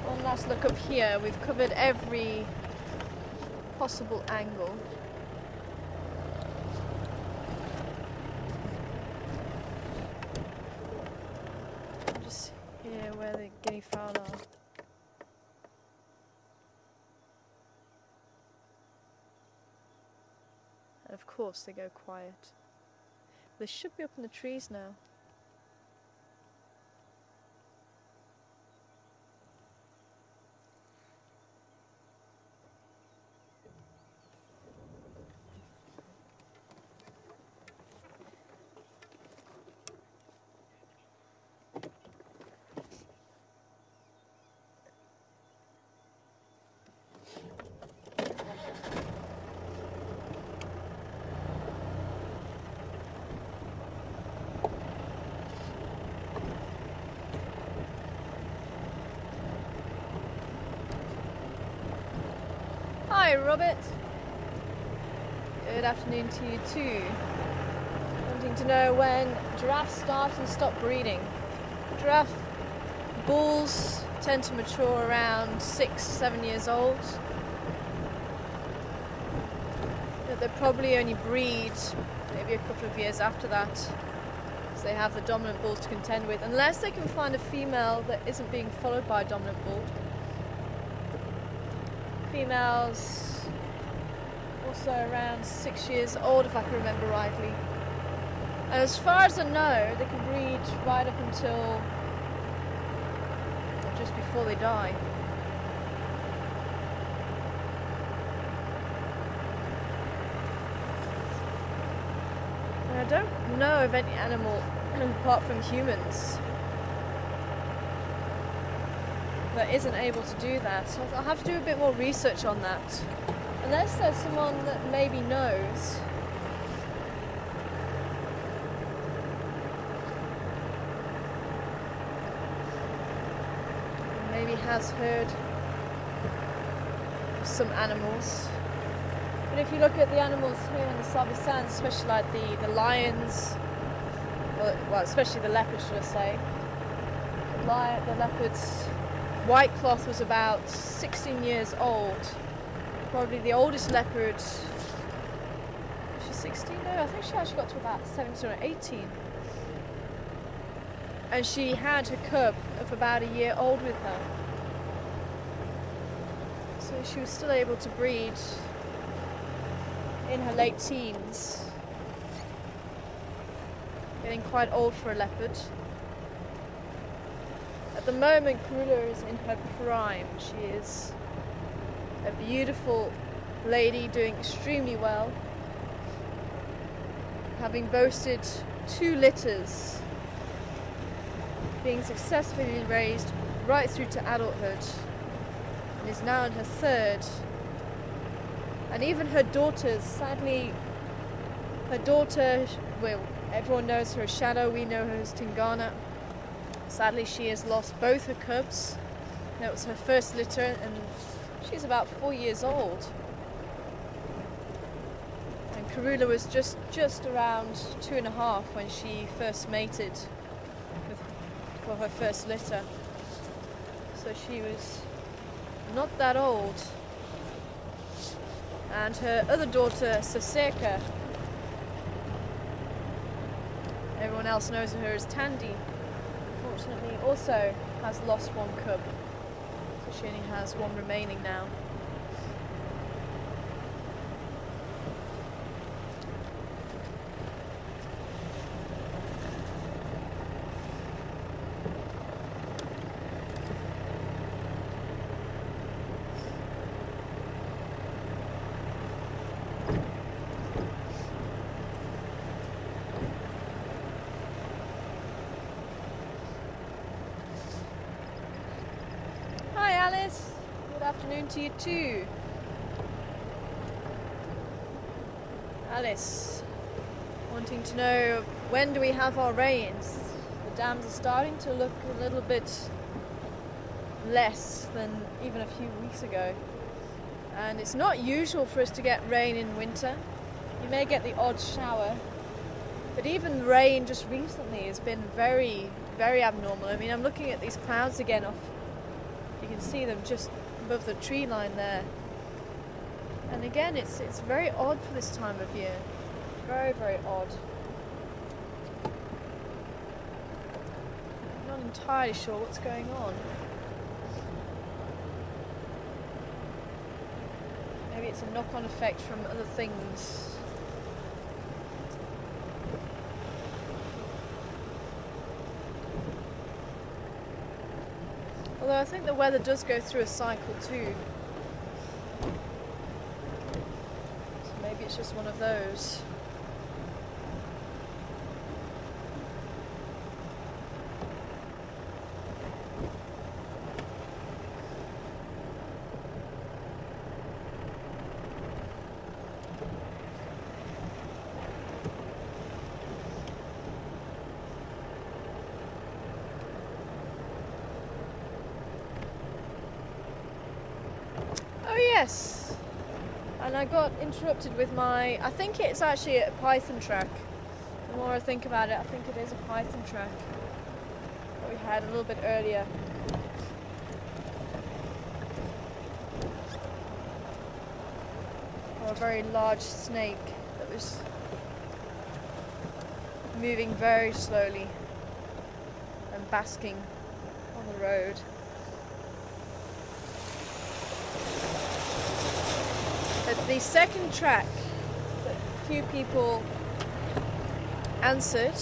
One last look up here. We've covered every possible angle. Where the guinea fowl are. And of course they go quiet. They should be up in the trees now. Hi Robert. Good afternoon to you too. Wanting to know when giraffes start and stop breeding. Giraffe bulls tend to mature around 6-7 years old. But they probably only breed maybe a couple of years after that, so they have the dominant bulls to contend with, unless they can find a female that isn't being followed by a dominant bull. Females also around 6 years old, if I can remember rightly. And as far as I know, they can breed right up until just before they die. And I don't know of any animal, apart from humans, that isn't able to do that. So I'll have to do a bit more research on that. Unless there's someone that maybe knows. Maybe has heard of some animals. But if you look at the animals here in the Sabi Sands, especially like the lions, well, especially the leopards, should I say. The leopards. White cloth was about 16 years old. Probably the oldest leopard. She's 16? No, I think she actually got to about 17 or 18. And she had her cub of about a year old with her. So she was still able to breed in her late teens. Getting quite old for a leopard. At the moment, Karula is in her prime. She is a beautiful lady doing extremely well, having boasted 2 litters, being successfully raised right through to adulthood and is now in her third. And even her daughters, sadly, her daughter, well, everyone knows her as Shadow, we know her as Tingana. Sadly, she has lost both her cubs. That was her first litter, and she's about 4 years old. And Karula was just around 2.5 when she first mated for her first litter. So she was not that old. And her other daughter, Saseka, everyone else knows her as Tandy, unfortunately also has lost one cub. So she only has one remaining now. Good afternoon to you too. Alice, wanting to know when do we have our rains? The dams are starting to look a little bit less than even a few weeks ago. And it's not usual for us to get rain in winter. You may get the odd shower, but even rain just recently has been very, very abnormal. I mean, I'm looking at these clouds again off. You can see them just above the tree line there. And again, it's very odd for this time of year. Very, very odd. I'm not entirely sure what's going on. Maybe it's a knock-on effect from other things. Although I think the weather does go through a cycle too. So maybe it's just one of those. Yes, and I got interrupted with my, I think it's actually a python track. The more I think about it, I think it is a python track that we had a little bit earlier. Or a very large snake that was moving very slowly and basking on the road. But the second track that few people answered,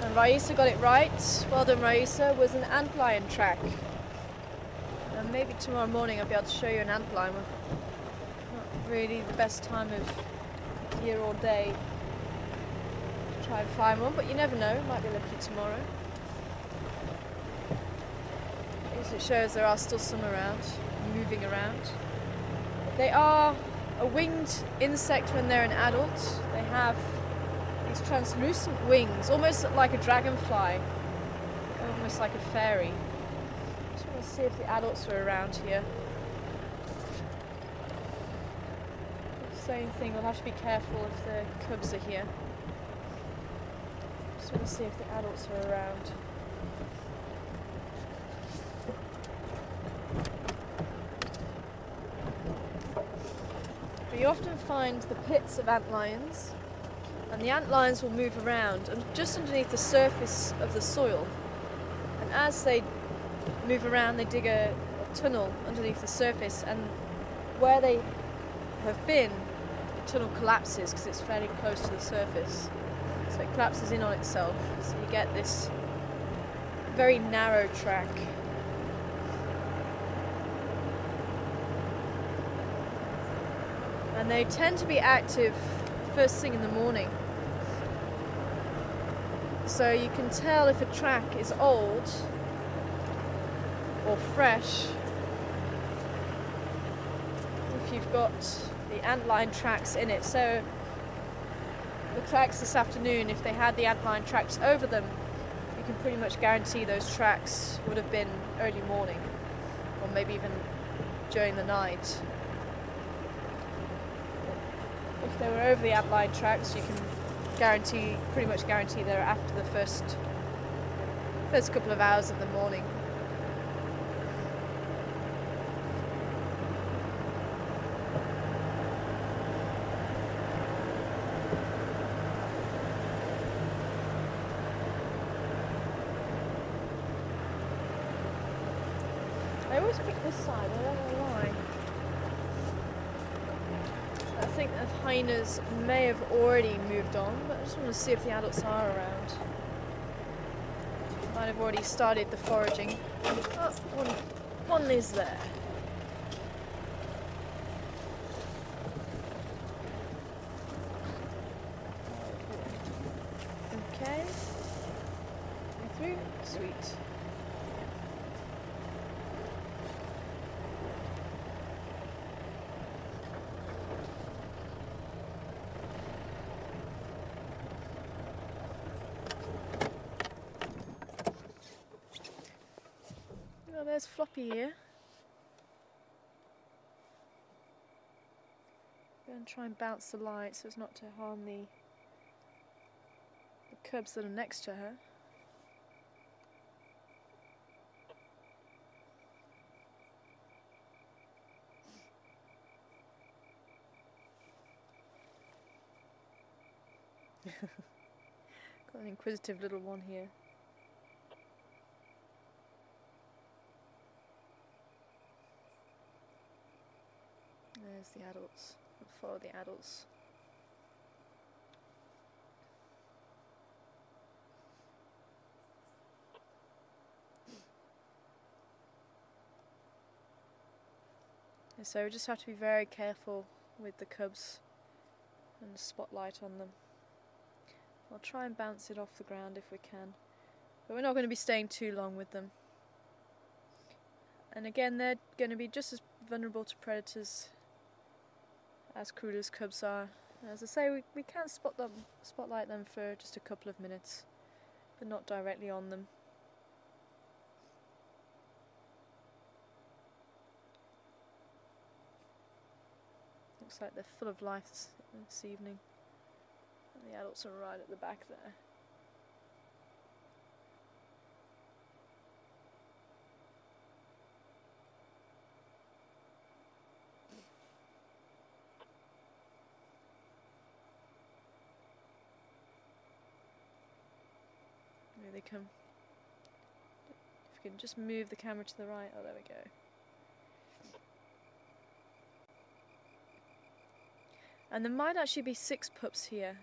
and Raisa got it right, well done Raisa, was an antlion track. And maybe tomorrow morning I'll be able to show you an antlion. Not really the best time of year or day to try and find one, but you never know, might be lucky tomorrow. At least it shows there are still some around, moving around. They are a winged insect when they're an adult. They have these translucent wings, almost like a dragonfly, almost like a fairy. Just want to see if the adults are around here. Same thing, we'll have to be careful if the cubs are here. Just want to see if the adults are around. You often find the pits of antlions, and the antlions will move around and just underneath the surface of the soil. And as they move around, they dig a tunnel underneath the surface, and where they have been, the tunnel collapses because it's fairly close to the surface. So it collapses in on itself, so you get this very narrow track. And they tend to be active first thing in the morning. So you can tell if a track is old or fresh if you've got the antline tracks in it. So the tracks this afternoon, if they had the antline tracks over them, you can pretty much guarantee those tracks would have been early morning or maybe even during the night. If they were over the antline tracks, you can pretty much guarantee they're after the first couple of hours of the morning. I always pick this side, I don't know why. I think the hyenas may have already moved on, but I just want to see if the adults are around. Might have already started the foraging. Oh, one is there. Okay. Go through. Sweet. Oh, there's Floppy here. Go and try and bounce the light so as not to harm the cubs that are next to her. Got an inquisitive little one here. There's the adults. Follow the adults. And so we just have to be very careful with the cubs and the spotlight on them. I'll try and bounce it off the ground if we can, but we're not going to be staying too long with them. And again, they're going to be just as vulnerable to predators as Kruder's cubs are. As I say, we can spotlight them for just a couple of minutes, but not directly on them. Looks like they're full of life this evening. And the adults are right at the back there. Here they come. If we can just move the camera to the right. Oh, there we go. And there might actually be 6 pups here.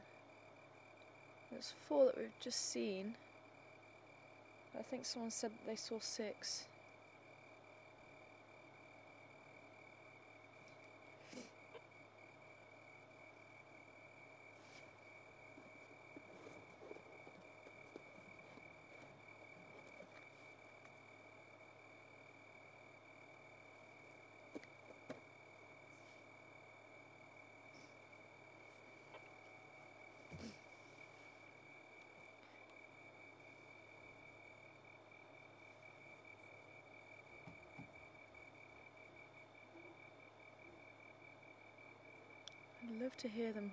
There's 4 that we've just seen. I think someone said that they saw 6. I'd love to hear them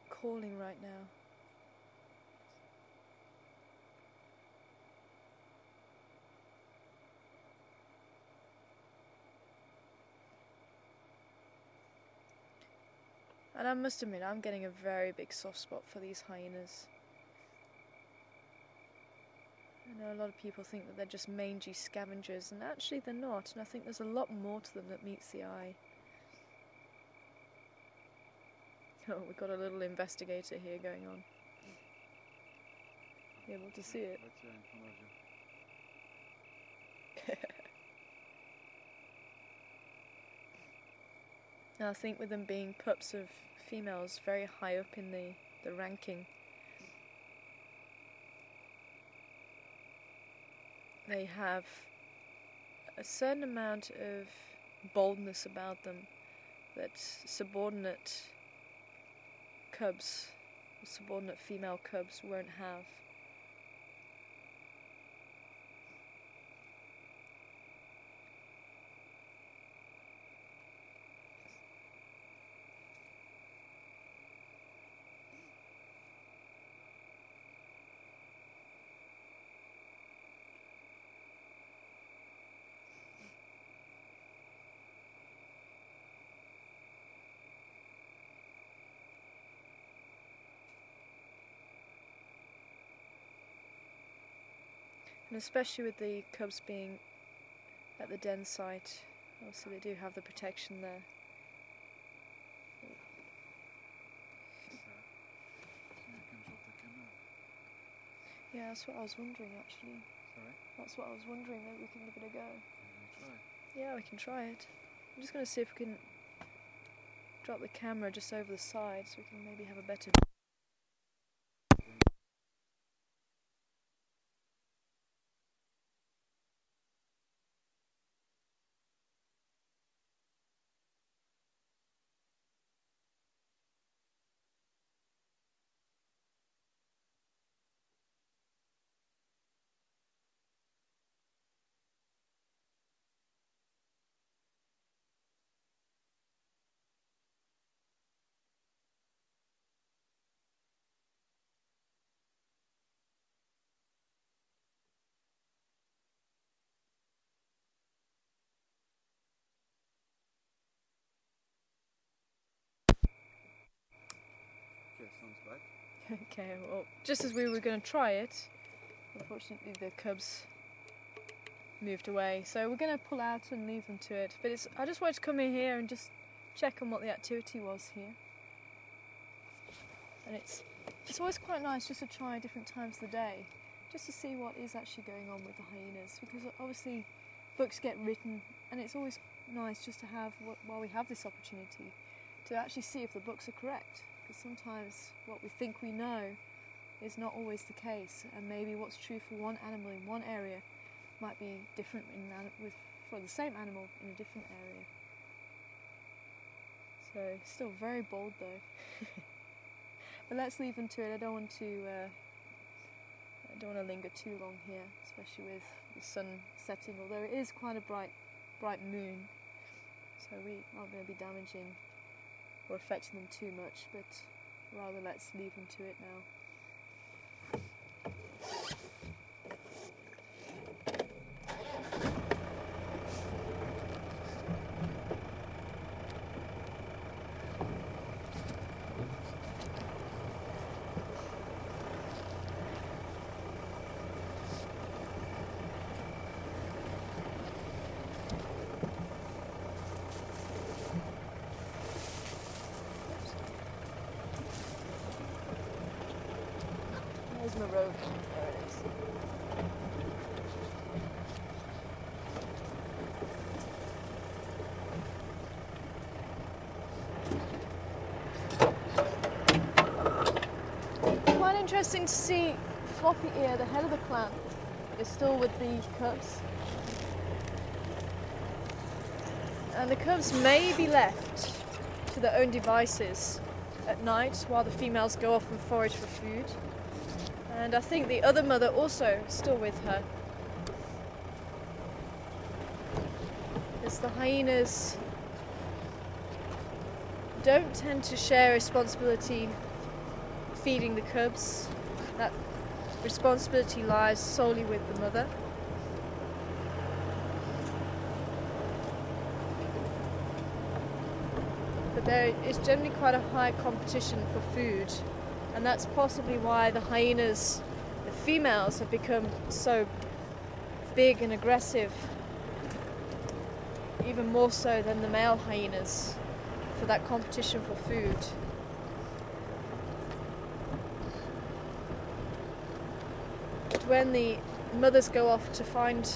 calling right now. And I must admit, I'm getting a very big soft spot for these hyenas. I know a lot of people think that they're just mangy scavengers, and actually they're not, and I think there's a lot more to them that meets the eye. Oh, we've got a little investigator here going on. You able to see it? And I think with them being pups of females very high up in the ranking, they have a certain amount of boldness about them that subordinate cubs, or subordinate female cubs, won't have. And especially with the cubs being at the den site, obviously they do have the protection there. Yeah, that's what I was wondering actually. Sorry? That's what I was wondering, maybe we can give it a go. Try. Yeah, we can try it. I'm just going to see if we can drop the camera just over the side so we can maybe have a better... Okay, sounds bad. Okay, well, just as we were going to try it, unfortunately the cubs moved away. So we're going to pull out and leave them to it. But I just wanted to come in here and just check on what the activity was here. And it's always quite nice just to try different times of the day, just to see what is actually going on with the hyenas. Because obviously books get written, and it's always nice just to have, while we have this opportunity, to actually see if the books are correct. Because sometimes what we think we know is not always the case, and maybe what's true for one animal in one area might be different for the same animal in a different area. So still very bold though. But let's leave them to it. I don't want to linger too long here, especially with the sun setting. Although it is quite a bright moon, so we aren't going to be damaging or affecting them too much. But rather, let's leave them to it now. There's my road. There it is. Quite interesting to see Floppy Ear, the head of the clan, is still with the cubs. And the cubs may be left to their own devices at night while the females go off and forage for food. And I think the other mother also is still with her. As the hyenas don't tend to share responsibility feeding the cubs. That responsibility lies solely with the mother. But there is generally quite a high competition for food, and that's possibly why the hyenas, the females, have become so big and aggressive, even more so than the male hyenas, for that competition for food. When the mothers go off to find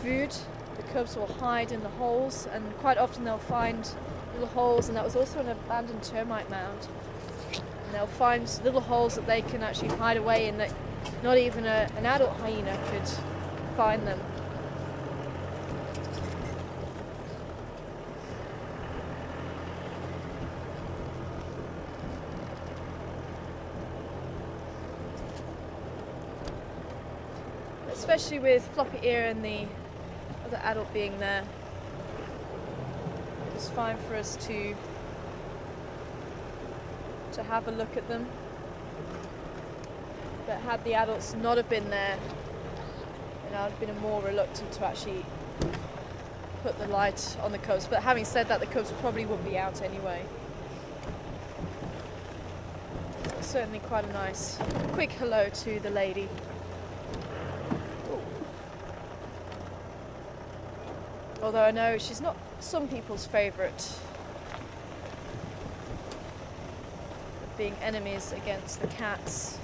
food, the cubs will hide in the holes, and quite often they'll find little holes, and that was also an abandoned termite mound. And they'll find little holes that they can actually hide away in that not even an adult hyena could find them. especially with floppy ear and the other adult being there. It's fine for us to have a look at them. But had the adults not have been there, then I'd have been more reluctant to actually put the light on the cubs. But having said that, the cubs probably wouldn't be out anyway. Certainly quite a nice quick hello to the lady. Although I know she's not some people's favourite, being enemies against the cats.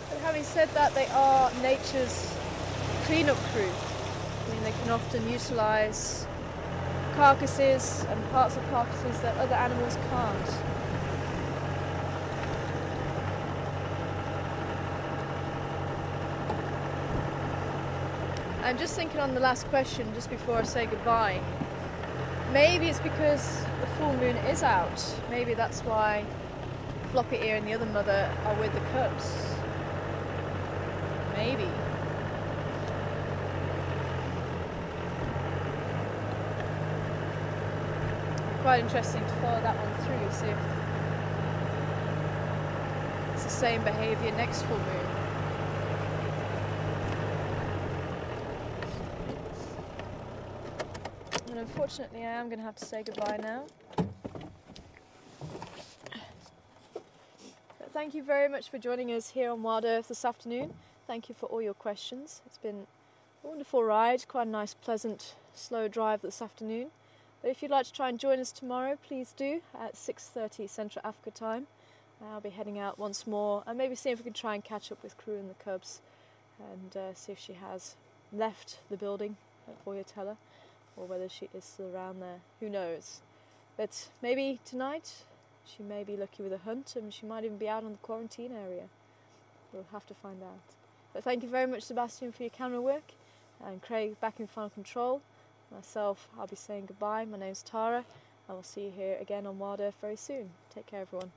But having said that, they are nature's clean-up crew. I mean, they can often utilise carcasses and parts of carcasses that other animals can't. I'm just thinking on the last question, just before I say goodbye, maybe it's because the full moon is out. Maybe that's why Floppy Ear and the other mother are with the cubs. Maybe. Quite interesting to follow that one through, see if it's the same behaviour next full moon. And unfortunately I am going to have to say goodbye now. But thank you very much for joining us here on Wild Earth this afternoon. Thank you for all your questions. It's been a wonderful ride, quite a nice, pleasant, slow drive this afternoon. But if you'd like to try and join us tomorrow, please do at 6:30 Central Africa time. I'll be heading out once more and maybe see if we can try and catch up with Crew and the cubs and see if she has left the building at Voyatella or whether she is still around there. Who knows? But maybe tonight she may be lucky with a hunt and she might even be out on the quarantine area. We'll have to find out. But thank you very much, Sebastian, for your camera work, and Craig back in final control. Myself, I'll be saying goodbye. My name's Tara. I will see you here again on Wild Earth very soon. Take care, everyone.